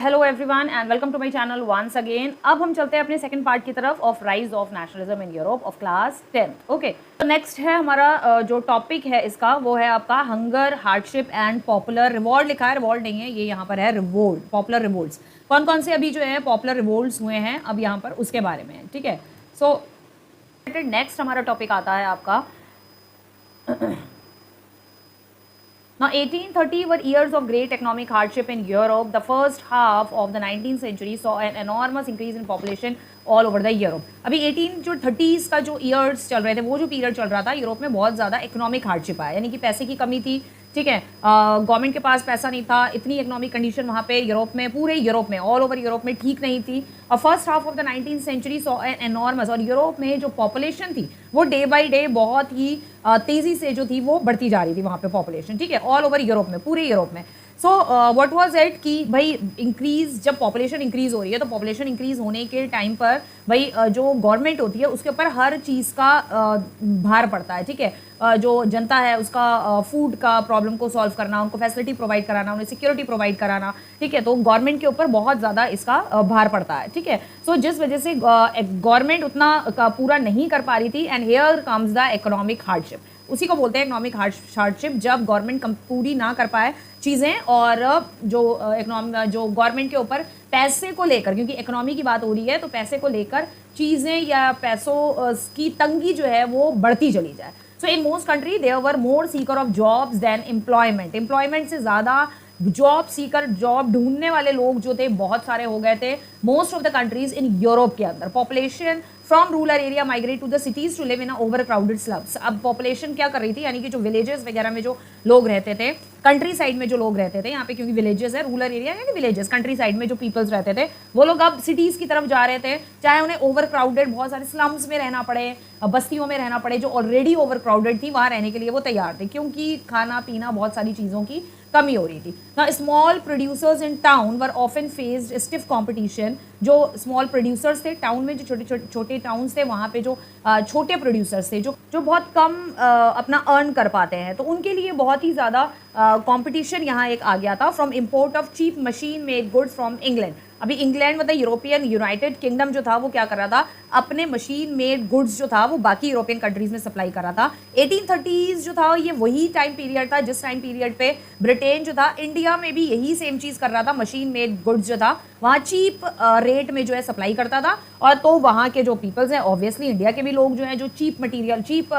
Hello everyone and welcome to my channel once again. अब हम चलते हैं अपने सेकंड पार्ट की तरफ of rise of nationalism in Europe of class 10th। Okay, तो नेक्स्ट है हमारा जो टॉपिक है इसका वो है आपका hunger, hardship and popular revolt. लिखा है रिवॉल्ट नहीं है, ये यहाँ पर है रिवोल्ट, पॉपुलर रिवोल्ट्स। कौन कौन से अभी जो है पॉपुलर रिवोल्ट्स हुए हैं अब यहाँ पर उसके बारे में है, ठीक है। सो नेक्स्ट हमारा टॉपिक आता है आपका Now 1830 were years of great economic hardship in Europe. The first half of the 19th century saw an enormous increase in population all over the Europe. अभी 1830s का जो ईयर्स चल रहे थे, वो जो पीरियड चल रहा था यूरोप में, बहुत ज़्यादा इकोनॉमिक हार्डशिप आया, यानी कि पैसे की कमी थी, ठीक है। गवर्नमेंट के पास पैसा नहीं था, इतनी इकोनॉमिक कंडीशन वहाँ पे यूरोप में, पूरे यूरोप में, ऑल ओवर यूरोप में ठीक नहीं थी। और first half of the 19th century saw an enormous, और यूरोप में जो पॉपुलेशन थी वो डे बाई डे बहुत ही तेज़ी से जो थी वो बढ़ती जा रही थी वहाँ पे पॉपुलेशन, ठीक है, ऑल ओवर यूरोप में, पूरे यूरोप में। सो व्हाट वाज इट कि भाई इंक्रीज, जब पॉपुलेशन इंक्रीज हो रही है तो पॉपुलेशन इंक्रीज होने के टाइम पर भाई जो गवर्नमेंट होती है उसके ऊपर हर चीज़ का भार पड़ता है, ठीक है। जो जनता है उसका फूड का प्रॉब्लम को सॉल्व करना, उनको फैसिलिटी प्रोवाइड कराना, उन्हें सिक्योरिटी प्रोवाइड कराना, ठीक है, तो गवर्नमेंट के ऊपर बहुत ज़्यादा इसका भार पड़ता है, ठीक है। सो जिस वजह से गवर्नमेंट उतना पूरा नहीं कर पा रही थी, and here comes the economic hardship. उसी को बोलते हैं इकोनॉमिक हार्डशिप, जब गवर्नमेंट पूरी ना कर पाए चीज़ें, और जो जो गवर्नमेंट के ऊपर पैसे को लेकर, क्योंकि इकोनॉमी की बात हो रही है तो पैसे को लेकर चीज़ें या पैसों की तंगी जो है वो बढ़ती चली जाए। So in most country there were more seeker of jobs than employment. Employment से ज़्यादा जॉब सीकर, जॉब ढूंढने वाले लोग जो थे बहुत सारे हो गए थे most of the countries in Europe के अंदर। Population from rural area migrate to the cities to live in overcrowded slums. अब पॉपुलेशन क्या कर रही थी, यानी कि जो विलेजेस वगैरह में जो लोग रहते थे, कंट्री साइड में जो लोग रहते थे, यहाँ पे क्योंकि विलेजेस है, रूरल एरिया यानी विलेजेस, कंट्री साइड में जो पीपल्स रहते थे वो लोग अब सिटीज की तरफ जा रहे थे, चाहे उन्हें ओवर क्राउडेड बहुत सारे स्लम्स में रहना पड़े, बस्तियों में रहना पड़े जो ऑलरेडी ओवर क्राउडेड थी, वहाँ रहने के लिए वो तैयार थे, क्योंकि खाना पीना बहुत सारी चीज़ों की कमी हो रही थी। ना small producers in town were often faced stiff competition. जो स्मॉल प्रोड्यूसर्स थे टाउन में, जो छोटे टाउन्स थे वहाँ पे जो छोटे प्रोड्यूसर्स थे जो बहुत कम अपना अर्न कर पाते हैं, तो उनके लिए बहुत ही ज़्यादा कंपटीशन यहाँ एक आ गया था from import of cheap machine made goods from England. अभी इंग्लैंड मतलब यूरोपियन यूनाइटेड किंगडम जो था वो क्या कर रहा था, अपने मशीन मेड गुड्स जो था वो बाकी यूरोपियन कंट्रीज में सप्लाई कर रहा था। 1830s जो था ये वही टाइम पीरियड था जिस टाइम पीरियड पे ब्रिटेन जो था इंडिया में भी यही सेम चीज़ कर रहा था, मशीन मेड गुड्स जो था वहाँ चीप रेट में जो है सप्लाई करता था। और तो वहाँ के जो पीपल्स हैं, ऑब्वियसली इंडिया के भी लोग जो हैं जो चीप मटीरियल, चीप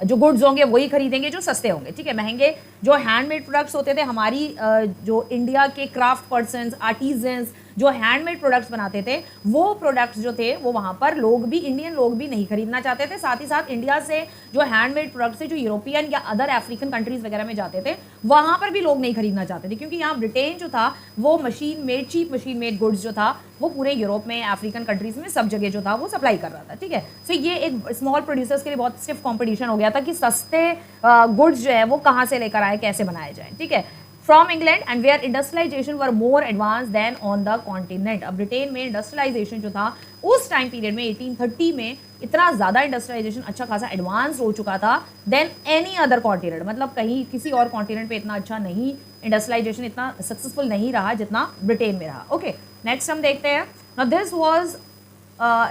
जो गुड्स होंगे वही खरीदेंगे जो सस्ते होंगे, ठीक है। महंगे जो हैंडमेड प्रोडक्ट्स होते थे, हमारी जो इंडिया के क्राफ्ट पर्सन्स, आर्टिजन्स जो हैंडमेड प्रोडक्ट्स बनाते थे, वो प्रोडक्ट्स जो थे वो वहाँ पर लोग भी, इंडियन लोग भी नहीं खरीदना चाहते थे। साथ ही साथ इंडिया से जो हैंडमेड प्रोडक्ट्स थे जो यूरोपियन या अदर अफ्रीकन कंट्रीज वगैरह में जाते थे, वहाँ पर भी लोग नहीं खरीदना चाहते थे, क्योंकि यहाँ ब्रिटेन जो था वो machine made, cheap machine made goods जो था वो पूरे यूरोप में, अफ्रीकन कंट्रीज में, सब जगह जो था वो सप्लाई कर रहा था, ठीक है। सो ये एक स्मॉल प्रोड्यूसर्स के लिए बहुत स्टिफ कॉम्पिटिशन हो गया था कि सस्ते गुड्स जो है वो कहाँ से लेकर आए, कैसे बनाए जाए, ठीक है, from England, and where industrialization were more advance than on the continent. अब ब्रिटेन में इंडस्ट्रियलाइजेशन जो था उस टाइम पीरियड में 1830 में इतना ज़्यादा इंडस्ट्रियलाइजेशन अच्छा खासा एडवांस हो चुका था देन एनी अदर कॉन्टिनेंट। मतलब कहीं किसी और कॉन्टिनेंट पे इतना अच्छा नहीं, इंडस्ट्रियलाइजेशन इतना सक्सेसफुल नहीं रहा जितना ब्रिटेन में रहा। ओके, नेक्स्ट हम देखते हैं। नाउ दिस वाज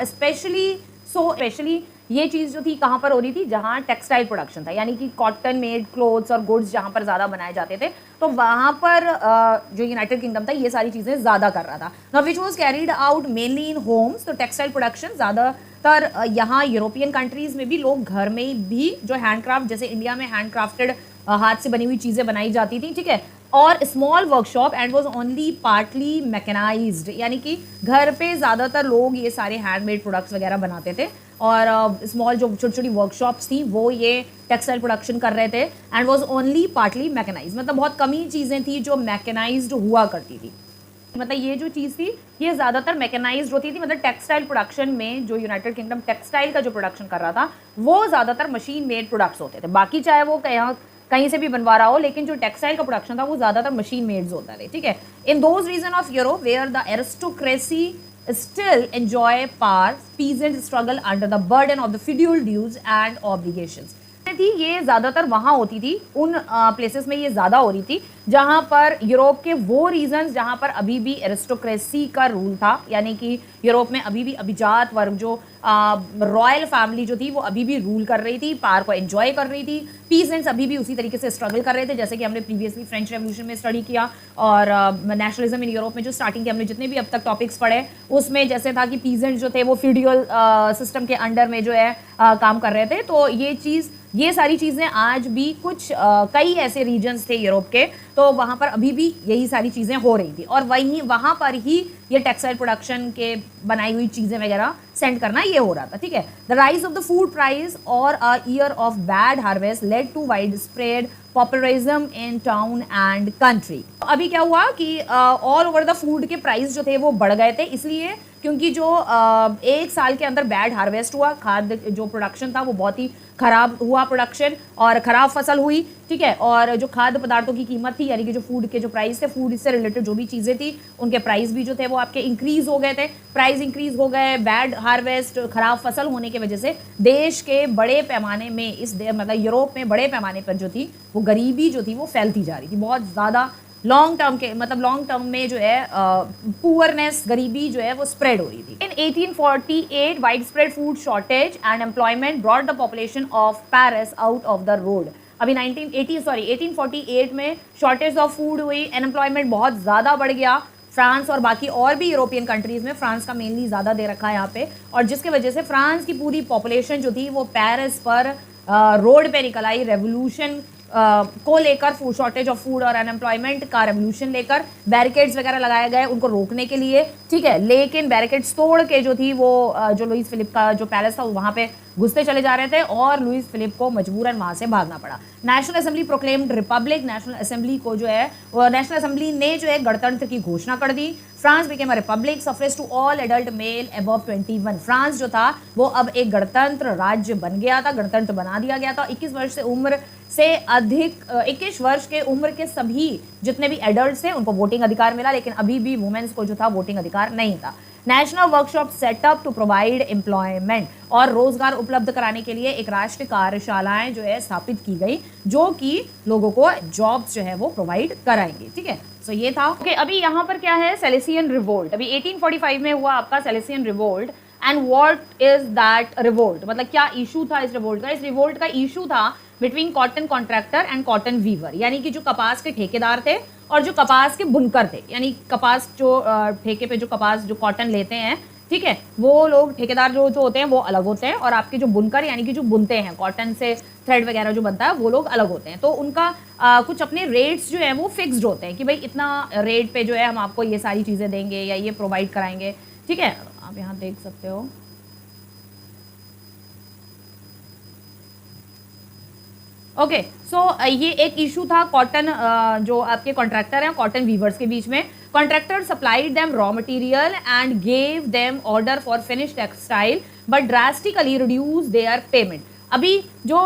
स्पेशली ये चीज़ जो थी कहाँ पर हो रही थी, जहाँ टेक्सटाइल प्रोडक्शन था, यानी कि कॉटन मेड क्लोथ्स और गुड्स जहाँ पर ज़्यादा बनाए जाते थे, तो वहाँ पर जो यूनाइटेड किंगडम था ये सारी चीज़ें ज़्यादा कर रहा था। Now which was carried out mainly in Holmes. तो टेक्सटाइल प्रोडक्शन ज़्यादातर यहाँ यूरोपियन कंट्रीज़ में भी लोग घर में भी जो हैंडक्राफ्ट, जैसे इंडिया में हैंडक्राफ्टेड हाथ से बनी हुई चीज़ें बनाई जाती थी, ठीक है, और small workshop and was only partly mechanized, यानी कि घर पे ज़्यादातर लोग ये सारे हैंडमेड प्रोडक्ट्स वगैरह बनाते थे, और स्मॉल जो छोटी छोटी वर्कशॉप्स थी वो ये टेक्सटाइल प्रोडक्शन कर रहे थे, and was only partly mechanized, मतलब बहुत कम ही चीज़ें थी जो मैकेनाइज्ड हुआ करती थी। मतलब ये जो चीज़ थी ये ज़्यादातर मैकेनाइज्ड होती थी, मतलब टेक्सटाइल प्रोडक्शन में जो यूनाइटेड किंगडम टेक्सटाइल का जो प्रोडक्शन कर रहा था वो ज़्यादातर मशीन मेड प्रोडक्ट्स होते थे। बाकी चाहे वो कहीं से भी बनवा रहा हो, लेकिन जो टेक्सटाइल का प्रोडक्शन था वो ज़्यादातर मशीन मेड्स होता है, ठीक है। In those region of Europe where the aristocracy still enjoy power, peasants struggle under the burden of the feudal dues and obligations. में थी ये ज़्यादातर वहाँ होती थी, उन प्लेसेस में ये ज़्यादा हो रही थी जहाँ पर यूरोप के वो रीजन्स जहाँ पर अभी भी एरिस्टोक्रेसी का रूल था, यानी कि यूरोप में अभी भी अभिजात वर्ग जो रॉयल फैमिली जो थी वो अभी भी रूल कर रही थी, पावर को एंजॉय कर रही थी, पीसेंट्स अभी भी उसी तरीके से स्ट्रगल कर रहे थे जैसे कि हमने प्रीवियसली फ्रेंच रेवोल्यूशन में स्टडी किया और नेशनलिज्म इन यूरोप में जो स्टार्टिंग के हमने जितने भी अब तक टॉपिक्स पढ़े उसमें जैसे था कि पीजेंट्स जो थे वो फ्यूडियल सिस्टम के अंडर में जो है काम कर रहे थे। तो ये सारी चीज़ें आज भी कुछ कई ऐसे रीजन्स थे यूरोप के, तो वहाँ पर अभी भी यही सारी चीज़ें हो रही थी और वहाँ पर ही ये टेक्सटाइल प्रोडक्शन के बनाई हुई चीज़ें वगैरह सेंड करना ये हो रहा था, ठीक है। The rise of the food price और a year of bad harvest led to widespread popularism in town and country. अभी क्या हुआ कि ऑल ओवर द फूड के प्राइस जो थे वो बढ़ गए थे, इसलिए क्योंकि जो एक साल के अंदर बैड हार्वेस्ट हुआ, खाद्य जो प्रोडक्शन था वो बहुत ही खराब हुआ प्रोडक्शन और ख़राब फसल हुई, ठीक है। और जो खाद्य पदार्थों की कीमत थी यानी कि जो फूड के जो प्राइस थे, फूड से रिलेटेड जो भी चीज़ें थी उनके प्राइस भी जो थे वो आपके इंक्रीज़ हो गए थे, प्राइस इंक्रीज़ हो गए। बैड हार्वेस्ट, ख़राब फसल होने की वजह से देश के बड़े पैमाने में मतलब यूरोप में बड़े पैमाने पर जो थी वो गरीबी जो थी वो फैलती जा रही थी बहुत ज़्यादा। लॉन्ग टर्म में जो है पुअरनेस, गरीबी जो है वो स्प्रेड हो रही थी। इन 1848 wide spread food shortage and employment brought the population of Paris out of the road. अभी 1848 में शॉर्टेज ऑफ फूड हुई, अनएम्प्लॉयमेंट बहुत ज़्यादा बढ़ गया। फ्रांस और बाकी और भी यूरोपियन कंट्रीज़ में, फ्रांस का मेनली ज़्यादा दे रखा है यहाँ पे, और जिसके वजह से फ्रांस की पूरी पॉपुलेशन जो थी वो पेरिस पर रोड पे निकल आई रेवोल्यूशन को लेकर, फूड शॉर्टेज ऑफ फूड और अनएम्प्लॉयमेंट का रेवोल्यूशन लेकर। बैरिकेड्स वगैरह लगाए गए उनको रोकने के लिए, ठीक है, लेकिन बैरिकेड्स तोड़ के जो थी वो जो लुईस फिलिप का जो पैलेस था वहाँ पे घुसते चले जा रहे थे और लुईस फिलिप को मजबूरन वहाँ से भागना पड़ा। National assembly proclaimed Republic, national assembly को जो है नेशनल असेंबली ने जो है गणतंत्र की घोषणा कर दी। France became a republic, suffrage to all adult male above 21। France जो था वो अब एक गणतंत्र राज्य बन गया था, गणतंत्र बना दिया गया था। 21 वर्ष से उम्र से अधिक 21 वर्ष के उम्र के सभी जितने भी एडल्ट थे उनको वोटिंग अधिकार मिला, लेकिन अभी भी वुमेन्स को जो था वोटिंग अधिकार नहीं था। National workshop set up to provide employment, और रोजगार उपलब्ध कराने के लिए एक राष्ट्रीय कार्यशालाएं जो है स्थापित की गई जो कि लोगों को जॉब्स जो है वो प्रोवाइड कराएंगे, ठीक है। सो ये था। ओके, अभी यहाँ पर क्या है, सेलेसियन रिवोल्ट। अभी 1845 में हुआ आपका Silesian revolt. And what is that revolt, मतलब क्या इशू था इस रिवोल्ट का? इस रिवोल्ट का इशू था between cotton contractor and cotton weaver, यानी कि जो कपास के ठेकेदार थे और जो कपास के बुनकर थे, यानी कपास जो ठेके पे जो कपास जो कॉटन लेते हैं, ठीक है, वो लोग ठेकेदार जो होते हैं वो अलग होते हैं और आपके जो बुनकर यानी कि जो बुनते हैं कॉटन से थ्रेड वगैरह जो बनता है वो लोग अलग होते हैं। तो उनका कुछ अपने रेट्स जो है वो फिक्स्ड होते हैं कि भाई इतना रेट पे जो है हम आपको ये सारी चीज़ें देंगे या ये प्रोवाइड कराएंगे, ठीक है। आप यहाँ देख सकते हो। ओके, सो ये एक इशू था कॉटन जो आपके कॉन्ट्रैक्टर हैं कॉटन वीवर्स के बीच में। Contractor supplied them raw material and gave them order for finish textile but drastically reduce there payment. अभी जो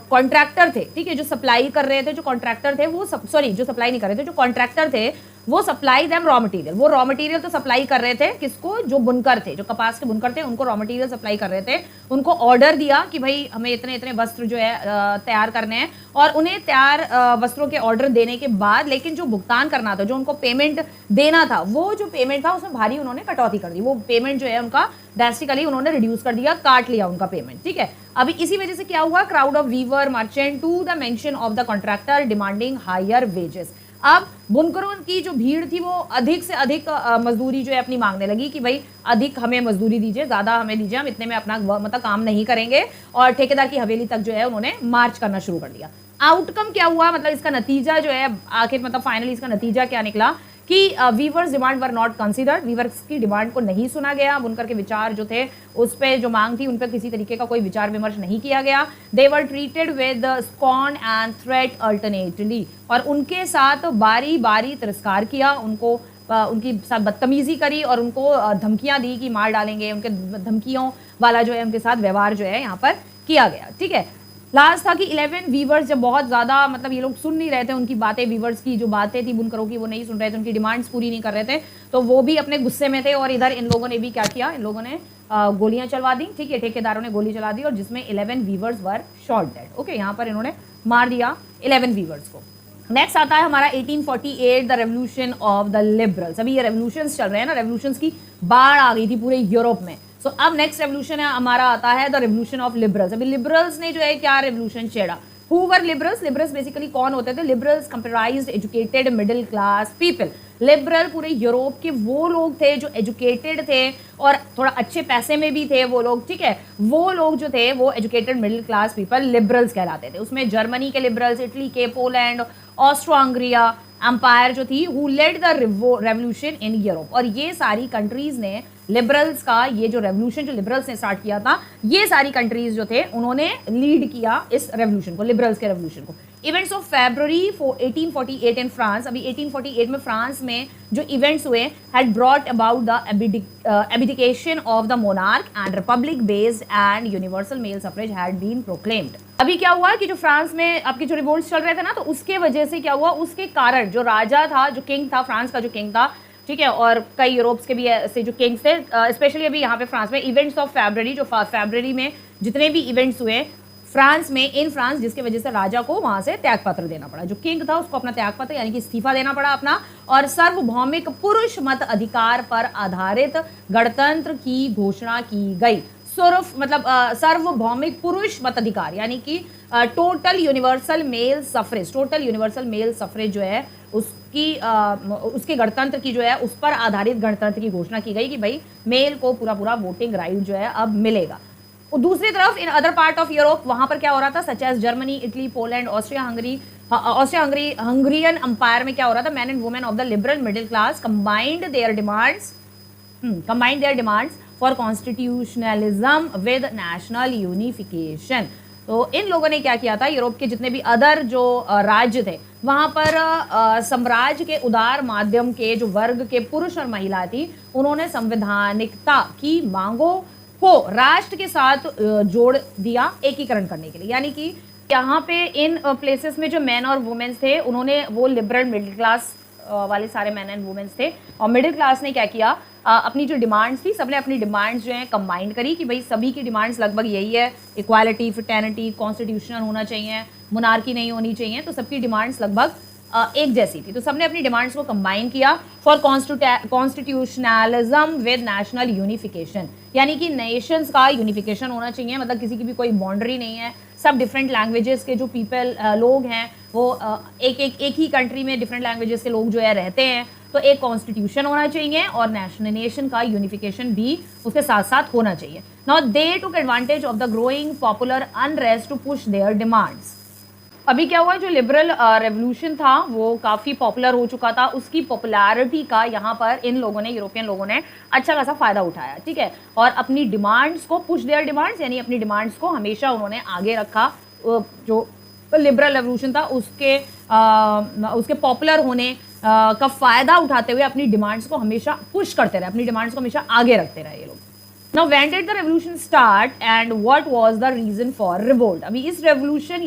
कॉन्ट्रैक्टर थे, ठीक है, जो सप्लाई कर रहे थे, जो कॉन्ट्रैक्टर थे वो जो सप्लाई नहीं कर रहे थे, जो कॉन्ट्रैक्टर थे वो सप्लाई देम रॉ मटेरियल। वो रॉ मटेरियल तो सप्लाई कर रहे थे किसको? जो बुनकर थे, जो कपास के बुनकर थे, उनको रॉ मटेरियल सप्लाई कर रहे थे। उनको ऑर्डर दिया कि भाई हमें इतने इतने वस्त्र जो है तैयार करने हैं, और उन्हें तैयार वस्त्रों के ऑर्डर देने के बाद लेकिन जो भुगतान करना था, जो उनको पेमेंट देना था, वो जो पेमेंट था उसमें भारी उन्होंने कटौती कर दी। वो पेमेंट जो है उनका ड्रास्टिकली उन्होंने रिड्यूस कर दिया, काट लिया उनका पेमेंट, ठीक है। अभी इसी वजह से क्या हुआ, crowd of weaver merchant to the mansion of the contractor demanding higher wages. अब बुनकरों की जो भीड़ थी वो अधिक से अधिक मजदूरी जो है अपनी मांगने लगी कि भाई अधिक हमें मजदूरी दीजिए, ज़्यादा हमें दीजिए, हम इतने में अपना मतलब काम नहीं करेंगे, और ठेकेदार की हवेली तक जो है उन्होंने मार्च करना शुरू कर दिया। आउटकम क्या हुआ, मतलब इसका नतीजा जो है आखिर मतलब फाइनली इसका नतीजा क्या निकला कि weavers demand were not considered, weavers की डिमांड को नहीं सुना गया, बुनकर के विचार जो थे उस पर जो मांग थी उन पर किसी तरीके का कोई विचार विमर्श नहीं किया गया। They were treated with scorn and threat alternately, और उनके साथ बारी बारी तिरस्कार किया, उनको उनकी साथ बदतमीजी करी और उनको धमकियां दी कि मार डालेंगे, उनके धमकियों वाला जो है उनके साथ व्यवहार जो है यहाँ पर किया गया, ठीक है। लास्ट था कि 11 वीवर्स, जब बहुत ज़्यादा मतलब ये लोग सुन नहीं रहे थे उनकी बातें, वीवर्स की जो बातें थी बुनकरों की वो नहीं सुन रहे थे, उनकी डिमांड्स पूरी नहीं कर रहे थे, तो वो भी अपने गुस्से में थे और इधर इन लोगों ने भी क्या किया, इन लोगों ने गोलियां चलवा दी, ठीक है, ठेकेदारों ने गोली चला दी और जिसमें 11 वीवर्स वर शॉट डेड। ओके, यहाँ पर इन्होंने मार दिया 11 वीवर्स को। नेक्स्ट आता है हमारा 1848, the revolution of the liberals. अभी ये रेवोल्यूशंस चल रहे हैं ना, रेवोल्यूशंस की बाढ़ आ गई थी पूरे यूरोप में। सो अब नेक्स्ट रेवोल्यूशन है हमारा आता है द रेवोल्यूशन ऑफ लिबरल्स। अभी लिबरल्स ने जो है क्या रेवोल्यूशन छेड़ा। Who were liberals? Liberals basically कौन होते थे? Liberals comprised educated middle class people. Liberal पूरे यूरोप के वो लोग थे जो एजुकेटेड थे और थोड़ा अच्छे पैसे में भी थे वो लोग, ठीक है, वो लोग जो थे वो educated middle class people liberals कहलाते थे। उसमें जर्मनी के लिबरल्स, इटली के, पोलैंड, ऑस्ट्रो हंगरिया एम्पायर जो थी, who led the revolution in Europe. और ये सारी कंट्रीज ने लिबरल्स का ये जो रेवोल्यूशन जो लिबरल्स ने स्टार्ट किया था, ये सारी कंट्रीज जो थे उन्होंने लीड किया इस रेवोल्यूशन को, लिबरल्स के रेवोल्यूशन को। Events of February 1848 in France. अभी 1848 में फ्रांस में जो इवेंट्स हुए had brought about the abdication of the monarch and republic based and universal male suffrage had been proclaimed. अभी क्या हुआ कि जो फ्रांस में आपके जो रिवोल्ट्स चल रहे थे ना, तो उसके वजह से क्या हुआ, उसके कारण जो राजा था, जो किंग था, फ्रांस का जो किंग था, ठीक है, और कई यूरोप्स के भी ऐसे जो किंग्स थे, स्पेशली अभी यहाँ पे फ्रांस में इवेंट्स ऑफ फरवरी, जो फरवरी में जितने भी इवेंट्स हुए फ्रांस में, इन फ्रांस, जिसकी वजह से राजा को वहां से त्यागपत्र देना पड़ा। जो किंग था उसको अपना त्यागपत्र यानी कि इस्तीफा देना पड़ा अपना, और सार्वभौमिक पुरुष मत अधिकार पर आधारित गणतंत्र की घोषणा की गई। मतलब सार्वभौमिक पुरुष मताधिकार यानी कि total universal male suffrage, total universal male suffrage जो है उसके गणतंत्र की जो है उस पर आधारित गणतंत्र की घोषणा की गई कि भाई मेल को पूरा पूरा वोटिंग राइट जो है अब मिलेगा। और दूसरी तरफ in other part of Europe वहां पर क्या हो रहा था, such as Germany, Italy, Poland, Austria Hungary, Hungarian empire में क्या हो रहा था, man and women of the liberal middle class combined their demands for constitutionalism with national unification. तो इन लोगों ने क्या किया था, यूरोप के जितने भी अदर जो राज्य थे वहां पर साम्राज्य के उदार माध्यम के जो वर्ग के पुरुष और महिला थी, उन्होंने संवैधानिकता की मांगों को राष्ट्र के साथ जोड़ दिया एकीकरण करने के लिए। यानी कि यहाँ पे इन प्लेसेस में जो मैन और वुमेन्स थे उन्होंने वो लिबरल मिडिल क्लास वाले सारे मैन एंड वुमेन्स थे, और मिडिल क्लास ने क्या किया, अपनी जो डिमांड्स थी सबने अपनी डिमांड्स जो है कंबाइन करी कि भाई सभी की डिमांड्स लगभग यही है, इक्वालिटी, फ्रेटर्निटी, कॉन्स्टिट्यूशनल होना चाहिए, मोनार्की नहीं होनी चाहिए, तो सबकी डिमांड्स लगभग एक जैसी थी। तो सबने अपनी डिमांड्स को कंबाइन किया for constitutionalism with national unification, यानी कि नेशंस का यूनिफिकेशन होना चाहिए, मतलब किसी की भी कोई बाउंड्री नहीं है, सब डिफरेंट लैंग्वेजेस के जो पीपल लोग हैं वो एक ही कंट्री में डिफरेंट लैंग्वेजेस के लोग जो है रहते हैं, तो एक कॉन्स्टिट्यूशन होना चाहिए और नेशन का यूनिफिकेशन भी उसके साथ साथ होना चाहिए। Now they took advantage of the growing popular unrest to push their demands. अभी क्या हुआ, जो लिबरल रेवोल्यूशन था वो काफ़ी पॉपुलर हो चुका था, उसकी पॉपुलैरिटी का यहाँ पर इन लोगों ने, यूरोपियन लोगों ने अच्छा खासा फायदा उठाया, ठीक है, और अपनी डिमांड्स को पुश देयर डिमांड्स यानी अपनी डिमांड्स को हमेशा उन्होंने आगे रखा। जो लिबरल रेवोल्यूशन था उसके पॉपुलर होने का फायदा उठाते हुए अपनी डिमांड्स को हमेशा पुश करते रहे, अपनी डिमांड्स को हमेशा आगे रखते रहे ये लोग। Now when did the revolution start and what was the reason for revolt? अभी ये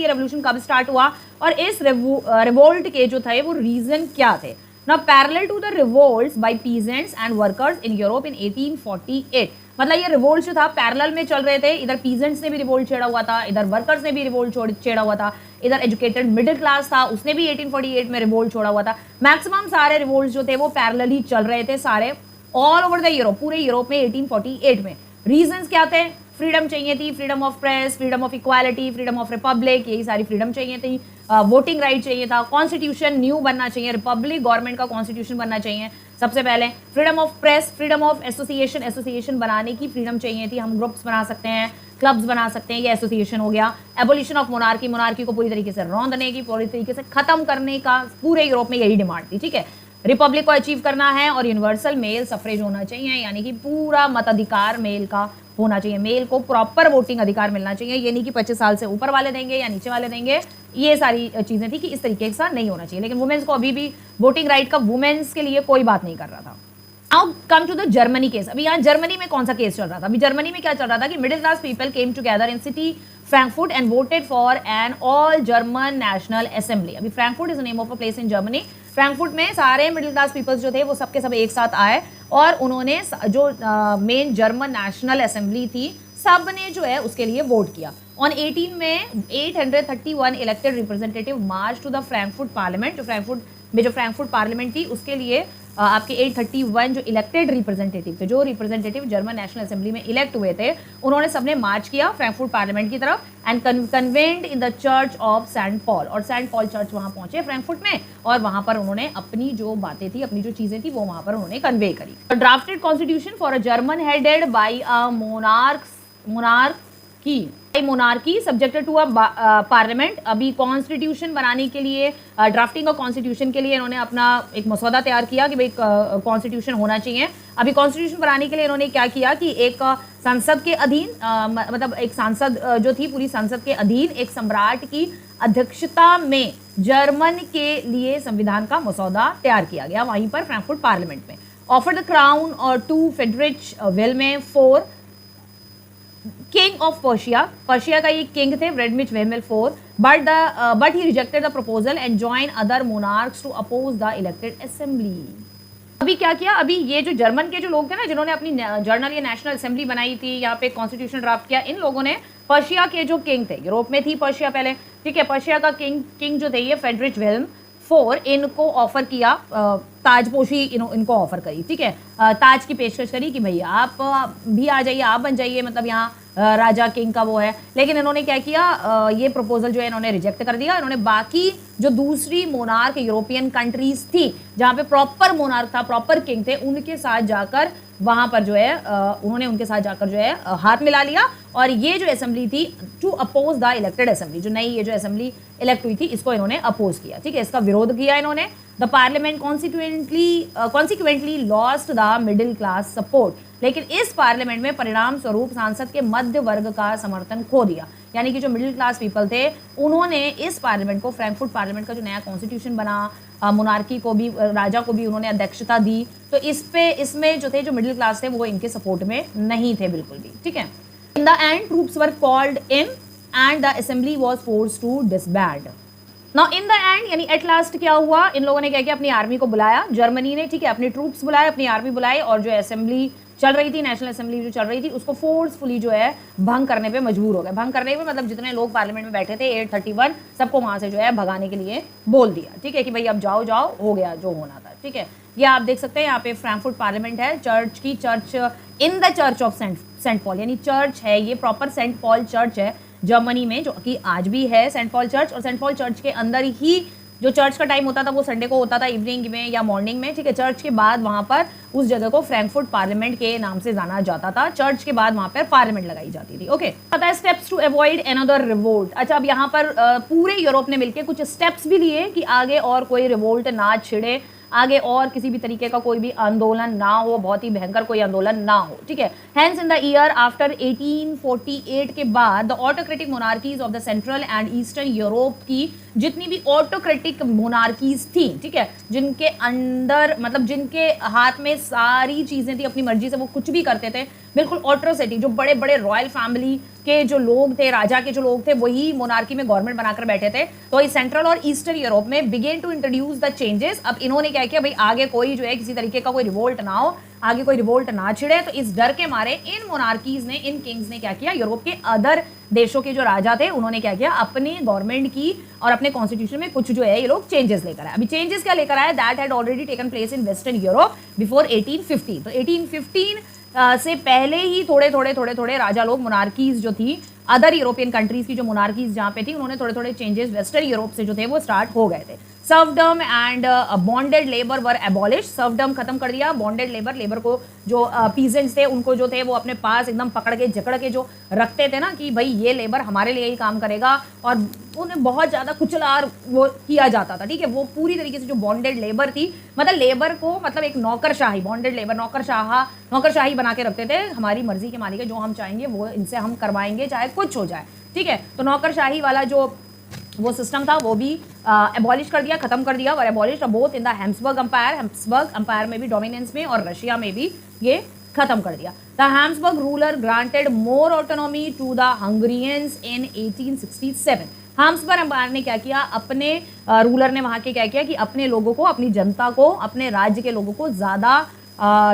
revolution कब स्टार्ट हुआ और इस revolt के जो थे वो रीजन क्या थे? Now parallel to the revolts by peasants and workers in Europe in 1848, मतलब ये रिवोल्ट जो था पैरेलल में चल रहे थे, इधर पीजेंट्स ने भी रिवोल्ट छेड़ा हुआ था, इधर वर्कर्स ने भी रिवोल्ट छेड़ा हुआ था, इधर एजुकेटेड मिडिल क्लास था उसने भी 1848 में रिवोल्ट छोड़ा हुआ था। मैक्सिमम सारे रिवोल्ट जो थे वो पैरेलल ही चल रहे थे सारे ऑल ओवर द यूरोप, पूरे यूरोप में 1848 में। रीजंस क्या थे? फ्रीडम चाहिए थी, freedom of press, freedom of equality, freedom of Republic, यही सारी फ्रीडम चाहिए थी, वोटिंग राइट चाहिए था, कॉन्स्टिट्यूशन न्यू बनना चाहिए, रिपब्लिक गवर्नमेंट का कॉन्स्टिट्यूशन बनना चाहिए सबसे पहले, freedom of press, freedom of association बनाने की फ्रीडम चाहिए थी, हम ग्रुप्स बना सकते हैं, क्लब्स बना सकते हैं, ये एसोसिएशन हो गया। एबोलिशन ऑफ मोनार्की को पूरी तरीके से रौंदने की, पूरी तरीके से खत्म करने का पूरे यूरोप में यही डिमांड थी, ठीक है। रिपब्लिक को अचीव करना है और यूनिवर्सल मेल सफरेज होना चाहिए, यानी कि पूरा मताधिकार मेल का होना चाहिए, मेल को प्रॉपर वोटिंग अधिकार मिलना चाहिए, ये नहीं कि 25 साल से ऊपर वाले देंगे या नीचे वाले देंगे, ये सारी चीजें थी कि इस तरीके से नहीं होना चाहिए। लेकिन वुमेन्स को अभी भी वोटिंग राइट का वुमेन्स के लिए कोई बात नहीं कर रहा था। Now come to the Germany case. अभी यहाँ जर्मनी में कौन सा केस चल रहा था? अभी जर्मनी में क्या चल रहा था कि middle class people came together in city Frankfurt and voted for an all German national assembly. अभी Frankfurt is the name of a place in Germany. Frankfurt में सारे मिडिल क्लास पीपल्स जो थे वो सबके सब एक साथ आए और उन्होंने जो मेन जर्मन नेशनल असेंबली थी सब ने जो है उसके लिए वोट किया। ऑन 18 में 831 elected representative March two the Frankfurt parliament. जो फ्रैंकफर्ट पार्लियामेंट थी उसके लिए आपके 831 जो इलेक्टेड रिप्रेजेंटेटिव थे, जो रिप्रेजेंटेटिव जर्मन नेशनल असेंबली में इलेक्ट हुए थे, उन्होंने सबने मार्च किया फ्रैंकफर्ट पार्लियामेंट की तरफ and convened in the church of Saint Paul. और सेंट पॉल चर्च वहां पहुंचे फ्रैंकफर्ट में और वहां पर उन्होंने अपनी जो बातें थी, अपनी जो चीजें थी वो वहां पर उन्होंने कन्वे करी। Drafted constitution for a German headed by a monarchy subjected to a parliament. अभी कॉन्स्टिट्यूशन बनाने के लिए, ड्राफ्टिंग ऑफ कॉन्स्टिट्यूशन के लिए इन्होंने अपना एक मसौदा तैयार किया कि भाई कॉन्स्टिट्यूशन होना चाहिए। अभी कॉन्स्टिट्यूशन बनाने के लिए इन्होंने क्या किया कि एक संसद के अधीन मतलब एक सांसद जो थी पूरी संसद के अधीन एक सम्राट की अध्यक्षता में जर्मन के लिए संविधान का मसौदा तैयार किया गया वहीं पर फ्रैंकफर्ट पार्लियामेंट में। ऑफर द क्राउन और to Friedrich Wilhelm IV king of Prussia का ये किंग थे Friedrich Wilhelm IV, but he rejected the proposal and join other monarchs to oppose the elected assembly. अभी क्या किया, अभी ये जो जर्मन के जो लोग थे ना जिन्होंने अपनी जर्नल या नेशनल असेंबली बनाई थी, यहाँ पे कॉन्स्टिट्यूशन ड्राफ्ट किया, इन लोगों ने पर्शिया के जो किंग थे, यूरोप में थी पर्शिया पहले, ठीक है, पर्शिया का किंग जो थे ये फ्रेडरिच विल्हेल्म IV, इनको ऑफर किया ताजपोशी इनको ऑफर करी, ठीक है, ताज की पेशकश करी कि भैया आप भी आ जाइए, आप बन जाइए, मतलब यहाँ राजा किंग का वो है। लेकिन इन्होंने क्या किया, ये प्रपोजल जो है इन्होंने रिजेक्ट कर दिया। इन्होंने बाकी जो दूसरी मोनार्क यूरोपियन कंट्रीज थी जहाँ पे प्रॉपर मोनार्क था, प्रॉपर किंग थे, उनके साथ जाकर वहां पर जो है उन्होंने उनके साथ जाकर जो है हाथ मिला लिया और ये जो असेंबली थी to oppose the elected assembly, जो नई ये जो असेंबली इलेक्ट हुई थी इसको इन्होंने अपोज किया, ठीक है, इसका विरोध किया इन्होंने। The parliament consequently lost the middle class support. लेकिन इस पार्लियामेंट में परिणाम स्वरूप सांसद के मध्य वर्ग का समर्थन खो दिया, यानी कि जो मिडिल क्लास पीपल थे उन्होंने इस पार्लियामेंट को, फ्रैंकफर्ट पार्लियामेंट का जो नया कॉन्स्टिट्यूशन बना, मोनार्की को भी, राजा को भी उन्होंने अध्यक्षता दी, तो इसमें जो थे जो मिडिल क्लास थे वो इनके सपोर्ट में नहीं थे बिल्कुल भी, ठीक है। In the end troops were called in and the assembly was forced to disband. Now in the end यानी एट लास्ट क्या हुआ, इन लोगों ने क्या किया, अपनी आर्मी को बुलाया, जर्मनी ने, ठीक है, अपने ट्रूप्स बुलाए, अपनी आर्मी बुलाई और जो असेंबली चल रही थी, नेशनल असेंबली जो चल रही थी, उसको फोर्सफुली जो है भंग करने पे मजबूर हो गए। भंग करने पे मतलब जितने लोग पार्लियामेंट में बैठे थे 831 सबको वहां से जो है भगाने के लिए बोल दिया, ठीक है, कि भाई अब जाओ जाओ, हो गया जो होना था, ठीक है। ये आप देख सकते हैं यहाँ पे फ्रैंकफर्ट पार्लियामेंट है, church in the church of Saint Paul, यानी चर्च है ये, प्रॉपर सेंट पॉल चर्च है जर्मनी में, जो कि आज भी है सेंट पॉल चर्च। और सेंट पॉल चर्च के अंदर ही जो चर्च का टाइम होता था वो संडे को होता था, इवनिंग में या मॉर्निंग में, ठीक है। चर्च के बाद वहां पर उस जगह को फ्रैंकफर्ट पार्लियामेंट के नाम से जाना जाता था। चर्च के बाद वहां पर पार्लियामेंट लगाई जाती थी, ओके। पता है steps to avoid another revolt. अच्छा, अब यहाँ पर पूरे यूरोप ने मिलकर कुछ स्टेप्स भी लिए कि आगे और कोई रिवोल्ट ना छिड़े, आगे और किसी भी तरीके का कोई भी आंदोलन ना हो, बहुत ही भयंकर कोई आंदोलन ना हो, ठीक है। Hence in the year after 1848 के बाद the autocratic monarchies of the central and eastern Europe की जितनी भी ऑटोक्रेटिक मोनार्कीज थी, ठीक है, जिनके अंदर मतलब जिनके हाथ में सारी चीजें थी, अपनी मर्जी से वो कुछ भी करते थे, बिल्कुल ऑटोक्रेसी, जो बड़े बड़े रॉयल फैमिली के जो लोग थे, राजा के जो लोग थे, वही मोनार्की में गवर्नमेंट बनाकर बैठे थे। तो इस सेंट्रल और ईस्टर्न यूरोप में began to introduce the changes. अब इन्होंने क्या किया, भाई आगे कोई जो है किसी तरीके का कोई रिवोल्ट ना हो, आगे कोई रिवोल्ट ना छिड़े, तो इस डर के मारे इन मोनार्कीज ने, इन किंग्स ने क्या किया, यूरोप के अदर देशों के जो राजा थे उन्होंने क्या किया, अपने गवर्नमेंट की और अपने कॉन्स्टिट्यूशन में कुछ जो है ये लोग चेंजेस लेकर आए। अभी चेंजेस क्या लेकर आए, that had already taken place in western Europe before 1850। तो 1815 से पहले ही थोड़े थोड़े राजा लोग, मोनार्कीज जो थी, अदर यूरोपियन कंट्रीज की जो मोनार्कीज जहां पे थी, उन्होंने थोड़े थोड़े चेंजेस वेस्टर्न यूरोप से जो थे वो स्टार्ट हो गए थे। Serfdom and bonded labour were abolish. Serfdom खत्म कर दिया, बॉन्डेड लेबर को जो पीजेंट्स थे उनको जो थे वो अपने पास एकदम पकड़ के जकड़ के जो रखते थे ना कि भाई ये लेबर हमारे लिए ही काम करेगा, और उन्हें बहुत ज्यादा कुचलार वो किया जाता था, ठीक है। वो पूरी तरीके से जो बॉन्डेड लेबर थी, मतलब लेबर को मतलब एक नौकरशाही, बॉन्डेड लेबर नौकरशाही बना के रखते थे, हमारी मर्जी के मालिक है, जो हम चाहेंगे वो इनसे हम करवाएंगे चाहे कुछ हो जाए, ठीक है। तो नौकरशाही वाला जो वो सिस्टम था वो भी एबॉलिश कर दिया, खत्म कर दिया। और abolish both in the Habsburg empire में भी डोमिनेंस में, और रशिया में भी ये खत्म कर दिया। The Habsburg ruler granted more autonomy to the Hungarians in 1867। Habsburg empire ने क्या किया, अपने रूलर ने वहां के क्या किया कि अपने लोगों को, अपनी जनता को, अपने राज्य के लोगों को ज़्यादा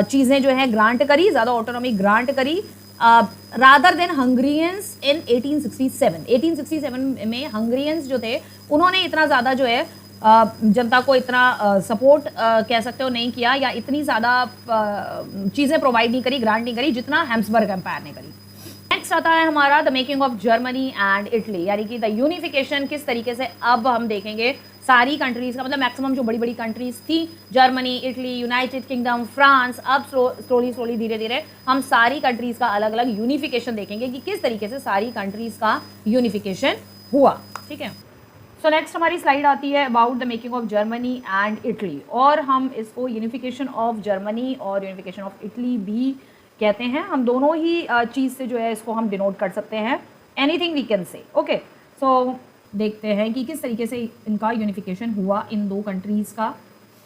चीज़ें जो है ग्रांट करी, ज़्यादा ऑटोनॉमी ग्रांट करी रादर देन हंगरियंस इन 1867। 1867 में हंगरियंस जो थे उन्होंने इतना ज़्यादा जो है जनता को इतना सपोर्ट कह सकते हो नहीं किया, या इतनी ज़्यादा चीज़ें प्रोवाइड नहीं करी, ग्रांट नहीं करी जितना हैम्सबर्ग एम्पायर ने करी। नेक्स्ट आता है हमारा the making of Germany and Italy, यानी कि द यूनिफिकेशन किस तरीके से अब हम देखेंगे सारी कंट्रीज का, मतलब मैक्सिमम जो बड़ी बड़ी कंट्रीज थी, Germany, Italy, United kingdom, France, अब स्लोली धीरे धीरे हम सारी कंट्रीज का अलग अलग यूनिफिकेशन देखेंगे कि किस तरीके से सारी कंट्रीज का यूनिफिकेशन हुआ। ठीक है, सो नेक्स्ट हमारी स्लाइड आती है about the making of Germany and Italy, और हम इसको यूनिफिकेशन ऑफ जर्मनी और यूनिफिकेशन ऑफ इटली भी कहते हैं। हम दोनों ही चीज़ से जो है इसको हम डिनोट कर सकते हैं, anything we can say. Okay, so देखते हैं कि किस तरीके से इनका यूनिफिकेशन हुआ इन दो कंट्रीज़ का।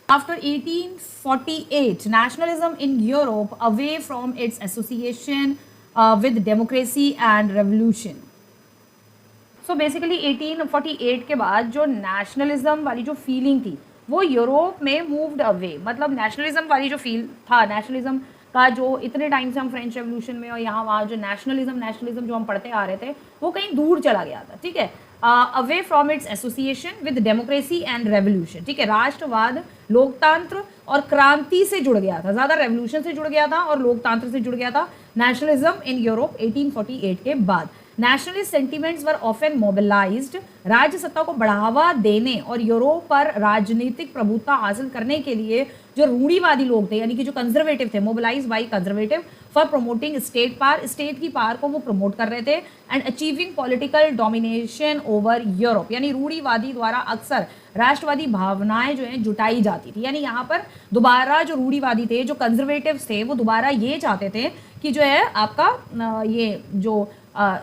After 1848 nationalism in Europe away from its association with democracy and revolution. So basically 1848 के बाद जो नेशनलिज्म वाली जो फीलिंग थी वो यूरोप में मूव्ड अवे, मतलब नेशनलिज्म वाली जो फील था, नेशनलिज्म का जो इतने टाइम से हम फ्रेंच रेवोल्यूशन में और यहाँ वहाँ जो नेशनलिज्म जो हम पढ़ते आ रहे थे वो कहीं दूर चला गया था। ठीक है, away from its association with democracy and revolution. ठीक है, राष्ट्रवाद, लोकतंत्र और क्रांति से जुड़ गया था, ज़्यादा रेवोल्यूशन से जुड़ गया था और लोकतंत्र से जुड़ गया था नेशनलिज्म इन यूरोप 1848 के बाद। Nationalist sentiments were often mobilised, राज्य सत्ता को बढ़ावा देने और यूरोप पर राजनीतिक प्रभुत्व हासिल करने के लिए जो रूढ़िवादी लोग थे, यानी कि जो कंजर्वेटिव थे, mobilize by conservative for promoting state power, state की पावर को वो प्रमोट कर रहे थे, and achieving political domination over Europe, यानी रूढ़िवादी द्वारा अक्सर राष्ट्रवादी भावनाएं जो है जुटाई जाती थी। यानी यहाँ पर दोबारा जो रूढ़िवादी थे, जो कंजर्वेटिव थे, वो दोबारा ये चाहते थे कि जो है आपका ये जो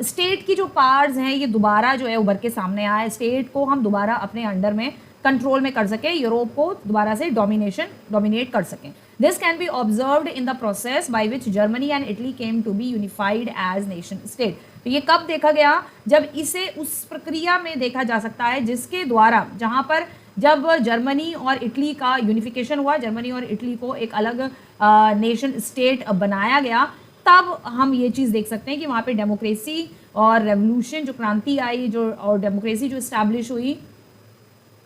स्टेट की जो पावर्स हैं ये दोबारा जो है उभर के सामने आए, स्टेट को हम दोबारा अपने अंडर में कंट्रोल में कर सकें, यूरोप को दोबारा से डोमिनेट कर सकें। This can be observed in the process by which Germany and Italy came to be unified as nation state. तो ये कब देखा गया, जब इसे उस प्रक्रिया में देखा जा सकता है जिसके द्वारा, जहाँ पर जब जर्मनी और इटली का यूनिफिकेशन हुआ, जर्मनी और इटली को एक अलग नेशन स्टेट बनाया गया, तब हम ये चीज़ देख सकते हैं कि वहाँ पे डेमोक्रेसी और रेवोल्यूशन, जो क्रांति आई, जो और डेमोक्रेसी जो इस्टेब्लिश हुई,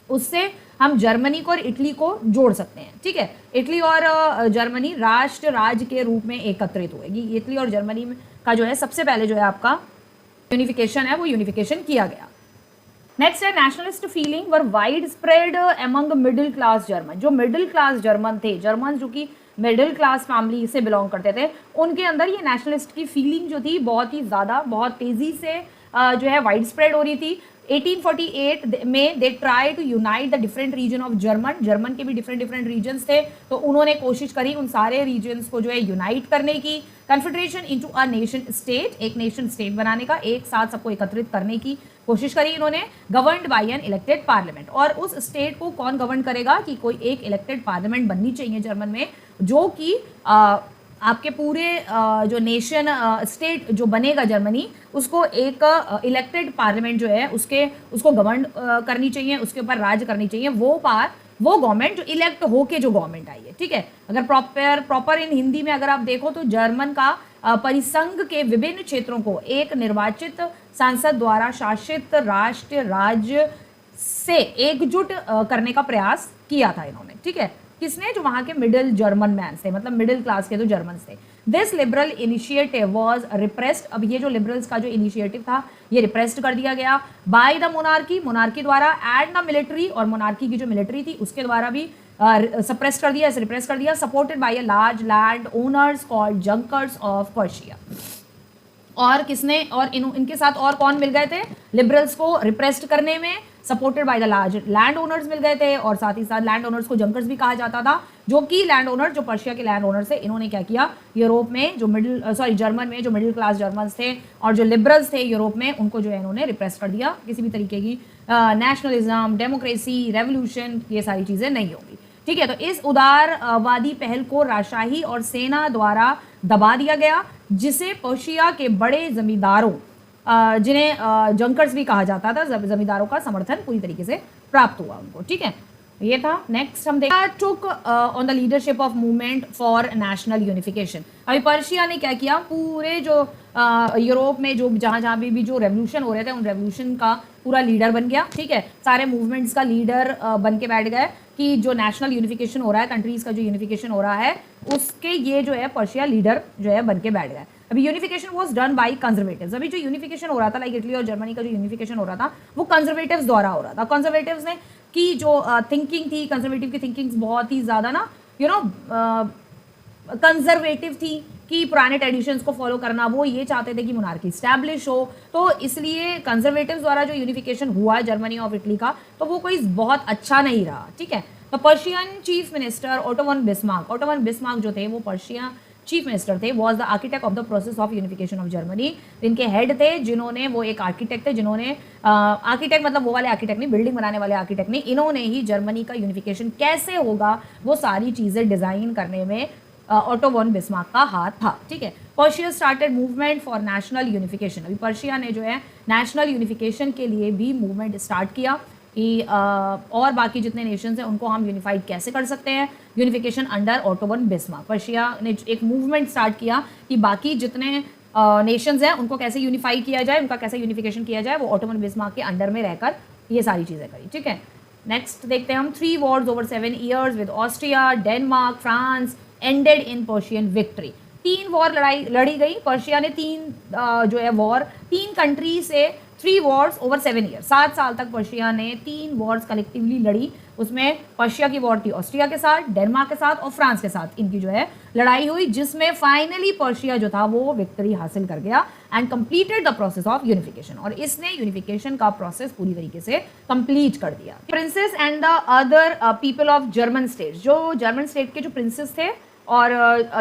उससे हम जर्मनी को और इटली को जोड़ सकते हैं। ठीक है, इटली और जर्मनी राष्ट्र राज्य के रूप में एकत्रित हुएगी। इटली और जर्मनी का जो है सबसे पहले जो है आपका यूनिफिकेशन है वो यूनिफिकेशन किया गया। नेक्स्ट है nationalist feeling were widespread among middle class German. जो मिडिल क्लास जर्मन थे, जर्मन जो कि मिडिल क्लास फैमिली से बिलोंग करते थे, उनके अंदर ये नेशनलिस्ट की फीलिंग जो थी बहुत ही ज़्यादा, बहुत तेज़ी से जो है वाइड स्प्रेड हो रही थी। 1848 में they try to unite the different region of German के भी डिफरेंट रीजन्स थे, तो उन्होंने कोशिश करी उन सारे रीजन्स को जो है यूनाइट करने की, confederation into a nation state, एक नेशन स्टेट बनाने का, एक साथ सबको एकत्रित करने की कोशिश करी इन्होंने, governed bye an elected parliament. और उस स्टेट को कौन गवर्न करेगा कि कोई एक इलेक्टेड पार्लियामेंट बननी चाहिए जर्मन में, जो कि आपके पूरे जो नेशन स्टेट जो बनेगा जर्मनी, उसको एक इलेक्टेड पार्लियामेंट जो है उसको गवर्न करनी चाहिए, उसके ऊपर राज करनी चाहिए, वो गवर्नमेंट जो इलेक्ट होके जो गवर्नमेंट आई है। ठीक है, अगर प्रॉपर इन हिंदी में अगर आप देखो तो जर्मन का परिसंघ के विभिन्न क्षेत्रों को एक निर्वाचित सांसद द्वारा शासित राष्ट्र राज्य से एकजुट करने का प्रयास किया था इन्होंने। ठीक है, किसने, जो वहां के मिडिल जर्मन मैन थे, मतलब मिडिल क्लास के जो जर्मन थे। This liberal initiative was repressed. अब ये जो लिबरल्स का जो इनिशिएटिव था ये रिप्रेस्ड कर दिया गया बाय द मोनार्की द्वारा, एंड द मिलिट्री, और मोनार्की की जो मिलिट्री थी उसके द्वारा भी सप्रेस कर दिया, रिप्रेस कर दिया, supported by a large land owners called junkers of Prussia. और किसने, और इनके साथ और कौन मिल गए थे लिबरल्स को रिप्रेस्ड करने में, supported by the large landowners मिल गए थे, और साथ ही साथ लैंड ओनर्स को जंकर्स भी कहा जाता था, जो कि लैंड ओनर, जो पर्शिया के लैंड ओनर्स थे, इन्होंने क्या किया, यूरोप में जो जर्मन में जो मिडिल क्लास जर्मन्स थे और जो लिबरल्स थे यूरोप में, उनको जो है इन्होंने रिप्रेस कर दिया। किसी भी तरीके की नेशनलिज्म, डेमोक्रेसी, रेवोल्यूशन, ये सारी चीज़ें नहीं होंगी। ठीक है, तो इस उदारवादी पहल को राजशाही और सेना द्वारा दबा दिया गया, जिसे पर्शिया के बड़े जमींदारों जिन्हें जंकर्स भी कहा जाता था, जमींदारों का समर्थन पूरी तरीके से प्राप्त हुआ उनको। ठीक है, ये था। नेक्स्ट हम देखा took on the leadership of movement for national unification. अभी पर्शिया ने क्या किया, पूरे जो यूरोप में जो जहाँ भी जो रेवोल्यूशन हो रहे थे उन रेवोल्यूशन का पूरा लीडर बन गया। ठीक है, सारे मूवमेंट्स का लीडर बन के बैठ गए कि जो नेशनल यूनिफिकेशन हो रहा है, कंट्रीज का जो यूनिफिकेशन हो रहा है उसके ये जो है पर्शिया लीडर जो है बन के बैठ गए। अभी unification was done by conservatives. अभी जो यूनिफिकेशन हो रहा था, लाइक इटली और जर्मनी का जो यूनिफिकेशन हो रहा था वो कंजर्वेटिव्स द्वारा हो रहा था। कंजर्वेटिव्स ने की जो थिंकिंग थी, कंजर्वेटिव की थिंकिंग बहुत ही ज़्यादा ना कंजर्वेटिव थी कि पुराने ट्रेडिशंस को फॉलो करना, वो ये चाहते थे कि मोनार्की स्टैब्लिश हो। तो इसलिए कंजर्वेटिव्स द्वारा जो यूनिफिकेशन हुआ जर्मनी और इटली का, तो वो कोई बहुत अच्छा नहीं रहा। ठीक है, तो Persian chief minister auto von Bismarck जो थे वो पर्शिया चीफ मिनिस्टर थे, was the architect of the process of unification of Germany. इनके हेड थे जिन्होंने, वो एक आर्किटेक्ट थे जिन्होंने, आर्किटेक्ट मतलब वो वाले आर्किटेक्ट नहीं, बिल्डिंग बनाने वाले आर्किटेक्ट नहीं, इन्होंने ही जर्मनी का यूनिफिकेशन कैसे होगा वो सारी चीज़ें डिज़ाइन करने में ओटो वन बिस्मार्क का हाथ था। ठीक है, Persia started movement for national unification. अभी पर्शिया ने जो है नेशनल यूनिफिकेशन के लिए भी मूवमेंट स्टार्ट किया कि और बाकी जितने नेशंस हैं उनको हम यूनिफाइड कैसे कर सकते हैं, unification under auto von Bismarck. Persia ने एक मूवमेंट स्टार्ट किया कि बाकी जितने नेशंस हैं उनको कैसे यूनिफाई किया जाए, उनका कैसे यूनिफिकेशन किया जाए, वो ओटो वन बिस्मार्क के अंडर में रहकर ये सारी चीज़ें करी। ठीक है, नेक्स्ट देखते हैं हम 3 Wars over 7 years with Austria, Denmark, France ended in Persian victory. 3 war लड़ी गई। पर्शिया ने 3 जो है वॉर 3 कंट्री से 3 वॉर्स ओवर 7 ईयर, 7 साल तक पर्शिया ने 3 वॉर्स कलेक्टिवली लड़ी। उसमें पर्शिया की वॉर थी ऑस्ट्रिया के साथ, डेनमार्क के साथ और फ्रांस के साथ, इनकी जो है लड़ाई हुई, जिसमें फाइनली पर्शिया जो था वो विक्ट्री हासिल कर गया and completed the process of unification. और इसने यूनिफिकेशन का प्रोसेस पूरी तरीके से कंप्लीट कर दिया। Princess and the other people of German state, जो जर्मन स्टेट के जो प्रिंसेस थे और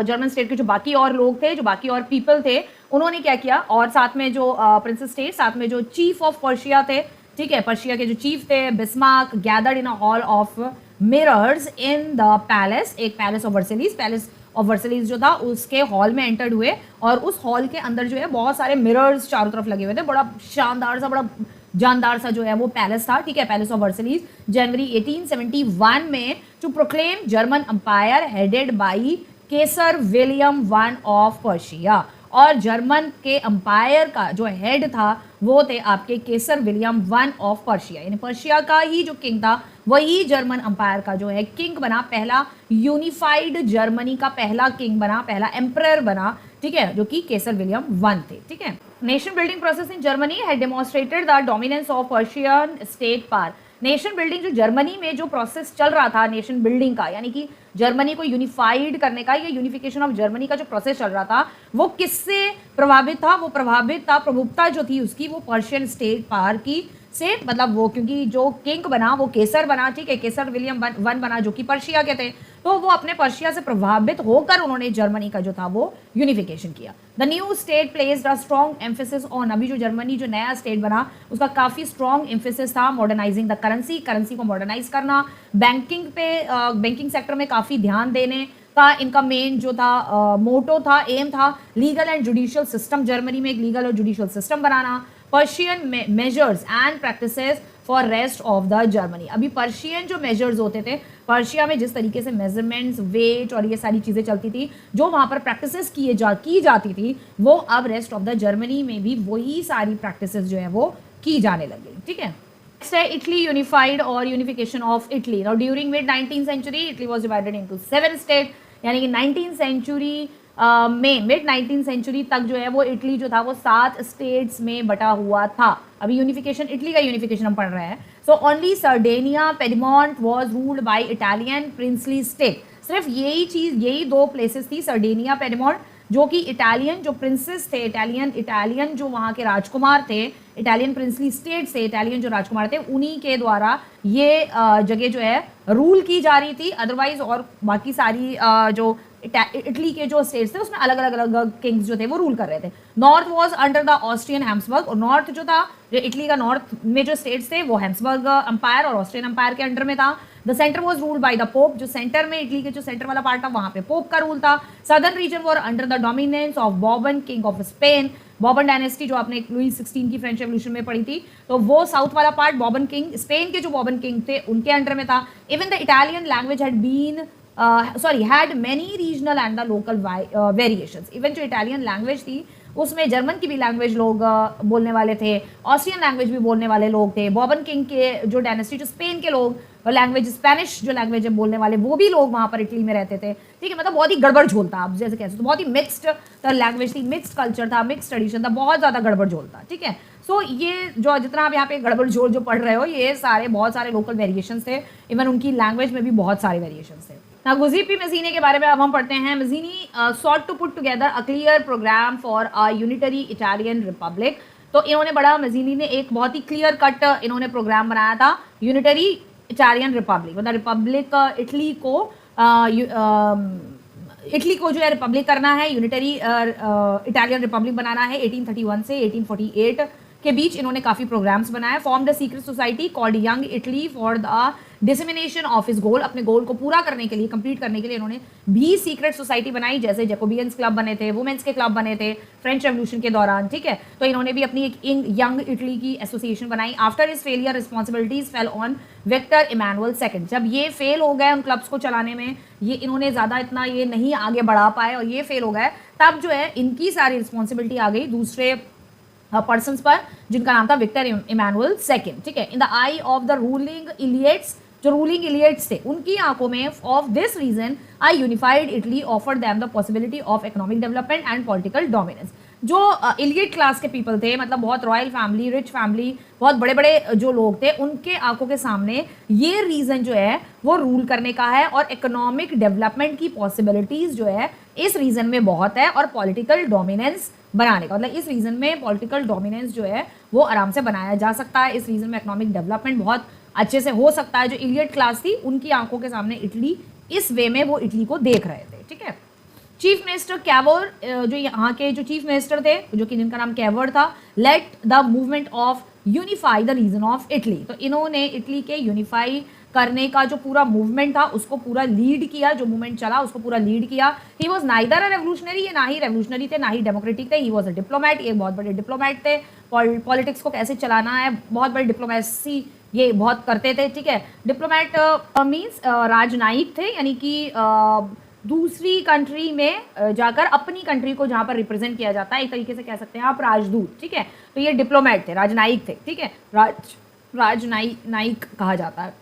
जर्मन स्टेट के जो बाकी और लोग थे, जो बाकी और पीपल थे, उन्होंने क्या किया, और साथ में जो प्रिंसेस स्टेट, साथ में जो चीफ ऑफ पर्शिया थे, ठीक है, पर्शिया के जो चीफ थे Bismarck, gathered in a hall of mirrors in the palace, एक पैलेस ऑफ वर्सेलिस जो था उसके हॉल में एंटर्ड हुए, और उस हॉल के अंदर जो है बहुत सारे मिरर्स चारों तरफ लगे हुए थे। बड़ा शानदार सा, बड़ा जानदार सा जो है वो पैलेस था। ठीक है, पैलेस ऑफ वर्सेलिस, जनवरी 1871 में to proclaim German empire headed by Kaiser William one of Prussia. और जर्मन के अंपायर का जो हेड था वो थे आपके Kaiser William one of Prussia, यानी पर्शिया का ही जो किंग था वही जर्मन अंपायर का जो है किंग बना, पहला यूनिफाइड जर्मनी का पहला किंग बना, पहला एम्परर बना। ठीक है, जो कि केसर विलियम वन थे। ठीक है, nation building process in Germany had demonstrated the dominance of Persian state power. Nation building जो जर्मनी में जो प्रोसेस चल रहा था नेशन बिल्डिंग का, यानी कि जर्मनी को यूनिफाइड करने का, या यूनिफिकेशन ऑफ जर्मनी का जो प्रोसेस चल रहा था, वो किससे प्रभावित था? वो प्रभावित था, प्रभुत्ता जो थी उसकी वो पर्शियन स्टेट पावर की से, मतलब वो क्योंकि जो किंग बना वो केसर बना, ठीक है, केसर विलियम वन बना जो कि पर्शिया के थे, तो वो अपने पर्शिया से प्रभावित होकर उन्होंने जर्मनी का जो था वो यूनिफिकेशन किया। The new state placed a strong emphasis on, अभी जो जर्मनी जो नया स्टेट बना उसका काफ़ी स्ट्रॉन्ग एम्फेसिस था मॉडर्नाइजिंग द करेंसी को मॉडर्नाइज करना, बैंकिंग पे बैंकिंग सेक्टर में काफ़ी ध्यान देने का इनका मेन जो था मोटो था, एम था। Legal and judicial system, Germany में एक लीगल और judicial system banana. Persian measures and practices for rest of the Germany, अभी पर्शियन जो मेजर्स होते थे, पर्शिया में जिस तरीके से मेजरमेंट्स, वेट और ये सारी चीज़ें चलती थी, जो वहाँ पर प्रैक्टिसेस की जाती थी, वो अब रेस्ट ऑफ द जर्मनी में भी वही सारी प्रैक्टिसेस जो है वो की जाने लगी। ठीक है, नेक्स्ट है इटली यूनिफाइड और unification of Italy. Now during mid 19th century Italy was divided into 7 state, यानी कि 19th सेंचुरी में मिड 19th सेंचुरी तक जो है वो इटली जो था वो 7 स्टेट्स में बटा हुआ था। अभी यूनिफिकेशन, इटली का यूनिफिकेशन हम पढ़ रहे हैं। So only Sardinia Piedmont was ruled by Italian princely state, सिर्फ यही चीज़, यही 2 प्लेसेस थी, सर्डेनिया पेडिमोंट, जो कि इटालियन जो प्रिंसेस थे, इटालियन जो वहाँ के राजकुमार थे, इटालियन प्रिंसली स्टेट से इटालियन जो राजकुमार थे उन्हीं के द्वारा ये जगह जो है रूल की जा रही थी। अदरवाइज और बाकी सारी जो इटली के जो स्टेट्स थे उसमें अलग अलग अलग किंग्स जो थे वो रूल कर रहे थे। North was under the Austrian Habsburg, और नॉर्थ जो था, जो इटली का नॉर्थ में जो स्टेट्स थे वो हैब्सबर्ग एम्पायर और ऑस्ट्रियन एम्पायर के अंडर में था। The centre was ruled by the pope, जो सेंटर में इटली के जो सेंटर वाला पार्ट था वहां पे पोप का रूल था। Southern reason were under the dominance of Bourbon king of Spain, Bourbon dynasty जो आपने लुई 16 की फ्रेंच रेवोल्यूशन में पढ़ी थी, तो वो साउथ वाला पार्ट बॉर्बन किंग, स्पेन के जो बॉर्बन किंग थे उनके अंडर में था। Even the Italian language had been had many regional and the local variations. Even जो इटालियन लैंग्वेज थी उसमें जर्मन की भी लैंग्वेज लोग बोलने वाले थे, ऑस्ट्रियन लैंग्वेज भी बोलने वाले लोग थे, बॉर्बन किंग के जो डायनेस्टी जो स्पेन के लोग लैंग्वेज, स्पेनिश जो लैंग्वेज है बोलने वाले वो भी लोग वहाँ पर इटली में रहते थे। ठीक है, मतलब बहुत ही गड़बड़ झोल था, आप जैसे कह सकते, तो बहुत ही मिक्स्ड लैंग्वेज थी, मिक्स्ड कल्चर था, मिक्स्ड ट्रेडिशन था, बहुत ज़्यादा गड़बड़ झोल था। ठीक है, सो ये जो जितना आप यहाँ पे गड़बड़ झोल जो पढ़ रहे हो, ये सारे बहुत सारे लोकल वेरिएशंस थे, इवन उनकी लैंग्वेज में भी बहुत सारे वेरिएशंस थे। Now, Giuseppe Mazzini के बारे में अब हम पढ़ते हैं। Mazzini sought to put together a clear program for a unitary Italian republic. तो इन्होंने बड़ा, Mazzini ने एक बहुत ही क्लियर कट इन्होंने प्रोग्राम बनाया था यूनिटरी इटालियन रिपब्लिक, मतलब रिपब्लिक इटली को जो है रिपब्लिक करना है, यूनिटरी इटालियन रिपब्लिक बनाना है। 1831 से 1848 के बीच इन्होंने काफ़ी प्रोग्राम्स बनाए। Form the secret society called young Italy for the dissemination of his goal, अपने गोल को पूरा करने के लिए, कंप्लीट करने के लिए इन्होंने भी सीक्रेट सोसाइटी बनाई, जैसे जैकोबियंस क्लब बने थे, वुमेन्स के क्लब बने थे फ्रेंच रेवोल्यूशन के दौरान। ठीक है, तो इन्होंने भी अपनी एक यंग इटली की एसोसिएशन बनाई। After his failure responsibilities fell on Victor Emmanuel second. जब ये फेल हो गए उन क्लब्स को चलाने में, ये इन्होंने ज़्यादा इतना ये नहीं आगे बढ़ा पाए और ये फेल हो गए, तब जो है इनकी सारी रिस्पॉन्सिबिलिटी आ गई दूसरे पर्सन्स पर, जिनका नाम था विक्टर इमैनुअल सेकंड। ठीक है, in the eye of the ruling elites, जो रूलिंग इलियट्स थे उनकी आंखों में, of this region I unified Italy offered them the possibility of economic development and political dominance. जो इलियट क्लास के पीपल थे, मतलब बहुत रॉयल फैमिली, रिच फैमिली, बहुत बड़े बड़े जो लोग थे, उनके आंखों के सामने ये रीजन जो है वो रूल करने का है, और इकोनॉमिक डेवलपमेंट की पॉसिबिलिटीज जो है इस रीजन में बहुत है, और पॉलिटिकल डोमिनेंस बनाने का, मतलब इस रीजन में पॉलिटिकल डोमिनेंस जो है वो आराम से बनाया जा सकता है। इस रीजन में इकोनॉमिक डेवलपमेंट बहुत अच्छे से हो सकता है। जो इलियट क्लास थी उनकी आंखों के सामने इटली इस वे में वो इटली को देख रहे थे। ठीक है, चीफ मिनिस्टर कैवर, जो यहाँ के जो चीफ मिनिस्टर थे, जो कि जिनका नाम कैवर था, let the movement of unify the region of Italy. तो इन्होंने इटली के यूनिफाई करने का जो पूरा मूवमेंट था उसको पूरा लीड किया, जो मूवमेंट चला उसको पूरा लीड किया। He was neither a revolutionary, ये ना ही रेवोल्यूशनरी थे ना ही डेमोक्रेटिक थे। ही वॉज अ डिप्लोमैट, ये बहुत बड़े डिप्लोमैट थे। पॉलिटिक्स को कैसे चलाना है, बहुत बड़ी डिप्लोमेसी ये बहुत करते थे। ठीक है, डिप्लोमैट मीन्स राजनयिक थे, यानी कि दूसरी कंट्री में जाकर अपनी कंट्री को जहाँ पर रिप्रेजेंट किया जाता है, एक तरीके से कह सकते हैं आप राजदूत। ठीक है, तो ये डिप्लोमैट थे, राजनयिक थे। ठीक है, राजनयिक कहा जाता है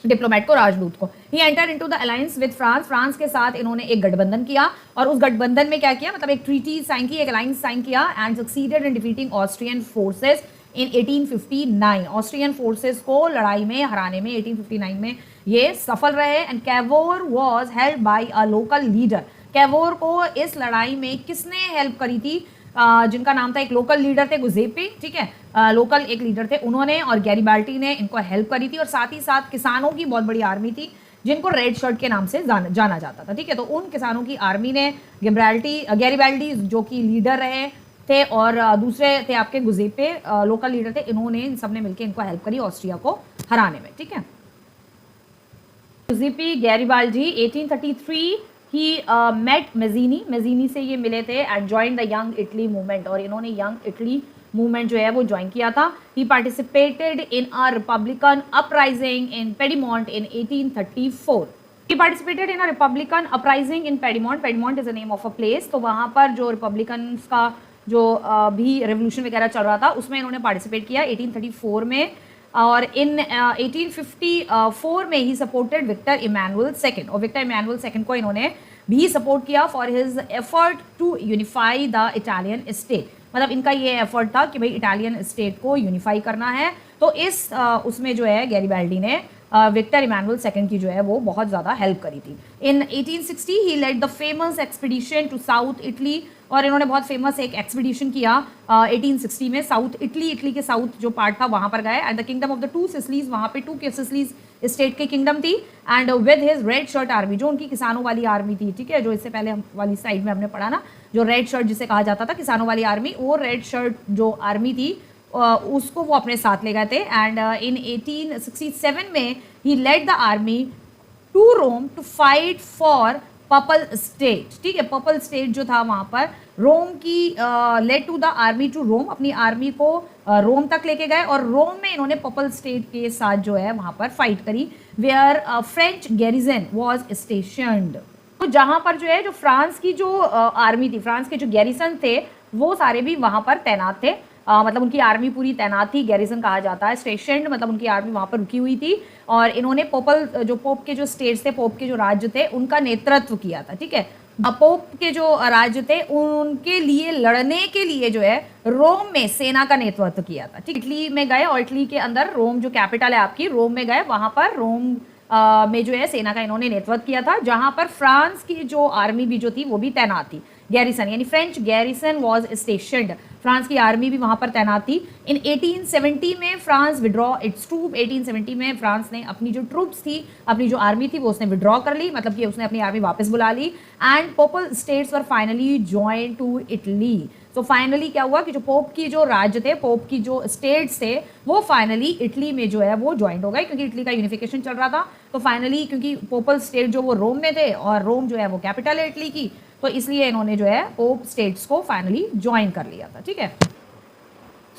डिप्लोमैट को, राजदूत को। He enter into the alliance with France, France के साथ इन्होंने एक गठबंधन किया, और उस गठबंधन में क्या किया, मतलब एक ट्रीटी साइन की, एक अलायंस साइन किया, and succeeded in defeating Austrian forces in 1859। Austrian forces को लड़ाई में हराने में 1859 में ये सफल रहे। And Cavour was help by a local leader. Cavour को इस लड़ाई में किसने हेल्प करी थी, जिनका नाम था, एक लोकल लीडर थे गुजेपे। ठीक है, लोकल एक लीडर थे उन्होंने, और गैरिबाल्टी ने इनको हेल्प करी थी, और साथ ही साथ किसानों की बहुत बड़ी आर्मी थी जिनको रेड शर्ट के नाम से जाना जाता था। ठीक है, तो उन किसानों की आर्मी ने गैरिबाल्डी जो कि लीडर रहे थे, और दूसरे थे आपके गुजेपे लोकल लीडर थे, इन्होंने इन सब ने मिलकर इनको हेल्प करी ऑस्ट्रिया को हराने में। ठीक है, गुजेपे गैरिबाल्डी 1833 ही मेट मेज़ीनी से ये मिले थे, and join the young Italy movement, और इन्होंने यंग इटली मूवमेंट जो है वो ज्वाइन किया था। He participated in a republican uprising in Piedmont in 1834। He participated in a republican uprising in Piedmont, Piedmont is the name of a place. तो वहाँ पर जो रिपब्लिकन्स का जो भी रेवोल्यूशन वगैरह चल रहा था उसमें इन्होंने पार्टिसिपेट किया 1834 में, और इन 1854 में ही सपोर्टेड विक्टर इमैनुअल सेकंड, और विक्टर इमैनुअल सेकंड को इन्होंने भी सपोर्ट किया for his effort to unify the Italian state. मतलब इनका ये एफर्ट था कि भाई इटालियन स्टेट को यूनिफाई करना है। तो इस उसमें जो है गैरिबाल्डी ने विक्टर इमैनुअल सेकंड की जो है वो बहुत ज़्यादा हेल्प करी थी। In 1860 he led the famous expedition to south Italy, और इन्होंने बहुत फेमस एक एक्सपीडिशन किया 1860 में साउथ इटली, इटली के साउथ जो पार्ट था वहाँ पर गए, and the kingdom of the two Sicilies, वहाँ पे टू सिसलीज स्टेट की किंगडम थी, and with his red shirt army, जो उनकी किसानों वाली आर्मी थी, ठीक है, जो इससे पहले हम वाली साइड में हमने पढ़ा ना, जो रेड शर्ट जिसे कहा जाता था किसानों वाली आर्मी, वो रेड शर्ट जो आर्मी थी उसको वो अपने साथ ले गए थे। एंड इन 1867 में he led the army to Rome to fight for papal state, ठीक है, पर्पल स्टेट जो था वहाँ पर रोम की led to the army to Rome, अपनी आर्मी को रोम तक लेके गए, और रोम में इन्होंने पर्पल स्टेट के साथ जो है वहाँ पर फाइट करी, where French garrison was stationed. तो जहाँ पर जो है जो फ्रांस की जो आर्मी थी, फ्रांस के जो गैरिसन थे वो सारे भी वहाँ पर तैनात थे, मतलब उनकी आर्मी पूरी तैनात थी, गैरिसन कहा जाता है, स्टेशनड मतलब उनकी आर्मी वहाँ पर रुकी हुई थी, और इन्होंने पोप के जो स्टेट्स थे, पोप के जो राज्य थे उनका नेतृत्व किया था, ठीक है। पोप के जो राज्य थे उनके लिए लड़ने के लिए जो है रोम में सेना का नेतृत्व किया था, ठीक। इटली में गए, और इटली के अंदर रोम जो कैपिटल है आपकी, रोम में गए, वहाँ पर रोम में जो है सेना का इन्होंने नेतृत्व किया था, जहाँ पर फ्रांस की जो आर्मी भी जो थी वो भी तैनात थी, गैरिसन यानी फ्रेंच गैरिसन वॉज स्टेशनड, फ्रांस की आर्मी भी वहाँ पर तैनात थी। इन 1870 में फ्रांस विड्रॉ इट्स ट्रूप, 1870 में फ्रांस ने अपनी जो ट्रूप्स थी, अपनी जो आर्मी थी वो उसने विड्रॉ कर ली, मतलब कि उसने अपनी आर्मी वापस बुला ली, and papal states were finally join to Italy. तो फाइनली क्या हुआ कि जो पोप की जो राज्य थे, पोप की जो स्टेट्स थे, वो फाइनली इटली में जो है वो ज्वाइंट हो गए, क्योंकि इटली का यूनिफिकेशन चल रहा था। तो फाइनली क्योंकि पोपल स्टेट जो वो रोम में थे और रोम जो है वो कैपिटल है इटली की, तो इसलिए इन्होंने जो है पोप स्टेट्स को फाइनली ज्वाइन कर लिया था, ठीक है।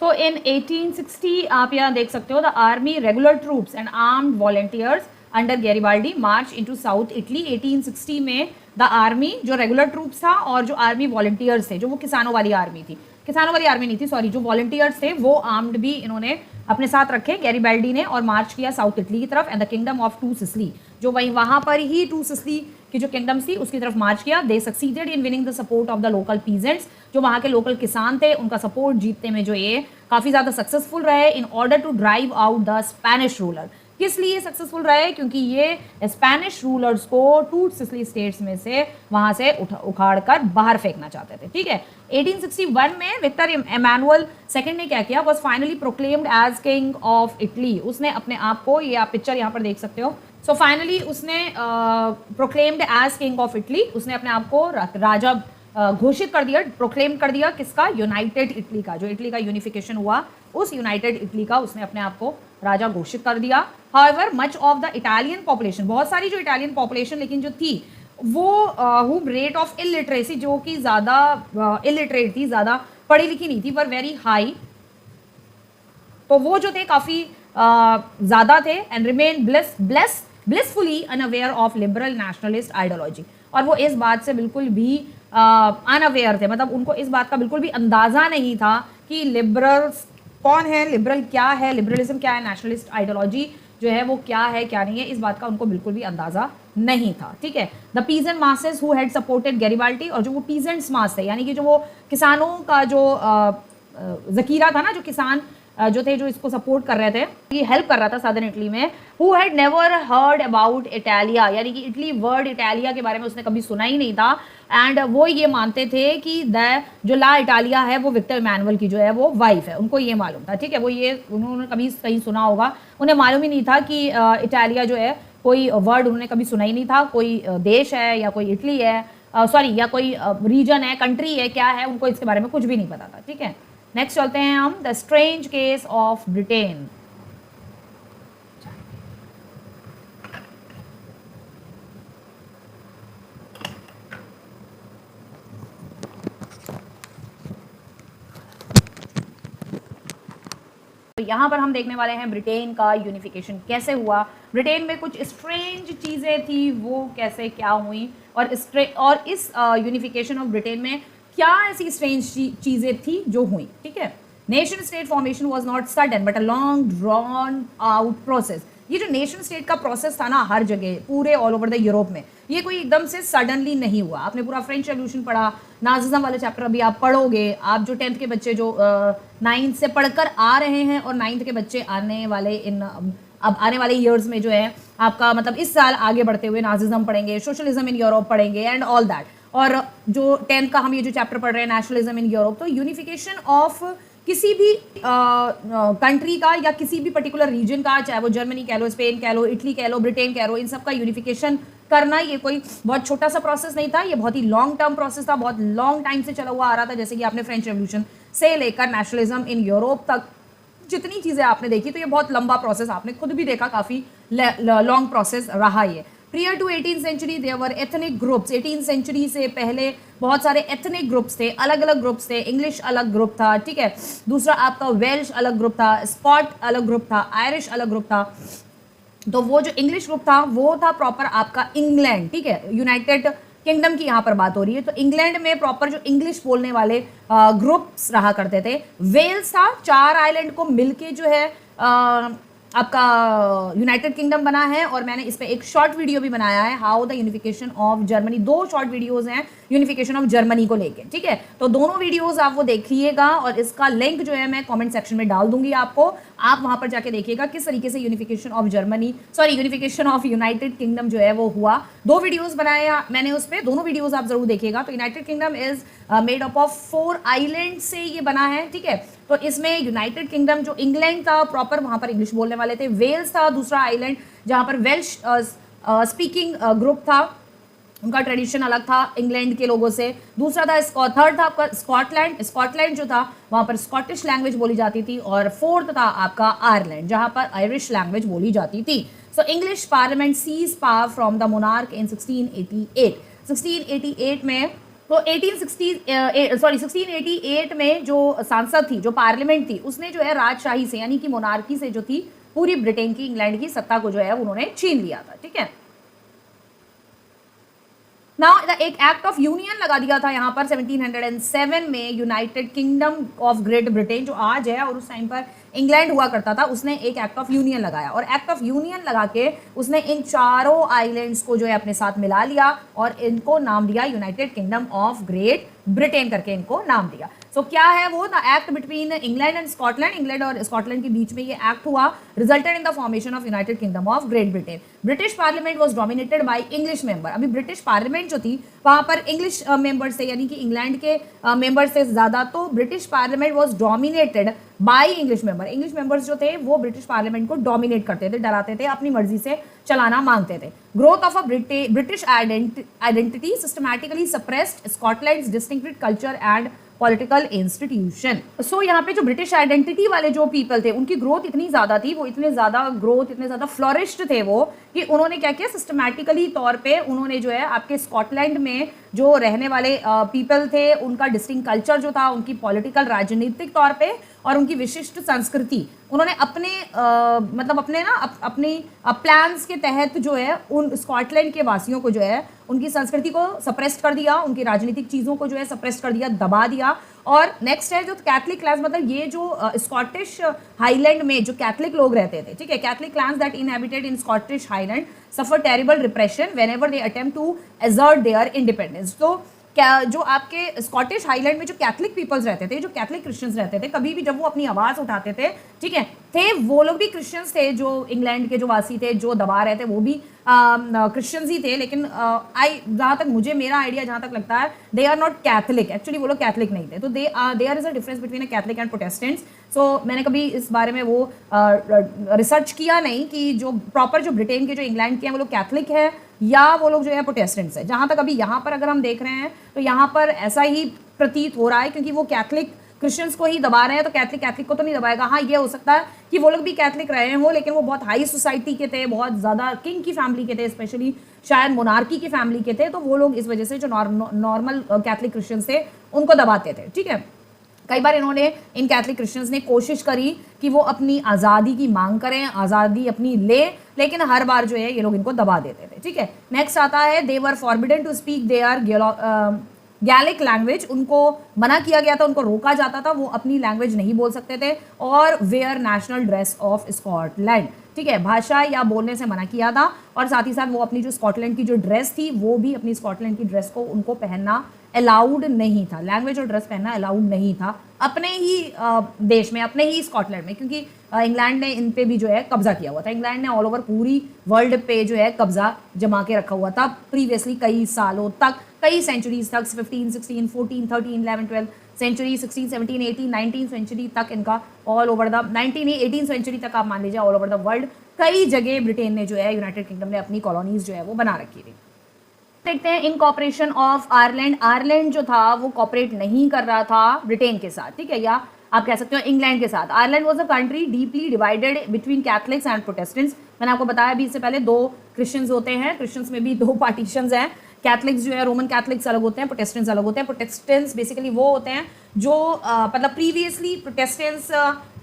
सो इन 1860 आप यहाँ देख सकते हो, the army regular troops and armed volunteers under Garibaldi March into south Italy. 1860 में द आर्मी जो रेगुलर ट्रूप्स था और जो आर्मी वॉलंटियर्स थे, जो वो किसानों वाली आर्मी थी, किसानों वाली आर्मी नहीं थी सॉरी, जो वॉलंटियर्स थे वो आर्म्ड भी इन्होंने अपने साथ रखे गैरिबाल्डी ने, और मार्च किया साउथ इटली की तरफ, and the kingdom of two Sicily, जो वहीं वहाँ पर ही टू सिसली की जो किंगडम्स थी उसकी तरफ मार्च किया। दे succeeded in winning the support of the local peasants, जो वहाँ के लोकल किसान थे उनका सपोर्ट जीतने में जो ये काफ़ी ज़्यादा सक्सेसफुल रहे, in order to drive out the Spanish ruler. किस लिए सक्सेसफुल रहे? क्योंकि ये स्पेनिश रूलर्स को टू सिसली स्टेट्स में से वहाँ से उखाड़ कर बाहर फेंकना चाहते थे, ठीक है। 1861 में विक्टर इमैनुअल सेकंड ने क्या किया, was finally proclaimed as king of Italy. उसने अपने आप को, ये आप पिक्चर यहाँ पर देख सकते हो, सो फाइनली उसने proclaimed as king of Italy, उसने अपने आप को राजा घोषित कर दिया, प्रोक्लेम कर दिया, किसका? यूनाइटेड इटली का, जो इटली का यूनिफिकेशन हुआ उस यूनाइटेड इटली का उसने अपने आप को राजा घोषित कर दिया। However much of the Italian population, बहुत सारी जो इटालियन पॉपुलेशन लेकिन जो थी वो हुम रेट ऑफ इलिटरेसी, जो कि ज़्यादा इलिटरेट थी, ज़्यादा पढ़ी लिखी नहीं थी, वर वेरी हाई, तो वो जो थे काफ़ी ज़्यादा थे, and remain blissfully unaware of liberal nationalist ideology, और वो इस बात से बिल्कुल भी अनअवेयर थे, मतलब उनको इस बात का बिल्कुल भी अंदाज़ा नहीं था कि लिबरल्स कौन है, लिबरल क्या है, लिबरलिज्म क्या है, नेशनलिस्ट आइडियोलॉजी जो है वो क्या है क्या नहीं है, इस बात का उनको बिल्कुल भी अंदाज़ा नहीं था, ठीक है। The peasant masses who had supported Garibaldi, और जो वो पीजेंट्स मास थे, यानी कि जो वो किसानों का जो ज़कीरा था ना, जो किसान जो थे जो इसको सपोर्ट कर रहे थे, ये हेल्प कर रहा था सदर्न इटली में, who had never heard about Italia, यानी कि इटली वर्ड इटालिया के बारे में उसने कभी सुना ही नहीं था, एंड वो ये मानते थे कि द जो ला इटालिया है वो विक्टर इमैनुअल की जो है वो वाइफ है, उनको ये मालूम था, ठीक है। वो ये उन्होंने कभी कहीं सुना होगा, उन्हें मालूम ही नहीं था कि इटालिया जो है कोई वर्ड उन्होंने कभी सुना ही नहीं था, कोई देश है या कोई इटली है, सॉरी या कोई रीजन है, कंट्री है, क्या है, उनको इसके बारे में कुछ भी नहीं पता था, ठीक है। नेक्स्ट चलते हैं हम, the strange case of Britain. तो यहाँ पर हम देखने वाले हैं ब्रिटेन का यूनिफिकेशन कैसे हुआ, ब्रिटेन में कुछ स्ट्रेंज चीज़ें थी वो कैसे क्या हुई, और इस यूनिफिकेशन ऑफ ब्रिटेन में क्या ऐसी स्ट्रेंज चीज़ें थी जो हुई, ठीक है। Nation state formation was not sudden but a long drawn out process. ये जो नेशन स्टेट का प्रोसेस था ना, हर जगह पूरे ऑल ओवर द यूरोप में, ये कोई एकदम से सडनली नहीं हुआ। आपने पूरा फ्रेंच रेवोल्यूशन पढ़ा, नाजिज्म वाले चैप्टर अभी आप पढ़ोगे, आप जो 10th के बच्चे जो 9th से पढ़कर आ रहे हैं और 9th के बच्चे आने वाले इन अब आने वाले ईयर्स में जो है आपका मतलब इस साल आगे बढ़ते हुए नाजिज्म पढ़ेंगे, सोशलिज्म इन यूरोप पढ़ेंगे एंड ऑल दैट। और जो 10th का हम ये जो चैप्टर पढ़ रहे हैं नेशनलिज्म इन यूरोप, तो यूनिफिकेशन ऑफ किसी भी कंट्री का या किसी भी पर्टिकुलर रीजन का, चाहे वो जर्मनी कह लो, स्पेन कह लो, इटली कह लो, ब्रिटेन कह लो, इन सब का यूनिफिकेशन करना ये कोई बहुत छोटा सा प्रोसेस नहीं था, ये बहुत ही लॉन्ग टर्म प्रोसेस था, बहुत लॉन्ग टाइम से चला हुआ आ रहा था। जैसे कि आपने फ्रेंच रेवोल्यूशन से लेकर नेशनलिज्म इन यूरोप तक जितनी चीज़ें आपने देखी, तो ये बहुत लंबा प्रोसेस, आपने खुद भी देखा, काफ़ी लॉन्ग प्रोसेस रहा ये। Prior to 18th century there were ethnic groups. 18th century से पहले बहुत सारे एथनिक ग्रुप्स थे, अलग अलग ग्रुप्स थे। इंग्लिश अलग ग्रुप था, ठीक है। दूसरा आपका वेल्श अलग ग्रुप था, स्कॉट अलग ग्रुप था, आयरिश अलग ग्रुप था। तो वो जो इंग्लिश ग्रुप था वो था प्रॉपर आपका इंग्लैंड, ठीक है। यूनाइटेड किंगडम की यहाँ पर बात हो रही है, तो इंग्लैंड में प्रॉपर जो इंग्लिश बोलने वाले ग्रुप्स रहा करते थे। वेल्स था, 4 आइलैंड को मिलके जो है आपका यूनाइटेड किंगडम बना है। और मैंने इस पर एक शॉर्ट वीडियो भी बनाया है, how the unification of Germany. 2 short videos हैं यूनिफिकेशन ऑफ जर्मनी को लेके, ठीक है। तो दोनों वीडियोस आप वो देखिएगा और इसका लिंक जो है मैं कमेंट सेक्शन में डाल दूंगी आपको, आप वहां पर जाके देखिएगा किस तरीके से unification of Germany, sorry unification of United Kingdom जो है वो हुआ। 2 वीडियोस बनाया मैंने उस पर, दोनों वीडियोस आप जरूर देखिएगा। तो United kingdom is made up of 4 island से ये बना है, ठीक है। तो इसमें यूनाइटेड किंगडम जो इंग्लैंड था प्रॉपर, वहां पर इंग्लिश बोलने वाले थे। वेल्स था दूसरा आइलैंड जहां पर वेल्श स्पीकिंग ग्रुप था, उनका ट्रेडिशन अलग था इंग्लैंड के लोगों से। दूसरा था थर्ड था आपका स्कॉटलैंड। स्कॉटलैंड जो था वहां पर स्कॉटिश लैंग्वेज बोली जाती थी। और फोर्थ था आपका आयरलैंड जहां पर आयरिश लैंग्वेज बोली जाती थी। So English parliament seize power from the monarch in 1688। 1688 में, तो 1688 में जो सांसद थी, जो पार्लियामेंट थी, उसने जो है राजशाही से यानी कि मोनार्की से जो थी पूरी ब्रिटेन की, इंग्लैंड की सत्ता को जो है उन्होंने छीन लिया था, ठीक है। नाउ एक एक्ट ऑफ यूनियन लगा दिया था यहाँ पर 1707 में। United kingdom of great Britain जो आज है और उस टाइम पर इंग्लैंड हुआ करता था, उसने एक एक्ट ऑफ यूनियन लगाया और एक्ट ऑफ यूनियन लगा के उसने इन 4 आइलैंड्स को जो है अपने साथ मिला लिया और इनको नाम दिया United kingdom of great Britain करके इनको नाम दिया। सो क्या है वो, the act between England and Scotland, England और स्कॉटलैंड के बीच में ये एक्ट हुआ, resulted in the formation of United kingdom of great Britain. British parliament was dominated by English member. अभी ब्रिटिश पार्लियामेंट जो थी वहां पर इंग्लिश मेंबर्स थे, यानी कि इंग्लैंड के मेंबर्स थे ज्यादा, तो British parliament was dominated by English member. English members जो थे वो ब्रिटिश पार्लियामेंट को डोमिनेट करते थे, डराते थे, अपनी मर्जी से चलाना मांगते थे। Growth of a British identity systematically suppressed Scotland's distinctive culture and political institution. So यहाँ पे जो ब्रिटिश आइडेंटिटी वाले जो पीपल थे उनकी ग्रोथ इतनी ज्यादा थी, वो इतने ज्यादा ग्रोथ, इतने ज्यादा फ्लोरिश्ड थे वो, कि उन्होंने क्या किया, सिस्टमैटिकली तौर पे उन्होंने जो है आपके स्कॉटलैंड में जो रहने वाले पीपल थे उनका डिस्टिंक्ट कल्चर जो था, उनकी पॉलिटिकल राजनीतिक तौर पे और उनकी विशिष्ट संस्कृति, उन्होंने अपने मतलब अपने ना अपने प्लान्स के तहत जो है उन स्कॉटलैंड के वासियों को जो है उनकी संस्कृति को सप्रेस कर दिया, उनकी राजनीतिक चीज़ों को जो है सप्रेस कर दिया, दबा दिया। और नेक्स्ट है जो कैथलिक क्लास, मतलब ये जो स्कॉटिश हाईलैंड में जो कैथलिक लोग रहते थे, ठीक है, Catholic class that inhabited in Scottish highland suffer terrible repression whenever they attempt to assert their independence. तो क्या जो आपके स्कॉटिश हाईलैंड में जो कैथलिक पीपल्स रहते थे, जो कैथलिक क्रिश्चियंस रहते थे, कभी भी जब वो अपनी आवाज़ उठाते थे, ठीक है, थे वो लोग भी क्रिश्चियंस थे, जो इंग्लैंड के जो वासी थे, जो दबा रहे थे, वो भी क्रिश्चियंस ही थे। लेकिन जहाँ तक मुझे मेरा आइडिया जहाँ तक लगता है, they are not Catholic, actually वो लोग कैथलिक नहीं थे। तो there is a difference between a Catholic and Protestants. So मैंने कभी इस बारे में वो रिसर्च किया नहीं कि जो प्रॉपर जो ब्रिटेन के जो इंग्लैंड के हैं वो लोग कैथलिक है या वो लोग जो है प्रोटेस्टेंट्स है। जहाँ तक अभी यहाँ पर अगर हम देख रहे हैं तो यहाँ पर ऐसा ही प्रतीत हो रहा है, क्योंकि वो कैथलिक क्रिश्चियंस को ही दबा रहे हैं, तो कैथलिक को तो नहीं दबाएगा। हाँ, ये हो सकता है कि वो लोग भी कैथलिक रहे हो, लेकिन वो बहुत हाई सोसाइटी के थे, बहुत ज़्यादा किंग की फैमिली के थे, स्पेशली शायद मोनार्की की फैमिली के थे, तो वो लोग इस वजह से जो नॉर्मल कैथलिक क्रिश्चियंस थे उनको दबाते थे, ठीक है। कई बार इन्होंने, इन कैथलिक क्रिश्चियंस ने कोशिश करी कि वो अपनी आज़ादी की मांग करें, आज़ादी अपनी ले, लेकिन हर बार जो है ये लोग इनको दबा देते थे, ठीक है। नेक्स्ट आता है, they were forbidden to speak their Gaelic language, उनको मना किया गया था, उनको रोका जाता था, वो अपनी लैंग्वेज नहीं बोल सकते थे। और wear national dress of Scotland, ठीक है, भाषा या बोलने से मना किया था। और साथ ही साथ वो अपनी जो स्कॉटलैंड की जो ड्रेस थी वो भी अपनी स्कॉटलैंड की ड्रेस को उनको पहनना अलाउड नहीं था, लैंग्वेज और ड्रेस पहनना अलाउड नहीं था अपने ही देश में, अपने ही स्कॉटलैंड में, क्योंकि इंग्लैंड ने इन पे भी जो है कब्जा किया हुआ था। इंग्लैंड ने ऑल ओवर पूरी वर्ल्ड पे जो है कब्जा जमा के रखा हुआ था प्रीवियसली कई सालों तक, कई सेंचुरीज तक, 15, 16, 14, 13, 11, 12 सेंचुरी, 16, 17, 18, 19 सेंचुरी तक इनका ऑल ओवर द 18 सेंचुरी तक आप मान लीजिए ऑल ओवर द वर्ल्ड कई जगह ब्रिटेन ने जो है, यूनाइटेड किंगडम ने अपनी कॉलोनीज जो है वो बना रखी थी। देखते हैं इनकॉपरेशन ऑफ आयरलैंड। आयरलैंड जो था वो कॉपरेट नहीं कर रहा था ब्रिटेन के साथ, ठीक है, या आप कह सकते हो इंग्लैंड के साथ। Ireland was a country deeply divided between Catholics and Protestants. मैंने आपको बताया अभी इससे पहले, दो क्रिश्चियंस होते हैं, क्रिश्चियंस में भी दो पार्टीशंस हैं। कैथलिक्स जो है रोमन कैथलिक्स अलग होते हैं, प्रोटेस्टेंट्स अलग होते हैं। प्रोटेस्टेंट्स बेसिकली वो होते हैं जो मतलब प्रीवियसली प्रोटेस्टेंट्स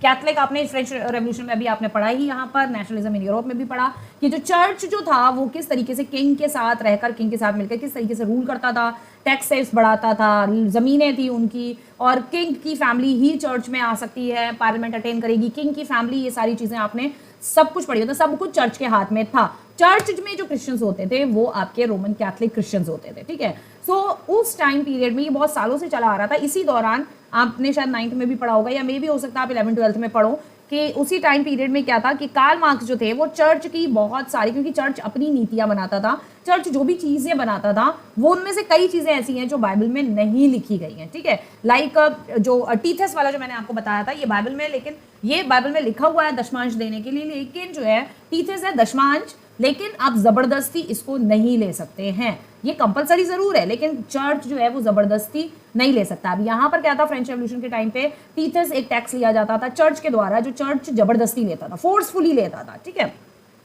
कैथलिक, आपने फ्रेंच रेवोल्यूशन में भी आपने पढ़ा ही, यहाँ पर नेशनलिज्म इन यूरोप में भी पढ़ा कि जो चर्च जो था वो किस तरीके से किंग के साथ रहकर, किंग के साथ मिलकर किस तरीके से रूल करता था, टैक्सेस बढ़ाता था, ज़मीनें थी उनकी, और किंग की फैमिली ही चर्च में आ सकती है, पार्लियामेंट अटेंड करेगी, किंग की फैमिली, ये सारी चीज़ें आपने सब कुछ पढ़ी होता, सब कुछ चर्च के हाथ में था। चर्च में जो क्रिश्चियंस होते थे वो आपके रोमन कैथलिक क्रिश्चियंस होते थे, ठीक है। सो उस टाइम पीरियड में ये बहुत सालों से चला आ रहा था। इसी दौरान आपने शायद 9th में भी पढ़ा होगा, या मे भी हो सकता है आप 11th 12th में पढ़ो, कि उसी टाइम पीरियड में क्या था कि कार्ल मार्क्स जो थे वो चर्च की बहुत सारी, क्योंकि चर्च अपनी नीतियां बनाता था, चर्च जो भी चीजें बनाता था वो उनमें से कई चीजें ऐसी हैं जो बाइबल में नहीं लिखी गई हैं, ठीक है। लाइक जो टीथस वाला जो मैंने आपको बताया था, ये बाइबल में, लेकिन ये बाइबल में लिखा हुआ है दशमांश देने के लिए, लेकिन जो है टीथस है दशमांश, लेकिन आप जबरदस्ती इसको नहीं ले सकते हैं। ये कंपलसरी जरूर है, लेकिन चर्च जो है वो जबरदस्ती नहीं ले सकता। अब यहाँ पर क्या था, फ्रेंच रेवोल्यूशन के टाइम पे टीथस एक टैक्स लिया जाता था चर्च के द्वारा, जो चर्च जबरदस्ती लेता था, फोर्सफुली लेता था, ठीक है।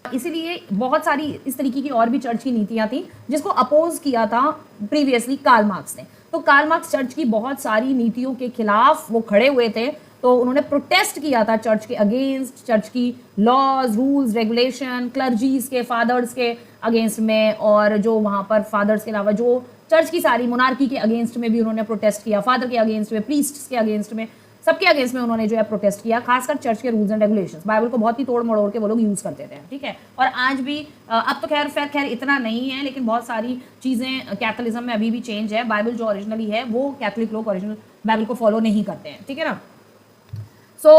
इसीलिए बहुत सारी इस तरीके की और भी चर्च की नीतियां थी जिसको अपोज किया था प्रीवियसली कार्ल मार्क्स ने। तो कार्ल मार्क्स चर्च की बहुत सारी नीतियों के खिलाफ वो खड़े हुए थे, तो उन्होंने प्रोटेस्ट किया था चर्च के अगेंस्ट, चर्च की लॉज, रूल्स, रेगुलेशन, क्लर्जीज के, फादर्स के अगेंस्ट में, और जो वहाँ पर फादर्स के अलावा जो चर्च की सारी मोनार्की के अगेंस्ट में भी उन्होंने प्रोटेस्ट किया, फादर के अगेंस्ट में, प्रीस्ट्स के अगेंस्ट में, सबके अगेंस्ट में उन्होंने जो है प्रोटेस्ट किया, खासकर चर्च के रूल्स एंड रेगुलेशंस। बाइबल को बहुत ही तोड़ मड़ोड़ के वो लोग यूज़ करते थे, ठीक है। और आज भी अब तो खैर इतना नहीं है, लेकिन बहुत सारी चीज़ें कैथोलिज्म में अभी भी चेंज है। बाइबल जो ओरिजिनली है वो कैथलिक लोग ओरिजिनल बाइबल को फॉलो नहीं करते हैं, ठीक है ना। सो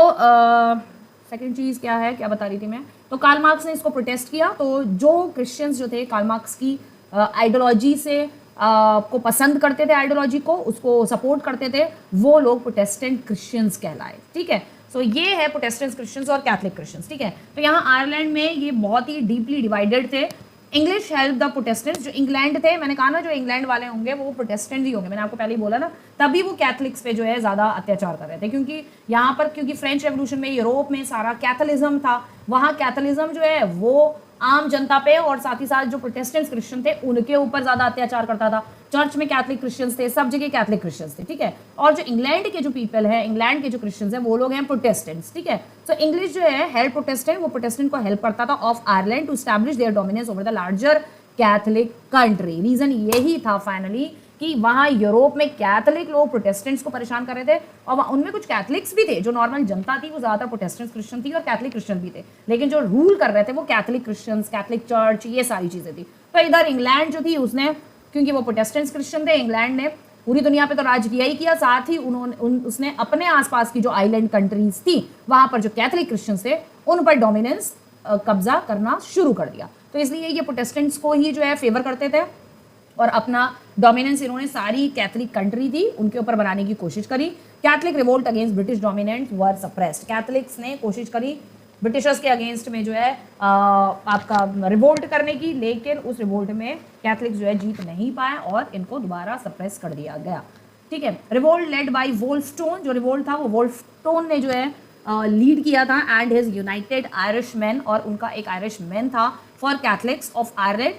सेकेंड चीज़ क्या है, क्या बता रही थी मैं, तो कार्ल मार्क्स ने इसको प्रोटेस्ट किया। तो जो क्रिश्चियंस जो थे कार्ल मार्क्स की आइडियोलॉजी से को पसंद करते थे, आइडियोलॉजी को, उसको सपोर्ट करते थे, वो लोग प्रोटेस्टेंट क्रिश्चियंस कहलाए, ठीक है। सो ये है प्रोटेस्टेंट क्रिश्चियंस और कैथलिक क्रिश्चियंस, ठीक है। तो यहाँ आयरलैंड में ये बहुत ही डीपली डिवाइडेड थे। इंग्लिश हेल्प द प्रोटेस्टेंट्स, जो इंग्लैंड थे, मैंने कहा ना जो इंग्लैंड वाले होंगे वो प्रोटेस्टेंट ही होंगे, मैंने आपको पहले ही बोला ना, तभी वो कैथलिक्स पे जो है ज़्यादा अत्याचार कर रहे थे, क्योंकि यहाँ पर, क्योंकि फ्रेंच रेवोल्यूशन में यूरोप में सारा कैथोलिज्म था, वहाँ कैथोलिज्म जो है वो आम जनता पे और साथ ही साथ जो प्रोटेस्टेंट्स क्रिश्चियन थे उनके ऊपर ज़्यादा अत्याचार करता था। चर्च में कैथलिक क्रिश्चियंस थे, सब जगह कैथलिक क्रिश्चियंस थे, ठीक है। और जो इंग्लैंड के जो पीपल है, इंग्लैंड के जो क्रिश्चियंस हैं, वो लोग हैं प्रोटेस्टेंट्स, ठीक है। सो इंग्लिश जो है हेल्प प्रोटेस्टेंट, वो प्रोटेस्टेंट को हेल्प करता था of Ireland to establish their dominance over the larger Catholic country. Reason यही था फाइनली कि वहाँ यूरोप में कैथलिक लोग प्रोटेस्टेंट्स को परेशान कर रहे थे, और उनमें कुछ कैथलिक्स भी थे, जो नॉर्मल जनता थी वो ज़्यादातर प्रोटेस्टेंट्स क्रिश्चियन थी और कैथलिक क्रिश्चियन भी थे, लेकिन जो रूल कर रहे थे वो कैथलिक क्रिश्चियंस, कैथलिक चर्च, ये सारी चीज़ें थी। तो इधर इंग्लैंड जो थी उसने, क्योंकि वो प्रोटेस्टेंट्स क्रिश्चियन थे, इंग्लैंड ने पूरी दुनिया पे तो राज किया ही किया, साथ ही उसने अपने आसपास की जो आइलैंड कंट्रीज थी वहाँ पर जो कैथलिक क्रिश्चियंस थे उन पर डोमिनेंस कब्जा करना शुरू कर दिया। तो इसलिए ये प्रोटेस्टेंट्स को ही जो है फेवर करते थे, और अपना डोमिनेंस इन्होंने सारी कैथलिक कंट्री थी उनके ऊपर बनाने की कोशिश करी। Catholic revolt against British dominant were suppressed. Catholics ने कोशिश करी ब्रिटिशर्स के अगेंस्ट में जो है आपका रिवोल्ट करने की, लेकिन उस रिवोल्ट में कैथलिक्स जो है जीत नहीं पाए और इनको दोबारा सप्रेस कर दिया गया, ठीक है। रिवोल्ट लेड बाय वोल्फस्टोन, जो रिवोल्ट था वो वोल्फस्टोन ने जो है लीड किया था, and his United Irish man, और उनका एक आयरिश मैन था फॉर कैथलिक्स ऑफ आयरलैंड।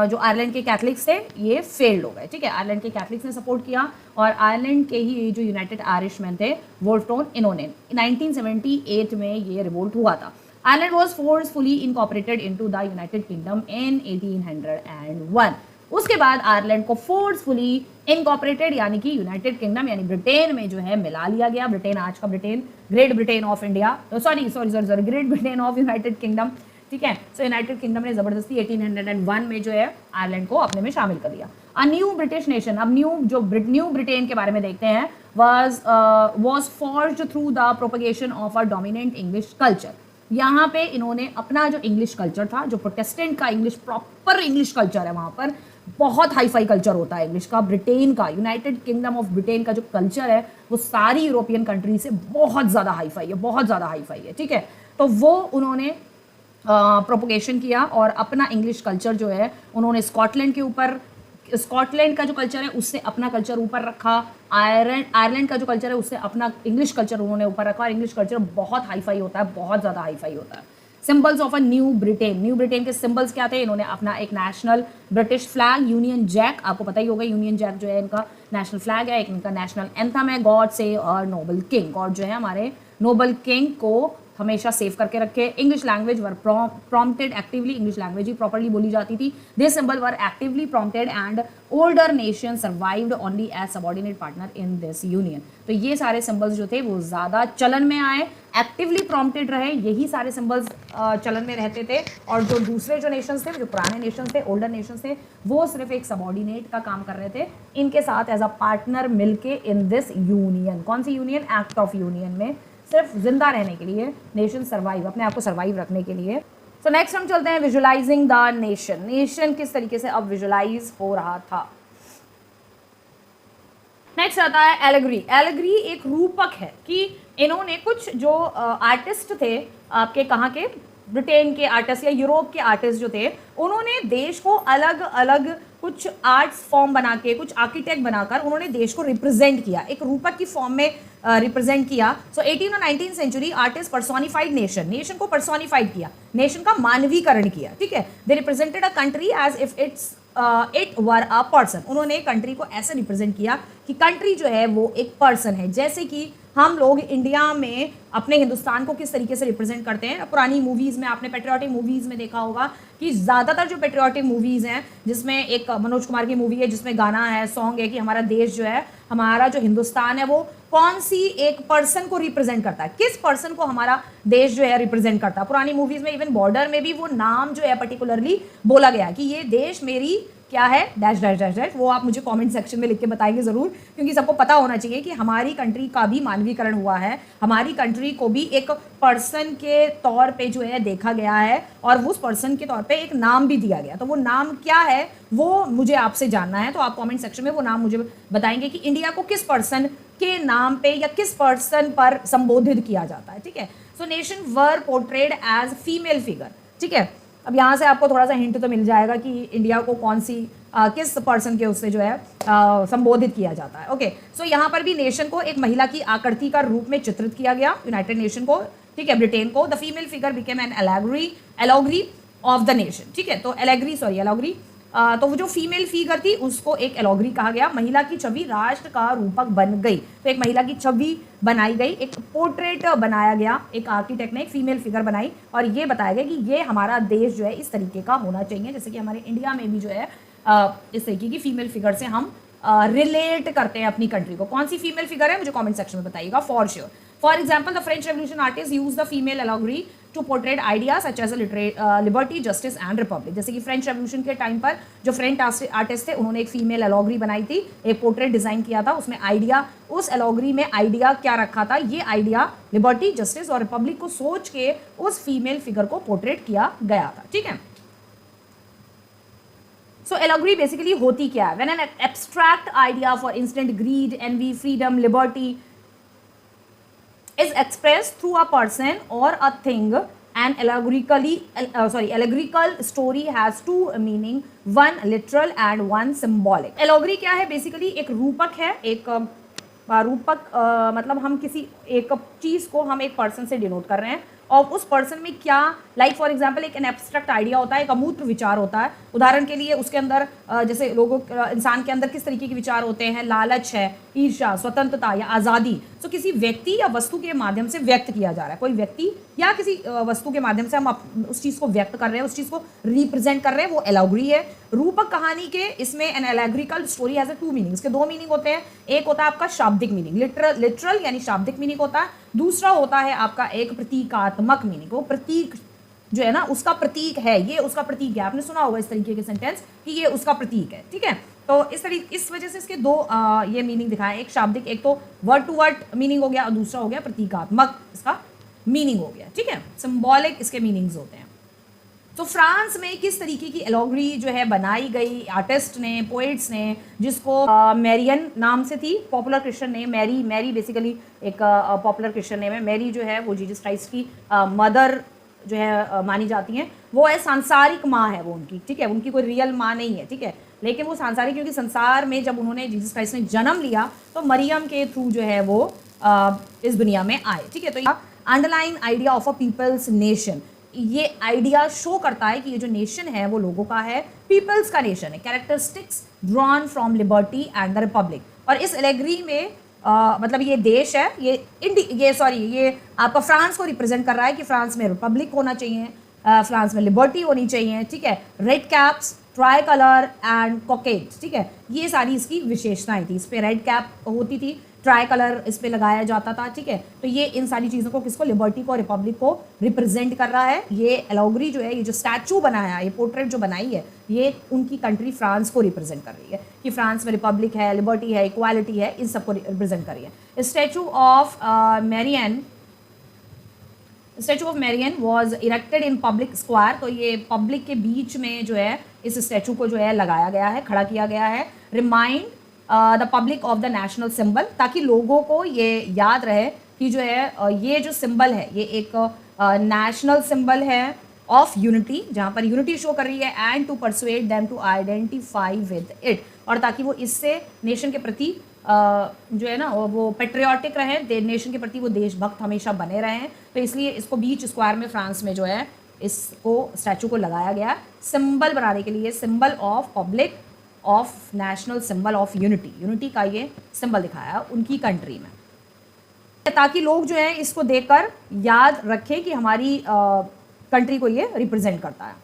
जो आयरलैंड के कैथलिक्स थे ये फेल्ड हो गए, ठीक है। आयरलैंड के कैथलिक्स ने सपोर्ट किया, और आयरलैंड के ही जो यूनाइटेड आयरिश मैन थे वोल्फस्टोन, इन्होंने 1978 में ये रिवोल्ट हुआ था। Ireland was forcefully incorporated into the United Kingdom in 1801। उसके बाद आयरलैंड को फोर्सफुली इनकॉर्पोरेटेड यानी कि यूनाइटेड किंगडम यानी ब्रिटेन में जो है मिला लिया गया। ब्रिटेन, आज का Britain, great Britain of India, sorry great Britain of United kingdom, ठीक है। सो यूनाइटेड किंगडम ने जबरदस्ती 1801 में जो है आयरलैंड को अपने में शामिल कर लिया। अ न्यू ब्रिटिश नेशन, अब न्यू ब्रिटेन के बारे में देखते हैं, was forged through the propagation of a dominant English culture। यहाँ पे इन्होंने अपना जो इंग्लिश कल्चर था, जो प्रोटेस्टेंट का इंग्लिश, प्रॉपर इंग्लिश कल्चर है, वहाँ पर बहुत हाई फाई कल्चर होता है इंग्लिश का। ब्रिटेन का, यूनाइटेड किंगडम ऑफ ब्रिटेन का जो कल्चर है वो सारी यूरोपियन कंट्री से बहुत ज़्यादा हाई फाई है, बहुत ज़्यादा हाई फाई है, ठीक है। तो वो उन्होंने प्रोपोगेशन किया और अपना इंग्लिश कल्चर जो है उन्होंने स्कॉटलैंड के ऊपर, स्कॉटलैंड का जो कल्चर है उससे अपना कल्चर ऊपर रखा, आयरलैंड का जो कल्चर है उससे अपना इंग्लिश कल्चर उन्होंने ऊपर रखा, और इंग्लिश कल्चर बहुत हाई फाई होता है, बहुत ज़्यादा हाई फाई होता है। Symbols of a new Britain के सिंबल्स क्या थे? इन्होंने अपना एक national British flag, Union Jack, आपको पता ही होगा यूनियन जैक जो है इनका नेशनल फ्लैग है, एक इनका नेशनल एंथम है, गॉड से और नोबल किंग, गॉड जो है हमारे नोबल किंग को हमेशा सेव करके रखे। English language were promoted actively, English language ही प्रॉपर्ली बोली जाती थी। The symbol were actively promoted and older nation survived only as subordinate partner in this union. तो ये सारे सिंबल्स जो थे वो ज़्यादा चलन में आए, एक्टिवली प्रॉम्प्टेड रहे, यही सारे सिंबल्स चलन में रहते थे। और जो दूसरे जो नेशंस थे, जो पुराने नेशंस थे, ओल्डर नेशंस थे, वो सिर्फ एक सबऑर्डिनेट का काम कर रहे थे इनके साथ एज अ पार्टनर मिलके इन दिस यूनियन। कौन सी यूनियन? एक्ट ऑफ यूनियन में, सिर्फ जिंदा रहने के लिए, नेशन सर्वाइव, अपने आप को सर्वाइव रखने के लिए। सो नेक्स्ट हम चलते हैं विजुअलाइजिंग द नेशन। नेशन किस तरीके से अब विजुअलाइज हो रहा था। नेक्स्ट आता है एलेगरी। एलेगरी एक रूपक है कि इन्होंने कुछ जो आर्टिस्ट थे आपके, कहाँ के, ब्रिटेन के आर्टिस्ट या यूरोप के आर्टिस्ट जो थे, उन्होंने देश को अलग अलग कुछ आर्ट्स फॉर्म बना के, कुछ आर्किटेक्ट बनाकर उन्होंने देश को रिप्रेजेंट किया, एक रूपक की फॉर्म में रिप्रेजेंट किया। सो 18 और 19th century artist personified nation, nation को पर्सोनिफाइड किया, नेशन का मानवीकरण किया, ठीक है। They represented a country as if it were a person. उन्होंने कंट्री को ऐसे रिप्रेजेंट किया कि कंट्री जो है वो एक पर्सन है। जैसे कि हम लोग इंडिया में अपने हिंदुस्तान को किस तरीके से रिप्रेजेंट करते हैं, पुरानी मूवीज़ में आपने पेट्रियाटिक मूवीज़ में देखा होगा कि ज़्यादातर जो पेट्रियाटिक मूवीज़ हैं, जिसमें एक मनोज कुमार की मूवी है जिसमें गाना है, सॉन्ग है कि हमारा देश जो है, हमारा जो हिंदुस्तान है वो कौन सी एक पर्सन को रिप्रेजेंट करता है, किस पर्सन को हमारा देश जो है रिप्रेजेंट करता है। पुरानी मूवीज़ में इवन बॉर्डर में भी वो नाम जो है पर्टिकुलरली बोला गया कि ये देश मेरी क्या है, डैश डैश डैश डैश। वो आप मुझे कमेंट सेक्शन में लिख के बताएंगे ज़रूर, क्योंकि सबको पता होना चाहिए कि हमारी कंट्री का भी मानवीकरण हुआ है, हमारी कंट्री को भी एक पर्सन के तौर पे जो है देखा गया है, और उस पर्सन के तौर पे एक नाम भी दिया गया। तो वो नाम क्या है वो मुझे आपसे जानना है, तो आप कमेंट सेक्शन में वो नाम मुझे बताएंगे कि इंडिया को किस पर्सन के नाम पे या किस पर्सन पर संबोधित किया जाता है, ठीक है। सो नेशन वर पोर्ट्रेड एज फीमेल फिगर, ठीक है। अब यहाँ से आपको थोड़ा सा हिंट तो मिल जाएगा कि इंडिया को कौन सी किस पर्सन के उससे जो है संबोधित किया जाता है। ओके, सो यहाँ पर भी नेशन को एक महिला की आकृति का रूप में चित्रित किया गया, यूनाइटेड नेशन को, ठीक है, ब्रिटेन को। The female figure became an allegory of the nation, ठीक है। तो एलॉगरी, तो वो जो फीमेल फिगर थी उसको एक एलॉगरी कहा गया। महिला की छवि राष्ट्र का रूपक बन गई, तो एक महिला की छवि बनाई गई, एक पोर्ट्रेट बनाया गया, एक आर्किटेक्ट ने एक फीमेल फिगर बनाई और ये बताया गया कि ये हमारा देश जो है इस तरीके का होना चाहिए। जैसे कि हमारे इंडिया में भी जो है इस तरीके की फीमेल फिगर से हम रिलेट करते हैं अपनी कंट्री को। कौन सी फीमेल फिगर है मुझे कमेंट सेक्शन में बताइएगा for sure. For example, the French revolution artist use the female allegory to portrait ideas such as liberty, justice and republic. जैसे कि फ्रेंच रेवोल्यूशन के टाइम पर जो फ्रेंच आर्टिस्ट थे उन्होंने एक फीमेल एलॉगरी बनाई थी, एक पोर्ट्रेट डिजाइन किया था, उसमें आइडिया, उस एलॉगरी में आइडिया क्या रखा था, ये आइडिया लिबर्टी, जस्टिस और रिपब्लिक को सोच के उस फीमेल फिगर को पोर्ट्रेट किया गया था, ठीक है। सो एलॉगरी बेसिकली होती क्या है? When an abstract idea for instant greed, envy, freedom, liberty is expressed through a person or a thing, an allegorical story has two meaning, one literal and one symbolic. Allegory क्या है? Basically एक रूपक है, एक रूपक मतलब हम किसी एक चीज़ को हम एक पर्सन से डिनोट कर रहे हैं और उस पर्सन में क्या, लाइक फॉर एग्जांपल एक एब्स्ट्रैक्ट आइडिया होता है, एक अमूर्त विचार होता है। उदाहरण के लिए उसके अंदर जैसे लोगों इंसान के अंदर किस तरीके के विचार होते हैं, लालच है, ईर्ष्या, स्वतंत्रता या आज़ादी। सो किसी व्यक्ति या वस्तु के माध्यम से व्यक्त किया जा रहा है, कोई व्यक्ति या किसी वस्तु के माध्यम से हम उस चीज़ को व्यक्त कर रहे हैं, उस चीज़ को रिप्रेजेंट कर रहे हैं, वो एलॉगरी है। रूपक कहानी के इसमें an allegorical story has a two meaning, इसके दो मीनिंग होते हैं। एक होता है आपका शाब्दिक मीनिंग, लिटरल यानी शाब्दिक मीनिंग होता है। दूसरा होता है आपका एक प्रतीकात्मक मीनिंग, वो प्रतीक जो है ना उसका प्रतीक है, ये उसका प्रतीक है। आपने सुना होगा इस तरीके के सेंटेंस कि ये उसका प्रतीक है, ठीक है। तो इस वजह से इसके दो ये मीनिंग दिखाए, एक शाब्दिक, एक तो वर्ड टू वर्ड मीनिंग हो गया और दूसरा हो गया प्रतीकात्मक इसका मीनिंग हो गया, ठीक है। सिंबॉलिक इसके मीनिंग्स होते हैं। तो फ्रांस में किस तरीके की एलोग्री जो है बनाई गई आर्टिस्ट ने, पोइट्स ने, जिसको मैरियन नाम से थी, popular Christian name, Mary basically एक पॉपुलर क्रिश्चियन नेम है। मैरी जो है वो जीसस क्राइस्ट की मदर जो है मानी जाती हैं। वो है सांसारिक माँ है वो उनकी, ठीक है, उनकी कोई रियल माँ नहीं है, ठीक है, लेकिन वो सांसारिक, क्योंकि संसार में जब उन्होंने जीसस क्राइस्ट ने जन्म लिया तो मरियम के थ्रू जो है वो इस दुनिया में आए, ठीक है। तो underline idea of a people's nation, ये आइडिया शो करता है कि ये जो नेशन है वो लोगों का है, पीपल्स का नेशन है। Characteristics drawn from liberty and the Republic, और इस एलेग्री में मतलब ये देश है, ये आपका फ्रांस को रिप्रेजेंट कर रहा है कि फ्रांस में रिपब्लिक होना चाहिए, फ्रांस में लिबर्टी होनी चाहिए, ठीक है। Red caps, tricolour and cockades, ठीक है, ये सारी इसकी विशेषताएं थी। इस पर रेड कैप होती थी, ट्राई कलर इस पे लगाया जाता था, ठीक है। तो ये इन सारी चीज़ों को किसको, लिबर्टी को, रिपब्लिक को रिप्रेजेंट कर रहा है। ये एलोग्री जो है, ये जो स्टैचू बनाया है, ये पोर्ट्रेट जो बनाई है, ये उनकी कंट्री फ्रांस को रिप्रेजेंट कर रही है कि फ्रांस में रिपब्लिक है, लिबर्टी है, इक्वालिटी है, इन सबको रिप्रेजेंट कर रही है। Statue of Marianne was erected in public square, तो ये पब्लिक के बीच में जो है इस स्टैचू को जो है लगाया गया है, खड़ा किया गया है। Remind the public of the national symbol, ताकि लोगों को ये याद रहे कि जो है ये जो सिंबल है ये एक नेशनल सिंबल है ऑफ यूनिटी, जहाँ पर यूनिटी शो कर रही है, and to persuade them to identify with it, और ताकि वो इससे नेशन के प्रति जो है ना वो पेट्रियाटिक रहें, नेशन के प्रति वो देशभक्त हमेशा बने रहें। तो इसलिए इसको बीच स्क्वायर में फ्रांस में जो है इसको स्टैचू को लगाया गया सिंबल बनाने के लिए, symbol of public, of national, symbol of unity का ये सिंबल दिखाया उनकी कंट्री में, ताकि लोग जो है इसको देखकर याद रखें कि हमारी कंट्री को ये रिप्रेजेंट करता है।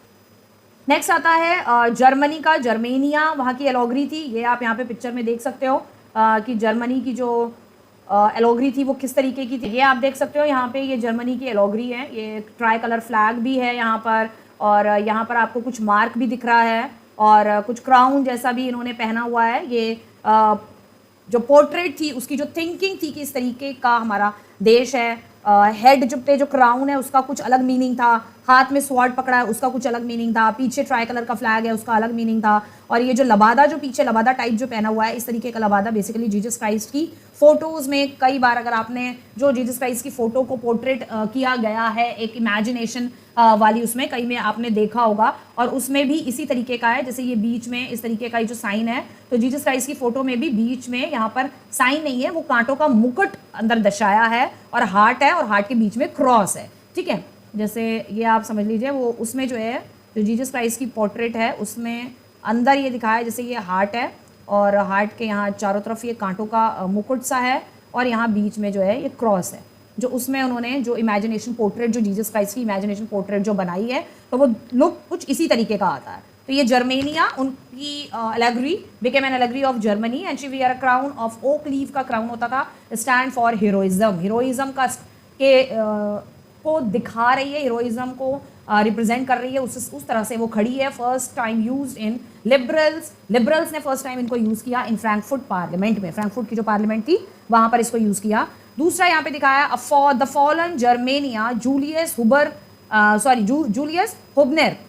नेक्स्ट आता है जर्मनी का, जर्मेनिया वहाँ की एलोग्री थी। ये आप यहाँ पे पिक्चर में देख सकते हो कि जर्मनी की जो एलोग्री थी वो किस तरीके की थी। ये आप देख सकते हो यहाँ पे, ये जर्मनी की एलोग्री है। ये ट्राई कलर फ्लैग भी है यहाँ पर, और यहाँ पर आपको कुछ मार्क भी दिख रहा है, और कुछ क्राउन जैसा भी इन्होंने पहना हुआ है। ये जो पोर्ट्रेट थी उसकी जो थिंकिंग थी कि इस तरीके का हमारा देश है, हेड जो क्राउन है उसका कुछ अलग मीनिंग था, हाथ में स्वॉर्ड पकड़ा है उसका कुछ अलग मीनिंग था, पीछे ट्राई कलर का फ्लैग है उसका अलग मीनिंग था, और ये जो लबादा जो पीछे लबादा टाइप जो पहना हुआ है, इस तरीके का लबादा बेसिकली जीसस क्राइस्ट की फोटोज़ में कई बार, अगर आपने जो जीसस क्राइस्ट की फ़ोटो को पोर्ट्रेट किया गया है एक इमेजिनेशन वाली, उसमें कई में आपने देखा होगा, और उसमें भी इसी तरीके का है। जैसे ये बीच में इस तरीके का जो साइन है, तो जीसस क्राइस्ट की फ़ोटो में भी बीच में यहाँ पर साइन नहीं है, वो कांटों का मुकुट अंदर दर्शाया है, और हार्ट है, और हार्ट के बीच में क्रॉस है, ठीक है। जैसे ये आप समझ लीजिए, वो उसमें जो है जो जीसस क्राइस्ट की पोर्ट्रेट है उसमें अंदर ये दिखाया है, जैसे ये हार्ट है, और हार्ट के यहाँ चारों तरफ ये कांटों का मुकुट सा है, और यहाँ बीच में जो है ये क्रॉस है, जो उसमें उन्होंने जो इमेजिनेशन पोर्ट्रेट, जो जीसस क्राइस्ट की इमेजिनेशन पोर्ट्रेट जो बनाई है, तो वो लुक कुछ इसी तरीके का आता है। तो ये जर्मेनिया, उनकी allegory became an allegory of Germany, and she wear a crown of oak leaf का क्राउन होता था, स्टैंड फॉर हीरोइज्म का को दिखा रही है, हीरोइज्म को रिप्रेजेंट कर रही है, उस तरह से वो खड़ी है। First time used in liberals ने फर्स्ट टाइम इनको यूज़ किया इन फ्रैंकफर्ट पार्लियामेंट में, फ्रैंकफर्ट की जो पार्लियामेंट थी वहाँ पर इसको यूज़ किया। दूसरा यहाँ पे दिखाया द फॉलन जर्मेनिया, जूलियस हुबनेर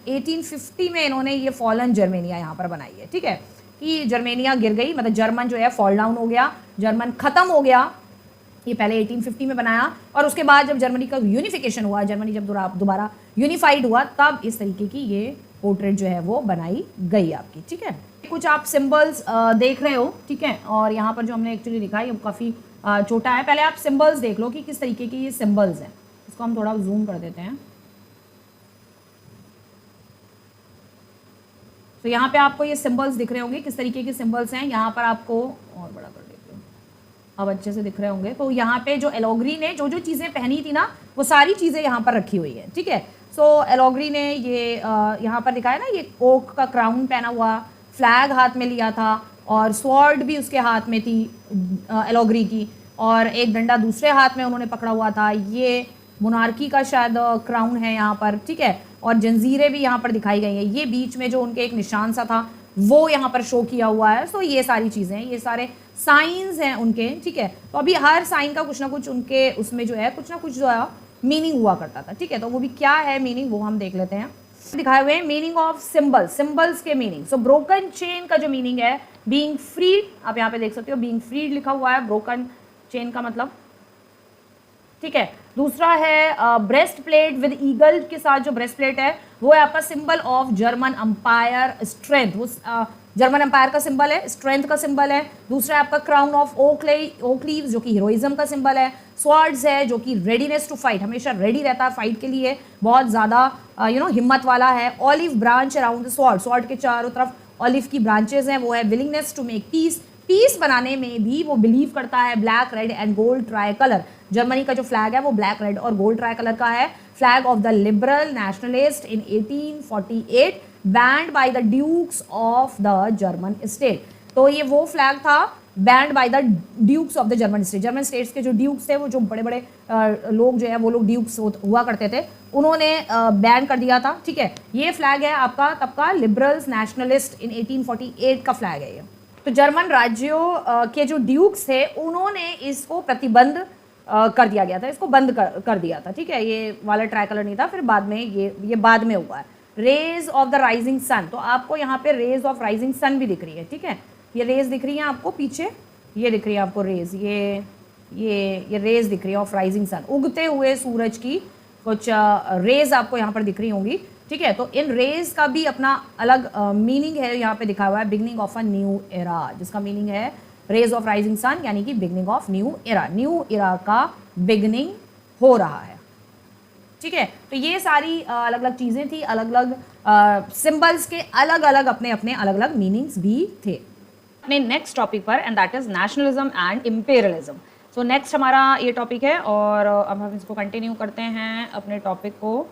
1850 में इन्होंने ये फॉलन जर्मेनिया यहाँ पर बनाई है, ठीक है, कि जर्मेनिया गिर गई, मतलब जर्मन जो है फॉल डाउन हो गया, जर्मन खत्म हो गया। ये पहले 1850 में बनाया, और उसके बाद जब जर्मनी का यूनिफिकेशन हुआ, जर्मनी जब दोबारा यूनिफाइड हुआ, तब इस तरीके की ये पोर्ट्रेट जो है वो बनाई गई आपकी, ठीक है। कुछ आप सिंबल्स देख रहे हो, ठीक है, और यहाँ पर जो हमने एक्चुअली लिखा है ये काफ़ी छोटा है। पहले आप सिंबल्स देख लो कि किस तरीके के ये सिंबल्स हैं। इसको हम थोड़ा जूम कर देते हैं। तो यहाँ पे आपको ये सिंबल्स दिख रहे होंगे, किस तरीके के सिंबल्स हैं। यहाँ पर आपको और बड़ा कर देती हूँ, अब अच्छे से दिख रहे होंगे। तो यहाँ पे जो एलोग्री ने जो जो चीज़ें पहनी थी ना, वो सारी चीज़ें यहाँ पर रखी हुई है, ठीक है। सो एलोग्री ने ये यहाँ पर दिखाया ना, ये ओक का क्राउन पहना हुआ, फ्लैग हाथ में लिया था, और स्वॉर्ड भी उसके हाथ में थी एलोग्री की, और एक डंडा दूसरे हाथ में उन्होंने पकड़ा हुआ था। ये मोनार्की का शायद क्राउन है यहाँ पर, ठीक है। और जंजीरें भी यहाँ पर दिखाई गई हैं। ये बीच में जो उनके एक निशान सा था वो यहाँ पर शो किया हुआ है। सो ये सारी चीज़ें हैं, ये सारे साइंस हैं उनके, ठीक है। तो अभी हर साइन का कुछ ना कुछ उनके उसमें जो है कुछ ना कुछ जो है मीनिंग हुआ करता था, ठीक है। तो वो भी क्या है मीनिंग वो हम देख लेते हैं। दिखाए हुए हैं मीनिंग ऑफ सिंबल्स, सिंबल्स के मीनिंग। सो ब्रोकन चेन का जो मीनिंग है बीइंग फ्रीड, आप यहाँ पे देख सकते हो बीइंग फ्रीड लिखा हुआ है, ब्रोकन चेन का मतलब, ठीक है। दूसरा है ब्रेस्ट प्लेट विद ईगल के साथ जो ब्रेस्ट प्लेट है वो है आपका symbol of German umpire strength, वो जर्मन अंपायर का सिंबल है, स्ट्रेंथ का सिंबल है। दूसरा है आपका क्राउन ऑफ ओक लीव्स जो कि हीरोइज्म का सिंबल है। स्वॉर्ड्स है जो कि रेडीनेस टू फाइट, हमेशा रेडी रहता है फाइट के लिए, बहुत ज़्यादा हिम्मत वाला है। Olive branch around the sword, sword के चारों तरफ ऑलिव की ब्रांचेज हैं, वो है willingness to make peace, peace बनाने में भी वो बिलीव करता है। Black red and gold tricolour, Germany का जो फ्लैग है वो ब्लैक रेड और गोल्ड ट्राई कलर का है। Flag of the liberal nationalist in 1848 banned by the dukes of the German state. तो ये वो फ्लैग था banned by the dukes of the German state, German states के जो ड्यूक्स थे, वो जो बड़े बड़े लोग जो है वो लोग ड्यूक्स हुआ करते थे, उन्होंने बैन कर दिया था, ठीक है। ये फ्लैग है आपका तब का लिबरल्स नेशनलिस्ट इन 1848 का फ्लैग है ये। तो जर्मन राज्यों के जो ड्यूक्स थे उन्होंने इसको प्रतिबंध कर दिया गया था, इसको बंद कर दिया था, ठीक है। ये वाला ट्राई कलर नहीं था, फिर बाद में ये बाद में हुआ है। Rays of the rising sun, तो आपको यहाँ पे रेज ऑफ राइजिंग सन भी दिख रही है, ठीक है। ये रेज दिख रही है आपको पीछे, ये दिख रही है आपको रेज, ये रेज दिख रही है ऑफ राइजिंग सन, उगते हुए सूरज की कुछ रेज आपको यहाँ पर दिख रही होंगी, ठीक है। तो इन रेज का भी अपना अलग मीनिंग है, यहाँ पे दिखा हुआ है beginning of a new era, जिसका मीनिंग है रेज ऑफ राइजिंग सन यानी कि beginning of new era, new era का बिगनिंग हो रहा है, ठीक है। तो ये सारी अलग अलग चीज़ें थी, अलग अलग सिंबल्स के अलग अलग अपने अपने अलग अलग मीनिंग्स भी थे। अपने नेक्स्ट टॉपिक पर, and that is nationalism and imperialism. So next हमारा ये टॉपिक है और अब हम इसको कंटिन्यू करते हैं अपने टॉपिक को।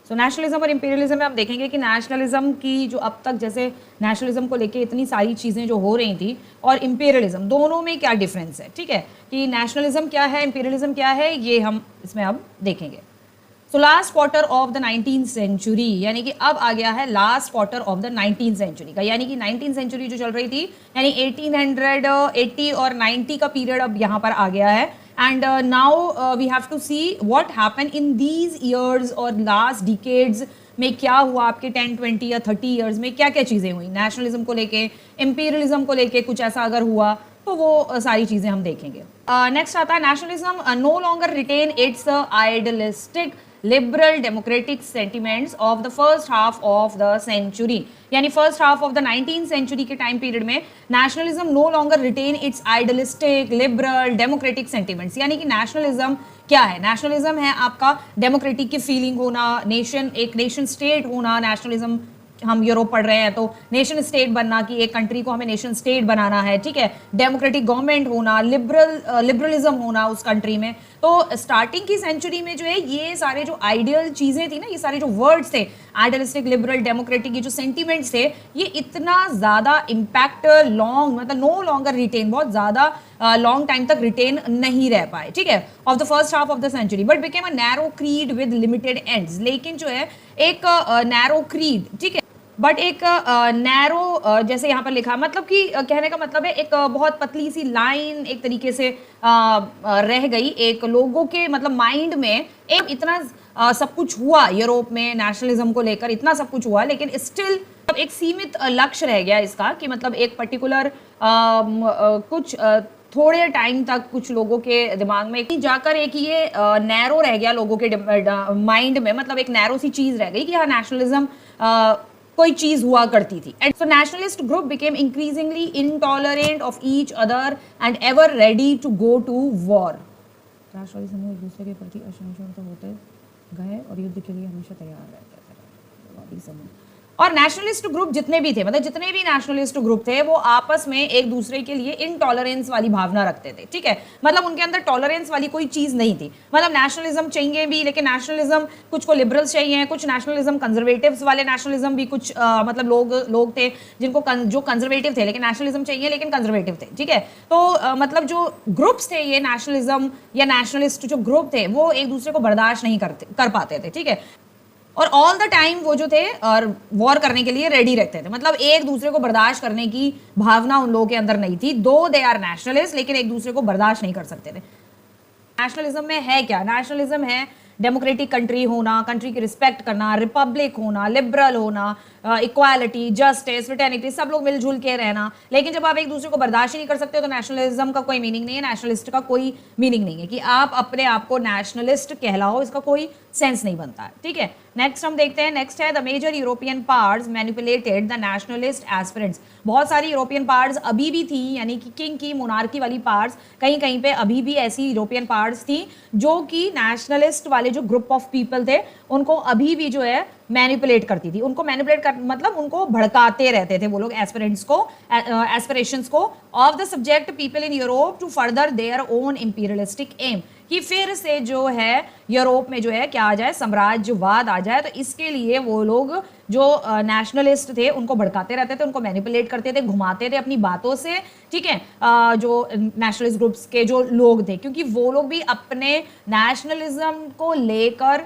सो नेशनलिज्म और इंपीरियलिज्म में हम देखेंगे कि नेशनलिज्म की जो अब तक जैसे नेशनलिज्म को लेके इतनी सारी चीज़ें जो हो रही थी और इंपीरियलिज्म दोनों में क्या डिफरेंस है, ठीक है, कि नेशनलिज्म क्या है, इंपीरियलिज्म क्या है, ये हम इसमें अब देखेंगे। So last quarter of the 19th century, यानी कि अब आ गया है last quarter of the 19th century का, यानी कि 19th सेंचुरी जो चल रही थी यानी 1880 और 90 का पीरियड अब यहाँ पर आ गया है। And now we have to see what happen in these years और लास्ट डिकेड्स में क्या हुआ, आपके 10, 20 या 30 ईयर्स में क्या क्या चीज़ें हुई नेशनलिज्म को लेके, इंपीरियलिज्म को लेके, कुछ ऐसा अगर हुआ तो वो सारी चीज़ें हम देखेंगे। नेक्स्ट आता है nationalism no longer retain its idealistic liberal democratic sentiments of the first half of the century, यानी first half of the 19th century के time period में nationalism no longer retain its idealistic liberal democratic sentiments, यानी कि nationalism क्या है, nationalism है आपका democratic की feeling होना, nation एक nation state होना, nationalism हम यूरोप पढ़ रहे हैं तो नेशन स्टेट बनना कि एक कंट्री को हमें नेशन स्टेट बनाना है, ठीक है, डेमोक्रेटिक गवर्नमेंट होना, लिबरलिज्म होना उस कंट्री में। तो स्टार्टिंग की सेंचुरी में जो है ये सारे जो आइडियल चीज़ें थी ना, ये सारे जो वर्ड्स थे आइडियलिस्टिक, लिबरल, डेमोक्रेटिक, ये जो सेंटिमेंट्स थे ये इतना ज़्यादा इम्पैक्ट लॉन्ग मतलब नो लॉन्गर रिटेन, बहुत ज़्यादा लॉन्ग टाइम तक रिटेन नहीं रह पाए, ठीक है, of the first half of the century, but became a narrow creed with limited ends. लेकिन जो है एक नैरो क्रीड, ठीक है, बट एक नैरो जैसे यहाँ पर लिखा मतलब कि कहने का मतलब है एक बहुत पतली सी लाइन एक तरीके से रह गई एक लोगों के मतलब माइंड में। एक इतना सब कुछ हुआ यूरोप में नेशनलिज्म को लेकर, इतना सब कुछ हुआ, लेकिन स्टिल एक सीमित लक्ष्य रह गया इसका कि मतलब एक पर्टिकुलर कुछ थोड़े टाइम तक कुछ लोगों के दिमाग में जाकर एक ये नैरो रह गया लोगों के माइंड में, मतलब एक नैरो सी चीज़ रह गई कि हाँ नेशनलिज्म कोई चीज हुआ करती थी। And so nationalist group became increasingly intolerant of each other and ever ready to go to war. राष्ट्रवादी समूह एक दूसरे के प्रति असहिष्णु होते गए और युद्ध के लिए हमेशा तैयार रहते थे। और नेशनलिस्ट ग्रुप जितने भी थे, मतलब जितने भी नेशनलिस्ट ग्रुप थे वो आपस में एक दूसरे के लिए इनटॉलरेंस वाली भावना रखते थे, ठीक है, मतलब उनके अंदर टॉलरेंस वाली कोई चीज़ नहीं थी। मतलब नेशनलिज्म चाहिए भी, लेकिन नेशनलिज्म कुछ को लिबरल्स चाहिए, कुछ नेशनलिज्म कंजर्वेटिव्स वाले नेशनलिज्म भी कुछ मतलब लोग थे जिनको जो कंजर्वेटिव थे लेकिन नेशनलिज्म चाहिए लेकिन कंजर्वेटिव थे, ठीक है। तो मतलब जो ग्रुप्स थे ये नेशनलिज्म या नेशनलिस्ट जो ग्रुप थे वो एक दूसरे को बर्दाश्त नहीं कर पाते थे, ठीक है। और ऑल द टाइम वो जो थे और वॉर करने के लिए रेडी रहते थे, मतलब एक दूसरे को बर्दाश्त करने की भावना उन लोगों के अंदर नहीं थी। दो दे आर नेशनलिस्ट, लेकिन एक दूसरे को बर्दाश्त नहीं कर सकते थे। नेशनलिज्म में है क्या? नेशनलिज्म है डेमोक्रेटिक कंट्री होना, कंट्री की रिस्पेक्ट करना, रिपब्लिक होना, लिबरल होना, इक्वालिटी, जस्टिस, फ्रेटर्निटी, सब लोग मिलजुल के रहना। लेकिन जब आप एक दूसरे को बर्दाश्त ही नहीं कर सकते तो नेशनलिज्म का कोई मीनिंग नहीं है, नेशनलिस्ट का कोई मीनिंग नहीं है कि आप अपने आप को नेशनलिस्ट कहलाओ, इसका कोई सेंस नहीं बनता है। ठीक है, नेक्स्ट हम देखते हैं। नेक्स्ट है the major European powers manipulated the nationalist aspirants. बहुत सारी यूरोपियन पावर्स अभी भी थी, यानी कि किंग की मोनार्की वाली पावर्स कहीं कहीं पे अभी भी ऐसी यूरोपियन पावर्स थी जो कि नेशनलिस्ट वाले जो ग्रुप ऑफ पीपल थे उनको अभी भी जो है मैनिपुलेट करती थी। उनको मैनिपुलेट कर मतलब उनको भड़काते रहते थे वो लोग एस्पिरेंट्स को, एस्पिरेशंस को of the subject people in Europe to further their own imperialistic aim, कि फिर से जो है यूरोप में जो है क्या आ जाए, साम्राज्यवाद आ जाए। तो इसके लिए वो लोग जो नेशनलिस्ट थे उनको भड़काते रहते थे, उनको मैनिपुलेट करते थे, घुमाते थे अपनी बातों से। ठीक है, जो नेशनलिस्ट ग्रुप्स के जो लोग थे, क्योंकि वो लोग भी अपने नेशनलिज्म को लेकर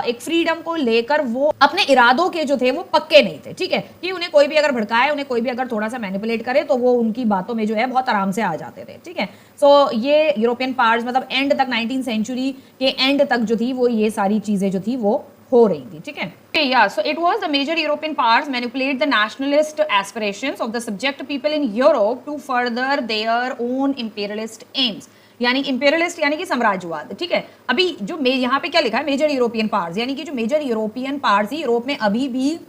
एक फ्रीडम को लेकर वो अपने इरादों के जो थे वो पक्के नहीं थे। ठीक है, कि उन्हें कोई भी अगर भड़काए, उन्हें कोई भी अगर थोड़ा सा मैनिपुलेट करे तो वो उनकी बातों में जो है बहुत आराम से आ जाते थे। ठीक है, सो ये यूरोपियन पावर्स मतलब एंड तक 19th सेंचुरी के एंड तक जो थी वो ये सारी चीजें जो थी वो हो रही थी। ठीक है, yeah, so it was the major European powers manipulate the nationalist aspirations of the subject people in Europe to further their own imperialist aims. यानी इंपेरियलिस्ट यानी कि साम्राज्यवाद। ठीक है, अभी जो यहाँ पे क्या लिखा है, मेजर यूरोपियन पावर्स, यानी कि जो मेजर यूरोपियन पावर्स थी यूरोप में, अभी भी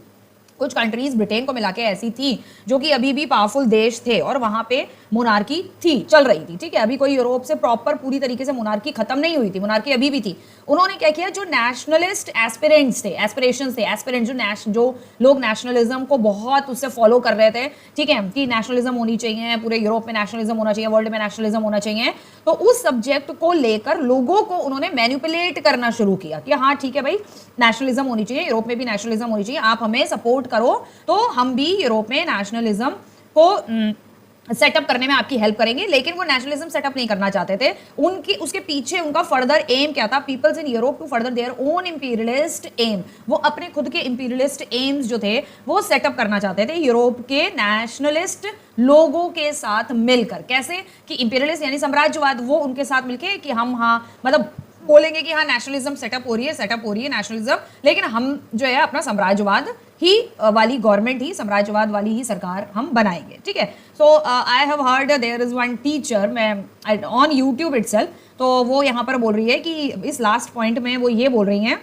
कुछ कंट्रीज ब्रिटेन को मिला के ऐसी थी जो कि अभी भी पावरफुल देश थे और वहां पे मोनार्की थी, चल रही थी। ठीक है, अभी कोई यूरोप से प्रॉपर पूरी तरीके से मोनार्की खत्म नहीं हुई थी, मोनार्की अभी भी थी। उन्होंने क्या किया, जो नेशनलिस्ट एस्पिरेंट्स थे, एस्पिरेशंस थे, एस्पिरेंट्स जो लोग नेशनलिज्म को बहुत उससे फॉलो कर रहे थे, ठीक है, कि नेशनलिज्म होनी चाहिए, पूरे यूरोप में नेशनलिज्म होना चाहिए, वर्ल्ड में नेशनलिज्म होना चाहिए, तो उस सब्जेक्ट को लेकर लोगों को उन्होंने मैनिपुलेट करना शुरू किया कि हाँ ठीक है भाई, नेशनलिज्म होनी चाहिए, यूरोप में भी नेशनलिज्म होनी चाहिए, आप हमें सपोर्ट करो तो हम भी यूरोप में नेशनलिज्म को सेटअप करने में आपकी हेल्प करेंगे। लेकिन वो नेशनलिज्म सेटअप नहीं करना चाहते थे, उनकी उसके पीछे उनका फर्दर एम क्या था, peoples in Europe to further their own imperialist aim, वो अपने खुद के इंपीरियलिस्ट एम्स जो थे वो सेटअप करना चाहते थे यूरोप के नेशनलिस्ट लोगों के साथ मिलकर। कैसे कि इंपीरियलिस्ट यानी साम्राज्यवाद, वो उनके साथ मिलके कि हम हाँ मतलब बोलेंगे कि हाँ नेशनलिज्म सेटअप हो रही है नेशनलिज्म, लेकिन हम जो है अपना साम्राज्यवाद ही वाली गवर्नमेंट ही, साम्राज्यवाद वाली ही सरकार हम बनाएंगे। ठीक है, so I have heard there is one teacher मैं ऑन यूट्यूब इटसेल्फ, तो वो यहाँ पर बोल रही है कि इस लास्ट पॉइंट में वो ये बोल रही हैं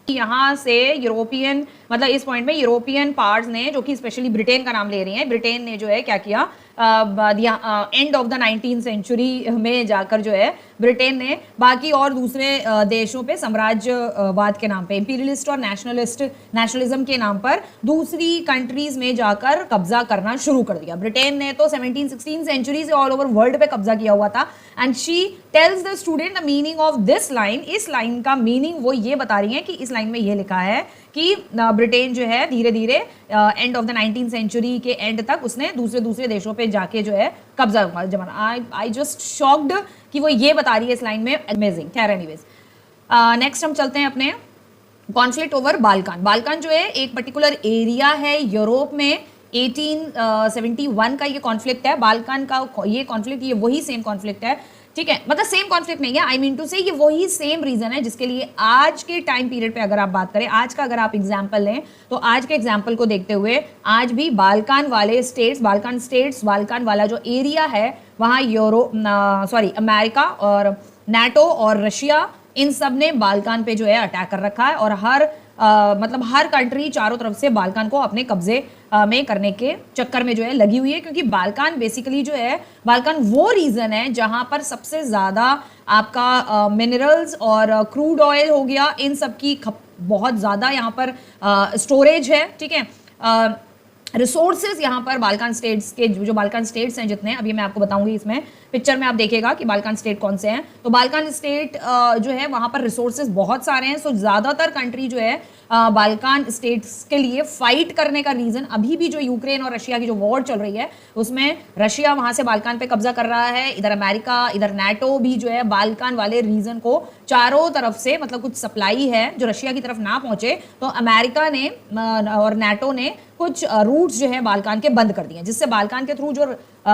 कि यहाँ से यूरोपियन मतलब इस पॉइंट में यूरोपियन पावर्स ने, जो कि स्पेशली ब्रिटेन का नाम ले रही हैं, ब्रिटेन ने जो है क्या किया, and of the 19th century में जाकर जो है ब्रिटेन ने बाकी और दूसरे देशों पे साम्राज्यवाद के नाम पे, इंपीरियलिस्ट और नेशनलिज्म के नाम पर दूसरी कंट्रीज में जाकर कब्जा करना शुरू कर दिया। ब्रिटेन ने तो 17th-16th सेंचुरी से ऑल ओवर वर्ल्ड पे कब्जा किया हुआ था। And she tells the student the meaning of this line, इस लाइन का मीनिंग वो ये बता रही है कि इस लाइन में ये लिखा है कि ब्रिटेन जो है धीरे धीरे end of the 19th century के एंड तक उसने दूसरे देशों पे जाके जो है कब्जा जमाना। आई जस्ट शॉक्ड कि वो ये बता रही है इस लाइन में, अमेजिंग। खैर एनीवेज, नेक्स्ट हम चलते हैं अपने कॉन्फ्लिक्ट ओवर बाल्कान। बाल्कान जो है एक पर्टिकुलर एरिया है यूरोप में, 1871 का ये कॉन्फ्लिक्ट है। बाल्कान का ये कॉन्फ्लिक्ट, ये वही सेम कॉन्फ्लिक्ट है, ठीक है, मतलब सेम कॉन्फ्लिक्ट नहीं है, आई मीन टू से ये वही सेम रीजन है जिसके लिए आज के टाइम पीरियड पे अगर आप बात करें, आज का अगर आप एग्जांपल लें तो आज के एग्जांपल को देखते हुए आज भी बाल्कान वाले स्टेट्स, बाल्कान वाला जो एरिया है वहाँ अमेरिका और नाटो और रशिया, इन सब ने बाल्कान पे जो है अटैक कर रखा है और मतलब हर कंट्री चारों तरफ से बाल्कान को अपने कब्जे में करने के चक्कर में जो है लगी हुई है। क्योंकि बाल्कान बेसिकली जो है, बाल्कान वो रीजन है जहां पर सबसे ज्यादा आपका मिनरल्स और क्रूड ऑयल हो गया, इन सब की बहुत ज्यादा यहाँ पर स्टोरेज है। ठीक है, रिसोर्सेज यहाँ पर बाल्कान स्टेट्स के जो बाल्कान स्टेट्स हैं जितने, अभी मैं आपको बताऊंगी इसमें पिक्चर में आप देखिएगा कि बाल्कान स्टेट कौन से हैं। तो बाल्कान स्टेट जो है वहाँ पर रिसोर्सेज बहुत सारे हैं। सो ज़्यादातर कंट्री जो है बाल्कान स्टेट्स के लिए फाइट करने का रीज़न, अभी भी जो यूक्रेन और रशिया की जो वॉर चल रही है उसमें रशिया वहाँ से बाल्कान पे कब्जा कर रहा है, इधर अमेरिका, इधर नाटो भी जो है बाल्कान वाले रीजन को चारों तरफ से मतलब कुछ सप्लाई है जो रशिया की तरफ ना पहुंचे, तो अमेरिका ने और नाटो ने कुछ रूट्स जो है बाल्कान के बंद कर दिए, जिससे बाल्कान के थ्रू जो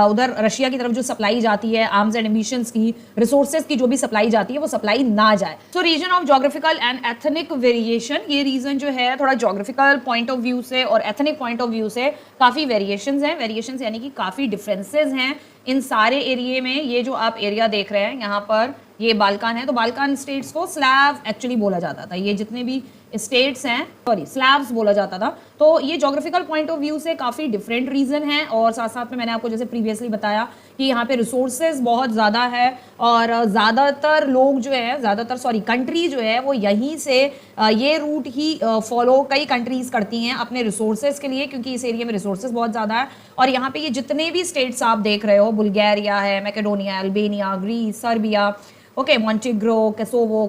उधर रशिया की तरफ जो सप्लाई जाती है आर्म्स एंड एमिशंस की, रिसोर्सेज की जो भी सप्लाई जाती है वो सप्लाई ना जाए। So region of geographical and ethnic variation, ये रीजन जो है थोड़ा ज्योग्राफिकल पॉइंट ऑफ व्यू से और एथनिक पॉइंट ऑफ व्यू से काफ़ी वेरिएशंस हैं। वेरिएशंस यानी कि काफ़ी डिफरेंसेस हैं इन सारे एरिया में। ये जो आप एरिया देख रहे हैं यहाँ पर ये बाल्कान है, तो बाल्कान स्टेट्स को स्लैव एक्चुअली बोला जाता था। ये जितने भी स्टेट्स हैं सॉरी स्लैब्स बोला जाता था। तो ये ज्योग्राफिकल पॉइंट ऑफ व्यू से काफ़ी डिफरेंट रीजन है, और साथ साथ में मैंने आपको जैसे प्रीवियसली बताया कि यहाँ पे रिसोर्सेज बहुत ज़्यादा है, और ज़्यादातर लोग जो है ज़्यादातर सॉरी कंट्री जो है वो यहीं से ये रूट ही फॉलो कई कंट्रीज़ करती हैं अपने रिसोर्सेज के लिए, क्योंकि इस एरिया में रिसोर्सेज बहुत ज़्यादा है। और यहाँ पे ये जितने भी स्टेट्स आप देख रहे हो, बुल्गारिया है, Macedonia, Albania, Greece, Serbia, okay, Montenegro, Kosovo,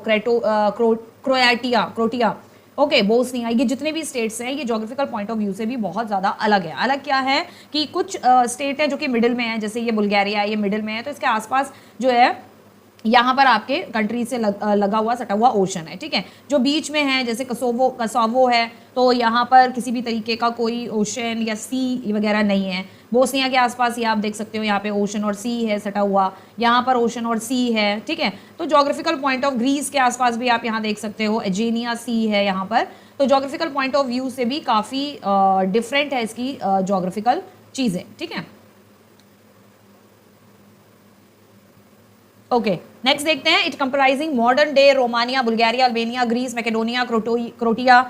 Croatia, okay, Bosnia, ये जितने भी स्टेट्स हैं ये ज्योग्राफिकल पॉइंट ऑफ व्यू से भी बहुत ज़्यादा अलग है। अलग क्या है कि कुछ स्टेट हैं जो कि मिडिल में है, जैसे ये बुल्गारिया, ये मिडिल में है, तो इसके आसपास जो है यहाँ पर आपके कंट्री से लगा हुआ सटा हुआ ओशन है, ठीक है। जो बीच में है जैसे कसावो है, तो यहाँ पर किसी भी तरीके का कोई ओशन या सी वगैरह नहीं है। बोस्निया के आसपास ये आप देख सकते हो यहाँ पे ओशन और सी है सटा हुआ, यहाँ पर ओशन और सी है, ठीक है। तो ज्योग्राफिकल पॉइंट ऑफ ग्रीस के आसपास भी आप यहाँ देख सकते हो एजेनिया सी है यहाँ पर। तो ज्योग्राफिकल पॉइंट ऑफ व्यू से भी काफ़ी डिफरेंट है इसकी ज्योग्राफिकल चीज़ें, ठीक है। ओके, नेक्स्ट देखते हैं। It comprising modern day Romania, Bulgaria, Albania, Greece, Macedonia, Croatia,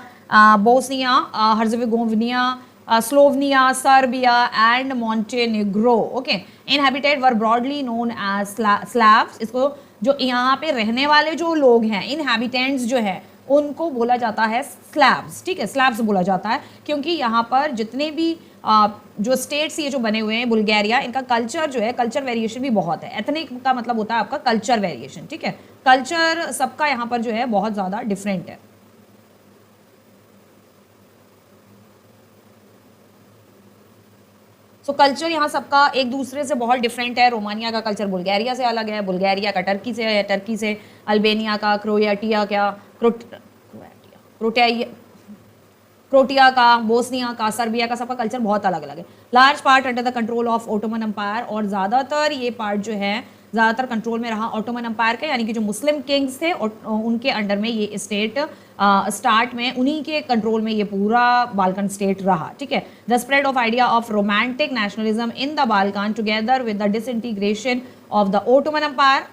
Bosnia, Herzegovina, Slovenia, Serbia and Montenegro. Okay, inhabited were broadly known as Slavs. इसको जो यहाँ पे रहने वाले जो लोग हैं, इनहैबिटेंट्स जो है, उनको बोला जाता है स्लैब्स, ठीक है। स्लैब्स बोला जाता है क्योंकि यहाँ पर जितने भी जो स्टेट्स ये जो बने हुए हैं बुल्गारिया, इनका कल्चर जो है, कल्चर वेरिएशन भी बहुत है। एथनिक का मतलब होता है आपका कल्चर वेरिएशन, ठीक है। कल्चर सबका यहाँ पर जो है बहुत ज़्यादा डिफरेंट है। सो कल्चर यहाँ सबका एक दूसरे से बहुत डिफरेंट है। रोमानिया का कल्चर बुल्गारिया से अलग है, बुल्गारिया का टर्की से है, टर्की से अल्बेनिया का, क्रोटिया का, बोस्निया का, सर्बिया का, सबका कल्चर बहुत अलग अलग है। Large part under the control of Ottoman empire, और ज़्यादातर ये पार्ट जो है ज़्यादातर कंट्रोल में रहा ऑटोमन एम्पायर का, यानी कि जो मुस्लिम किंग्स थे उनके अंडर में ये स्टेट स्टार्ट में उन्हीं के कंट्रोल में ये पूरा बाल्कन स्टेट रहा, ठीक है। The spread of idea of romantic nationalism in the Balkan together with the disintegration of the Ottoman Empire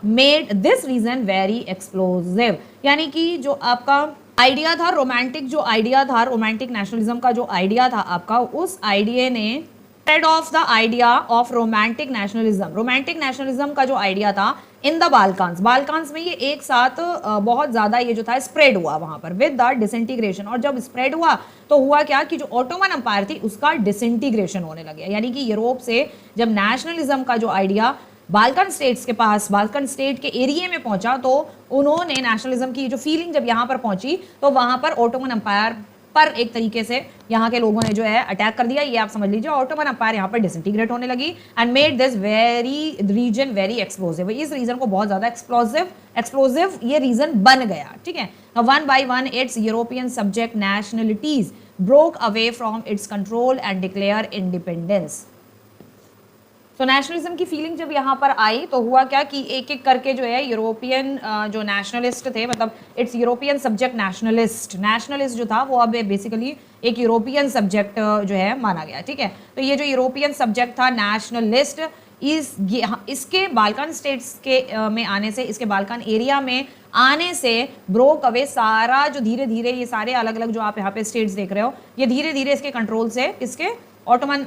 made this region very explosive। यानी कि जो आपका आइडिया था रोमांटिक नेशनलिज्म का जो आइडिया था आपका, उस आइडिया ने spread of the idea of romantic nationalism का जो आइडिया था इन द बाल्कान्स में ये एक साथ बहुत ज़्यादा ये जो था स्प्रेड हुआ वहाँ पर विद द डिसइंटीग्रेशन। और जब स्प्रेड हुआ तो हुआ क्या कि जो ऑटोमन एम्पायर थी उसका डिसइंटीग्रेशन होने लग गया, यानी कि यूरोप से जब नेशनलिज्म का जो आइडिया बाल्कन स्टेट्स के पास, बाल्कन स्टेट के एरिया में पहुंचा, तो उन्होंने नेशनलिज्म की जो फीलिंग जब यहाँ पर पहुंची तो वहाँ पर ऑटोमन एम्पायर पर एक तरीके से यहाँ के लोगों ने जो है अटैक कर दिया, ये आप समझ लीजिए। ऑटोमन एम्पायर यहाँ पर डिसइंटीग्रेट होने लगी and made this region very explosive. इस रीजन को बहुत ज़्यादा एक्सप्लोसिव ये रीजन बन गया, ठीक है। One by one it's European subject nationalities broke away from its control and declare independence. तो नेशनलिज्म की फीलिंग जब यहाँ पर आई तो हुआ क्या कि एक एक करके जो है यूरोपियन जो नेशनलिस्ट थे, मतलब इट्स यूरोपियन सब्जेक्ट नेशनलिस्ट जो था वो अब बेसिकली एक यूरोपियन सब्जेक्ट जो है माना गया, ठीक है। तो ये जो यूरोपियन सब्जेक्ट था नेशनलिस्ट, इसके बाल्कन स्टेट्स के में आने से, इसके बाल्कन एरिया में आने से ब्रोक अवे सारा जो धीरे धीरे ये सारे अलग अलग जो आप यहाँ पे स्टेट्स देख रहे हो, ये धीरे धीरे इसके कंट्रोल से, इसके ऑटोमन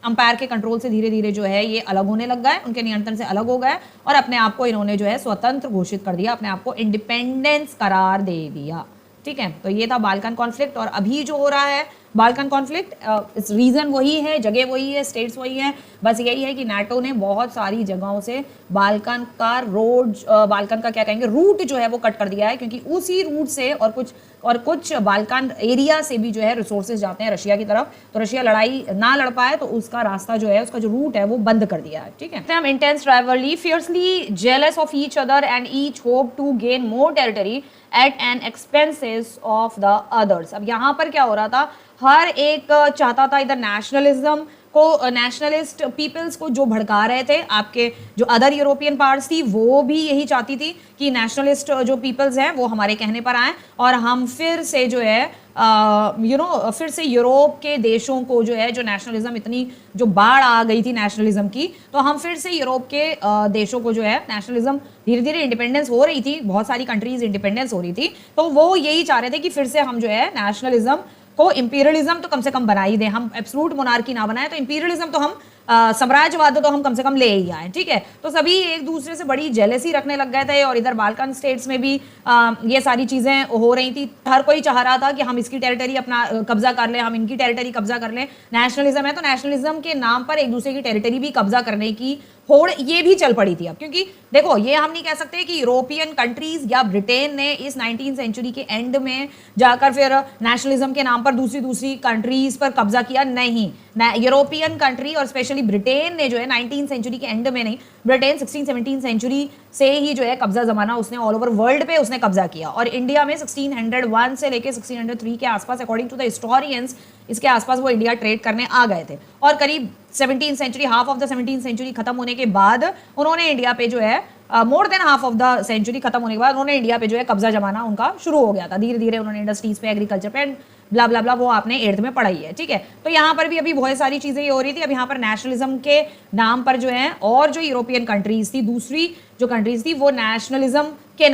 अंपायर के कंट्रोल से धीरे धीरे जो है ये अलग होने लग गए, उनके नियंत्रण से अलग हो गए और अपने आप को इन्होंने जो है स्वतंत्र घोषित कर दिया, अपने आप को इंडिपेंडेंस करार दे दिया, ठीक है। तो ये था बाल्कन कॉन्फ्लिक्ट। और अभी जो हो रहा है बाल्कन कॉन्फ्लिक्ट, इस रीज़न वही है, जगह वही है, स्टेट्स वही है, बस यही है कि नाटो ने बहुत सारी जगहों से बाल्कन का बाल्कन का क्या कहेंगे रूट जो है वो कट कर दिया है, क्योंकि उसी रूट से और कुछ बाल्कन एरिया से भी जो है रिसोर्सेज जाते हैं रशिया की तरफ, तो रशिया लड़ाई ना लड़ पाए तो उसका रास्ता जो है, उसका जो रूट है वो बंद कर दिया है, ठीक है। हम intense rivalry, fiercely jealous of each other and each hope to gain more territory at an expenses of the others. अब यहाँ पर क्या हो रहा था, हर एक चाहता था इधर नेशनलिज्म को, नेशनलिस्ट पीपल्स को जो भड़का रहे थे, आपके जो अदर यूरोपियन पार्ट्स थी वो भी यही चाहती थी कि नेशनलिस्ट जो पीपल्स हैं वो हमारे कहने पर आए और हम फिर से जो है फिर से यूरोप के देशों को जो है, जो नेशनलिज्म इतनी जो बाढ़ आ गई थी नेशनलिज्म की, तो हम फिर से यूरोप के देशों को जो है, नेशनलिज्म धीरे धीरे इंडिपेंडेंस हो रही थी, बहुत सारी कंट्रीज इंडिपेंडेंस हो रही थी, तो वो यही चाह रहे थे कि फिर से हम जो है नेशनलिज्म को, इंपीरियलिज्म तो कम से कम बना ही दें, हम एब्सोल्यूट मोनार्की ना बनाए, तो इंपीरियलिज्म तो हम साम्राज्यवाद तो हम कम से कम ले ही आए, ठीक है। तो सभी एक दूसरे से बड़ी जेलेसी रखने लग गए थे और इधर बाल्कन स्टेट्स में भी ये सारी चीज़ें हो रही थी। हर कोई चाह रहा था कि हम इसकी टेरिटरी अपना कब्जा कर लें, हम इनकी टेरिटरी कब्जा कर लें। नेशनलिज्म है तो नेशनलिज्म के नाम पर एक दूसरे की टेरिटरी भी कब्जा करने की होड़ ये भी चल पड़ी थी अब, क्योंकि देखो ये हम नहीं कह सकते कि यूरोपियन कंट्रीज या ब्रिटेन ने इस 19th सेंचुरी के एंड में जाकर फिर नेशनलिज्म के नाम पर दूसरी कंट्रीज पर कब्जा किया, नहीं। यूरोपियन कंट्री और स्पेशली ब्रिटेन ने जो है 19th सेंचुरी के एंड में नहीं, ब्रिटेन 16th-17th सेंचुरी से ही जो है कब्जा जमाना उसने ऑल ओवर वर्ल्ड पे उसने कब्जा किया, और इंडिया में 1601 से लेके 1603 के आसपास अकॉर्डिंग टू द हिस्टोरियंस इसके आसपास वो इंडिया ट्रेड करने आ गए थे, और करीब 17th century, half of the 17th century खत्म होने के बाद उन्होंने इंडिया पे जो है more than half of the century खत्म होने के बाद उन्होंने इंडिया पे जो है कब्जा जमाना उनका शुरू हो गया था। धीरे धीरे उन्होंने इंडस्ट्रीज पे, एग्रीकल्चर पे, ब्ला ब्ला ब्ला, वो आपने 8th में पढ़ाई है, ठीक है। तो यहाँ पर भी अभी बहुत सारी चीजें ये हो रही थी। अब यहाँ पर नेशनलिज्म के नाम पर जो है, और जो यूरोपियन कंट्रीज थी, दूसरी जो कंट्रीज थी वो नेशनलिज्म के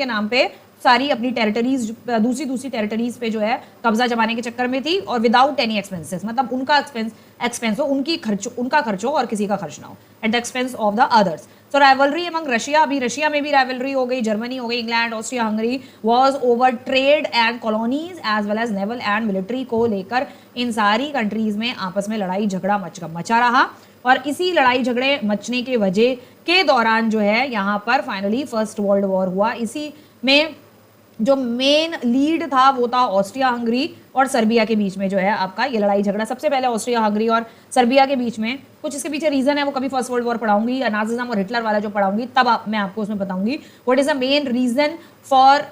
नाम पे सारी अपनी टेरिटरीज, दूसरी टेरिटरीज पे जो है कब्जा जमाने के चक्कर में थी, और विदाउट एनी एक्सपेंसेस, मतलब उनका एक्सपेंस हो, उनका खर्च हो और किसी का खर्च ना हो, at the expense of the others. So rivalry among Russia, अभी रशिया में भी राइवलरी हो गई, जर्मनी हो गई, England, Austria Hungary, was over trade and colonies as well as naval and military को लेकर इन सारी कंट्रीज में आपस में लड़ाई झगड़ा मचा रहा, और इसी लड़ाई झगड़े मचने के वजह के दौरान जो है यहाँ पर फाइनली फर्स्ट वर्ल्ड वॉर हुआ। इसी में जो मेन लीड था वो था ऑस्ट्रिया हंगरी और सर्बिया के बीच में जो है आपका ये लड़ाई झगड़ा। सबसे पहले ऑस्ट्रिया हंगरी और सर्बिया के बीच में, कुछ इसके पीछे रीजन है, वो कभी फर्स्ट वर्ल्ड वॉर पढ़ाऊंगी या नाजिज्म और हिटलर वाला जो पढ़ाऊंगी तब मैं आपको उसमें बताऊंगी what is the main reason for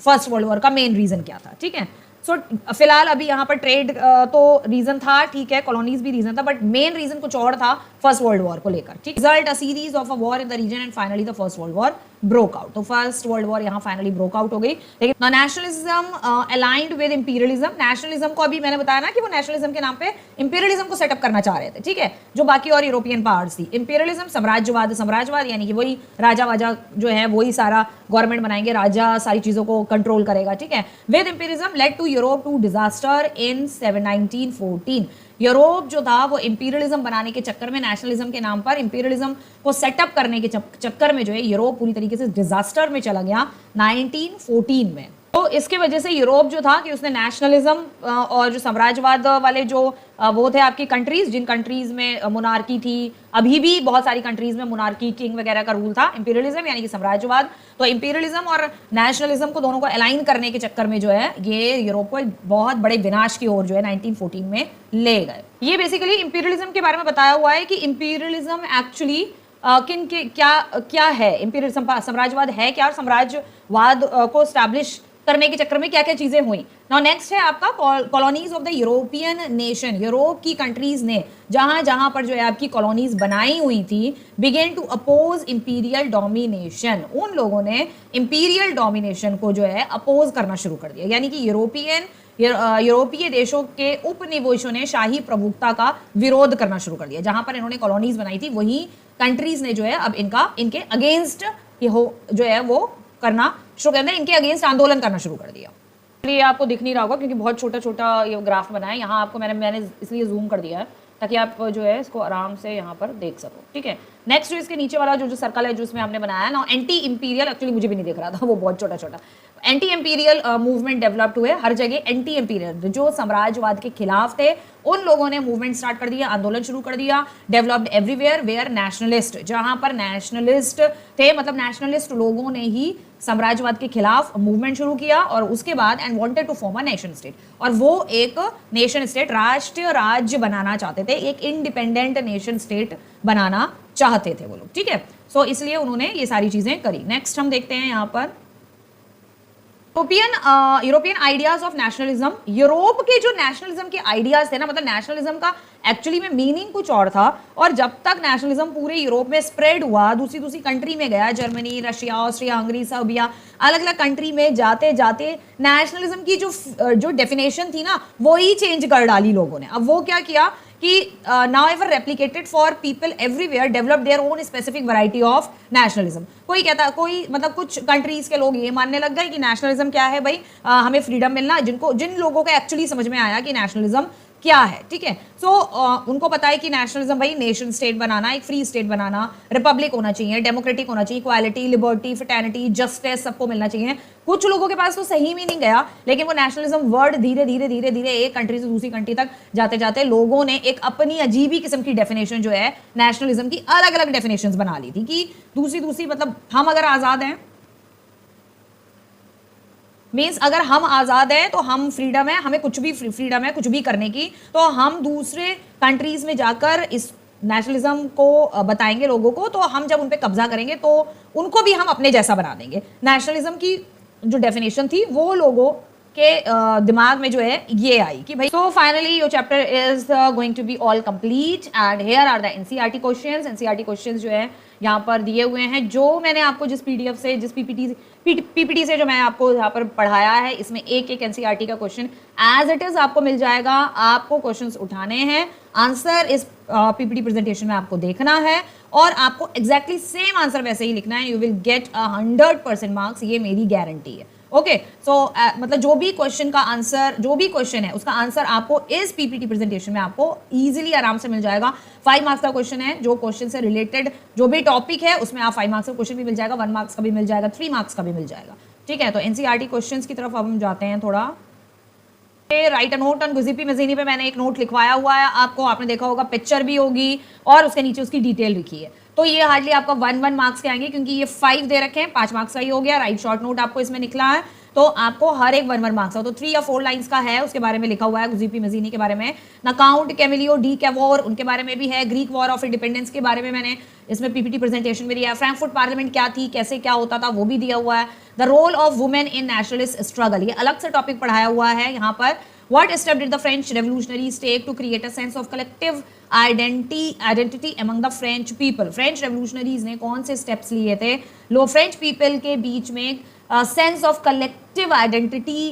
first world war का मेन रीजन क्या था, ठीक है। सो फिलहाल अभी यहाँ पर ट्रेड तो रीजन था, ठीक है, कॉलोनीज भी रीजन था, बट मेन रीजन कुछ और था फर्स्ट वर्ल्ड वॉर को लेकर, ठीक। Result a series of a war in the region and finally the first world war broke out. तो फर्स्ट वर्ल्ड वॉर यहाँ फाइनली ब्रोक आउट हो गई। लेकिन nationalism allied with imperialism, nationalism को अभी मैंने बताया ना कि वो नेशनलिज्म के नाम पे इंपीरियलिज्म को सेटअप करना चाह रहे थे, ठीक है, जो बाकी और यूरोपियन पार्ट्स थी। इंपीरियलिज्म साम्राज्यवाद यानी कि वही राजा वाजा जो है वही सारा गवर्नमेंट बनाएंगे, राजा सारी चीजों को कंट्रोल करेगा, ठीक है। With imperialism led to Europe to disaster in 1914। Europe जो था वो इंपीरियलिज्म बनाने के चक्कर में, नेशनलिज्म के नाम पर इंपीरियलिज्म को सेटअप करने के चक्कर में जो है यूरोप पूरी तरीके से डिजास्टर में चला गया 1914 में। तो इसके वजह से यूरोप जो था कि उसने नेशनलिज्म और जो साम्राज्यवाद वाले जो वो थे आपकी कंट्रीज, जिन कंट्रीज में मोनार्की थी, अभी भी बहुत सारी कंट्रीज में मोनार्की, किंग वगैरह का रूल था, इंपीरियलिज्म यानी कि साम्राज्यवाद, तो इंपीरियलिज्म और नेशनलिज्म को दोनों को अलाइन करने के चक्कर में जो है ये यूरोप को बहुत बड़े विनाश की ओर जो है 1914 में ले गए। ये बेसिकली इंपीरियलिज्म के बारे में बताया हुआ है कि इंपीरियलिज्म एक्चुअली किन के क्या है, इंपीरियलिज्म साम्राज्यवाद है क्या, और साम्राज्यवाद को स्टैब्लिश करने के चक्कर में क्या क्या चीजें हुई। नाउ नेक्स्ट है आपका colonies of the European nation, Europe की कंट्रीज ने जहां जहां पर जो है आपकी कॉलोनीज बनाई हुई थी, began to oppose imperial domination, उन लोगों ने इंपीरियल डोमिनेशन को जो है अपोज करना शुरू कर दिया, यानी कि यूरोपीय देशों के उपनिवेशों ने शाही प्रभुत्व का विरोध करना शुरू कर दिया। जहां पर इन्होंने कॉलोनीज बनाई थी वही कंट्रीज ने जो है अब इनके अगेंस्ट जो है वो करना शुरू कर दिया, इनके अगेंस्ट आंदोलन करना शुरू कर दिया। ये आपको दिख नहीं रहा होगा क्योंकि बहुत छोटा छोटा ये ग्राफ बना है, यहाँ आपको मैंने इसलिए जूम कर दिया है ताकि आप जो है इसको आराम से यहाँ पर देख सको, ठीक है। नेक्स्ट जो इसके नीचे वाला जो सर्कल है जो इसमें हमने बनाया ना, एंटी इंपीरियल, एक्चुअली मुझे भी नहीं दिख रहा था, वो बहुत छोटा छोटा, एंटी इंपीरियल मूवमेंट डेवलप्ड हुए हर जगह। एंटी इंपीरियल जो साम्राज्यवाद के खिलाफ थे उन लोगों ने मूवमेंट स्टार्ट कर दिया, आंदोलन शुरू कर दिया। डेवलप्ड एवरीवेयर वेयर नेशनलिस्ट, जहां पर नेशनलिस्ट थे, मतलब नेशनलिस्ट लोगों ने ही साम्राज्यवाद के खिलाफ मूवमेंट शुरू किया और उसके बाद and wanted to form a nation state, और वो एक नेशन स्टेट, राष्ट्रीय राज्य बनाना चाहते थे, एक इंडिपेंडेंट नेशन स्टेट बनाना चाहते थे वो लोग, ठीक है। सो इसलिए उन्होंने ये सारी चीजें करी। नेक्स्ट हम देखते हैं यहाँ पर European ideas of nationalism. Europe के जो नेशनलिज्म के आइडियाज थे ना, मतलब नेशनलिज्म का एक्चुअली में मीनिंग कुछ और था, और जब तक नेशनलिज्म पूरे यूरोप में स्प्रेड हुआ, दूसरी दूसरी कंट्री में गया, Germany, Russia, Austria, Hungary, Serbia, अलग अलग कंट्री में जाते जाते नेशनलिज्म की जो डेफिनेशन थी ना, वो ही चेंज कर डाली लोगों ने। अब वो क्या किया कि now ever replicated for people everywhere develop their own specific variety of nationalism. कोई कहता, कोई मतलब कुछ कंट्रीज के लोग ये मानने लग गए कि नेशनलिज्म क्या है भाई, हमें फ्रीडम मिलना, जिन लोगों को एक्चुअली समझ में आया कि नेशनलिज्म क्या है, ठीक है। सो उनको पता है कि नेशनलिज्म भाई नेशन स्टेट बनाना, एक फ्री स्टेट बनाना, रिपब्लिक होना चाहिए, डेमोक्रेटिक होना चाहिए, इक्वालिटी, लिबर्टी, फ्रेटर्निटी, जस्टिस सबको मिलना चाहिए। कुछ लोगों के पास तो सही मीनिंग गया, लेकिन वो नेशनलिज्म वर्ड धीरे धीरे धीरे धीरे एक कंट्री से दूसरी कंट्री तक जाते जाते लोगों ने एक अपनी अजीबी किस्म की डेफिनेशन जो है नेशनलिज्म की, अलग अलग डेफिनेशंस बना ली थी कि दूसरी मतलब हम अगर आजाद हैं, मीन्स अगर हम आज़ाद हैं तो हम फ्रीडम है, हमें कुछ भी फ्रीडम है कुछ भी करने की, तो हम दूसरे कंट्रीज में जाकर इस नेशनलिज्म को बताएंगे लोगों को, तो हम जब उन पे कब्जा करेंगे तो उनको भी हम अपने जैसा बना देंगे। नेशनलिज्म की जो डेफिनेशन थी वो लोगों के दिमाग में जो है ये आई कि भाई। So finally your chapter is going to be all complete and here are the NCERT questions. NCERT questions जो है यहाँ पर दिए हुए हैं, जो मैंने आपको जिस पीडीएफ से, जिस पीपीटी से जो मैं आपको यहाँ पर पढ़ाया है, इसमें एक एक एनसीईआरटी का क्वेश्चन एज इट इज आपको मिल जाएगा। आपको क्वेश्चंस उठाने हैं, आंसर इस पीपीटी प्रेजेंटेशन में आपको देखना है और आपको एग्जैक्टली सेम आंसर वैसे ही लिखना है। यू विल गेट 100% मार्क्स, ये मेरी गारंटी है। ओके, सो मतलब जो भी क्वेश्चन का आंसर, जो भी क्वेश्चन है उसका आंसर आपको इस पीपीटी प्रेजेंटेशन में आपको इजीली आराम से मिल जाएगा। 5 मार्क्स का क्वेश्चन है, जो क्वेश्चन से रिलेटेड जो भी टॉपिक है उसमें आप 5 मार्क्स का क्वेश्चन भी मिल जाएगा, 1 मार्क्स का भी मिल जाएगा, 3 मार्क्स का भी मिल जाएगा, ठीक है। तो एनसीईआरटी क्वेश्चंस की तरफ अब हम जाते हैं थोड़ा। Write a note on Giuseppe Mazzini पे मैंने एक नोट लिखवाया हुआ है आपको, आपने देखा होगा, पिक्चर भी होगी और उसके नीचे उसकी डिटेल लिखी है। तो ये हार्डली आपका 1 मार्क्स के आएंगे, क्योंकि ये 5 दे रखे हैं, 5 मार्क्स का ही हो गया। राइट शॉर्ट नोट आपको इसमें निकला है, तो आपको हर एक 1 मार्क्स का, तो 3 या 4 लाइंस का है, उसके बारे में लिखा हुआ है गुज़िपी मज़ीनी के बारे में। नाकाउंट, कैमिलियो, डी कैवोर, उनके बारे में भी है। ग्रीक वॉर ऑफ इंडिपेंडेंस के बारे में मैंने इसमें पीपीटी प्रेजेंटेशन में दिया है। फ्रैंकफर्ट पार्लियामेंट क्या थी, कैसे क्या होता था, वो भी दिया हुआ है। The role of women in nationalist struggle, ये अलग से टॉपिक पढ़ाया हुआ है यहाँ पर। What step did the French revolutionaries take to create a sense of collective identity among the French people? French revolutionaries ने कौन से steps लिए थे French people के बीच में sense of collective identity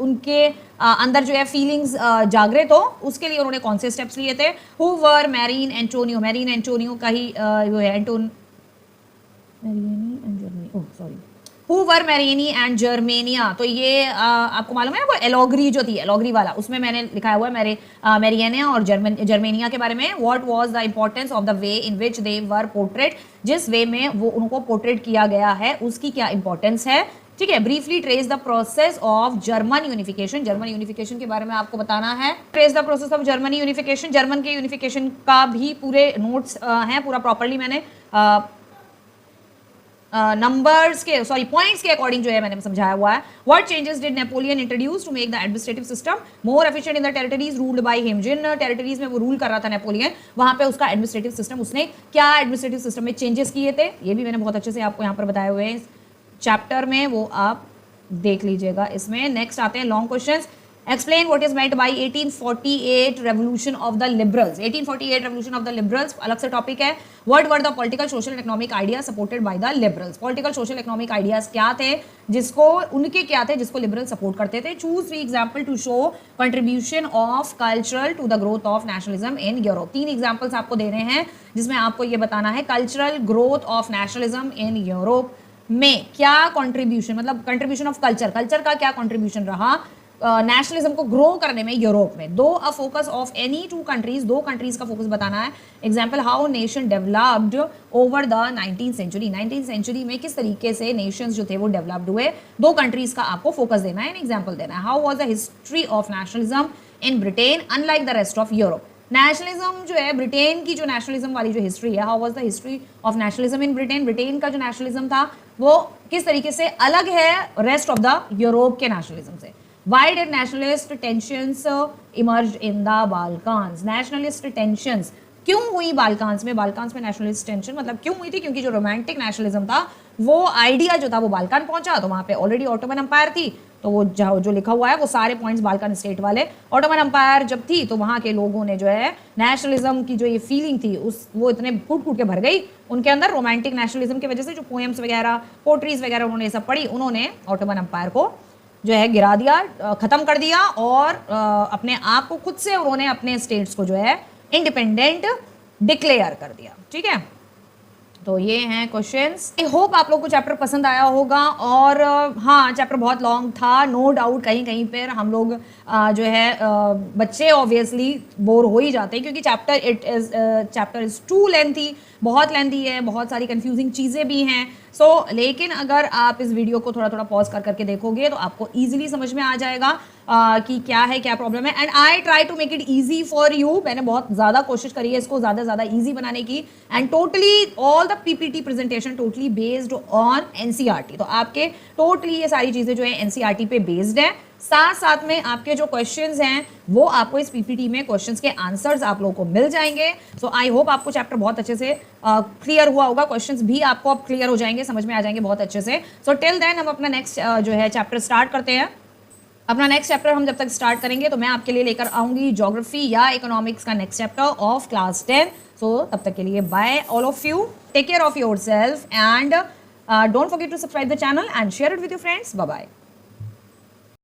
उनके अंदर जो है feelings जागृत हो, उसके लिए उन्होंने कौन से steps लिए थे? Who were Marine Antonio? Marine Antonio का ही वो है Who were Marini and Germania? तो ये आपको मालूम है ना, वो एलोग्री जो थी, एलोग्री वाला, उसमें मैंने लिखा हुआ है मेरियाना और जर्मेनिया के बारे में। What was the importance of the way in which they were portrayed? जिस वे में वो उनको पोर्ट्रेट किया गया है उसकी क्या इंपॉर्टेंस है, ठीक है। Briefly trace the process of German unification, German unification के बारे में आपको बताना है। Trace the process of German unification, German के यूनिफिकेशन का भी पूरे नोट्स हैं, पूरा प्रॉपरली मैंने नंबर्स के पॉइंट्स के अकॉर्डिंग जो है मैंने समझाया हुआ है। What changes did Napoleon introduce to make the administrative system more efficient in the territories ruled by him? जिन टेरिटरीज में वो रूल कर रहा था नेपोलियन, वहां पे उसका एडमिनिस्ट्रेटिव सिस्टम, उसने क्या एडमिनिस्ट्रेटिव सिस्टम में चेंजेस किए थे, ये भी मैंने बहुत अच्छे से आपको यहाँ पर बताए हुए हैं इस चैप्टर में, वो आप देख लीजिएगा इसमें। नेक्स्ट आते हैं long questions. Explain what is meant by 1848 revolution of the liberals. 1848 revolution of the liberals अलग से टॉपिक है। What were the political, social, and economic ideas supported by the liberals? Political, social, economic ideas क्या थे, जिसको उनके क्या थे जिसको liberals सपोर्ट करते थे? Choose 3 example to show contribution of cultural to the growth of nationalism in Europe. 3 examples आपको दे रहे हैं जिसमें आपको ये बताना है cultural growth of nationalism in Europe में क्या कंट्रीब्यूशन, मतलब कंट्रीब्यूशन ऑफ कल्चर, कल्चर का क्या कंट्रीब्यूशन रहा नेशनलिज्म को ग्रो करने में यूरोप में, do a focus of any two countries, दो कंट्रीज का फोकस बताना है। Example how nation developed over the 19th century, 19th century में किस तरीके से नेशंस जो थे वो डेवलप्ड हुए, दो कंट्रीज का आपको फोकस देना है, एग्जाम्पल देना है। How was the history of nationalism in Britain unlike the rest of Europe, nationalism जो है ब्रिटेन की जो नेशनलिज्म वाली जो हिस्ट्री है, how was the history of nationalism in Britain, Britain का जो नेशनलिज्म था वो किस तरीके से अलग है रेस्ट ऑफ द यूरोप के नेशनलिज्म से। Why did nationalist tensions emerge in the Balkans, nationalist tensions क्यों हुई बाल्कान्स में, बाल्कान्स में नेशनलिस्ट टेंशन मतलब क्यों हुई थी, क्योंकि जो रोमांटिक नेशनलिज्म था वो आइडिया जो था वो बाल्कान पहुंचा, तो वहां पे ऑलरेडी ऑटोमन अंपायर थी, तो वो जो लिखा हुआ है वो सारे पॉइंट्स बाल्कान स्टेट वाले, ऑटोमन अंपायर जब थी तो वहाँ के लोगों ने जो है नेशनलिज्म की जो ये फीलिंग थी उस वो इतने कूट कूट के भर गई उनके अंदर रोमांटिक नेशनलिज्म की वजह से, जो पोएम्स वगैरह पोट्रीज वगैरह उन्होंने सब पढ़ी, उन्होंने ऑटोमन अंपायर को जो है गिरा दिया, ख़त्म कर दिया और अपने आप को खुद से उन्होंने अपने स्टेट्स को जो है इंडिपेंडेंट डिक्लेयर कर दिया। ठीक है, तो ये हैं क्वेश्चंस। आई होप आप लोग को चैप्टर पसंद आया होगा और हाँ चैप्टर बहुत लॉन्ग था, नो डाउट कहीं कहीं पर हम लोग जो है बच्चे ऑब्वियसली बोर हो ही जाते हैं क्योंकि चैप्टर इज़ टू लेंथी, बहुत लेंथी है, बहुत सारी कंफ्यूजिंग चीज़ें भी हैं। लेकिन अगर आप इस वीडियो को थोड़ा थोड़ा पॉज कर करके देखोगे तो आपको ईजिली समझ में आ जाएगा कि क्या है, क्या प्रॉब्लम है। And I try to make it easy for you, मैंने बहुत ज़्यादा कोशिश करी है इसको ज़्यादा ज़्यादा ईजी बनाने की। And totally all the PPT presentation totally based on NCERT, तो आपके टोटली ये सारी चीज़ें जो है एनसीईआरटी पे बेस्ड है। साथ साथ में आपके जो क्वेश्चंस हैं वो आपको इस पीपीटी में क्वेश्चंस के आंसर्स आप लोगों को मिल जाएंगे। सो आई होप आपको चैप्टर बहुत अच्छे से क्लियर हुआ होगा, क्वेश्चंस भी आपको अब क्लियर हो जाएंगे, समझ में आ जाएंगे बहुत अच्छे से। सो टिल देन हम अपना नेक्स्ट जो है चैप्टर स्टार्ट करते हैं। अपना नेक्स्ट चैप्टर हम जब तक स्टार्ट करेंगे तो मैं आपके लिए लेकर आऊंगी ज्योग्राफी या इकोनॉमिक्स का next chapter of class 10। So तब तक के लिए bye all of you, take care of yourself and don't forget to subscribe the channel and share it with your friends. Bye bye.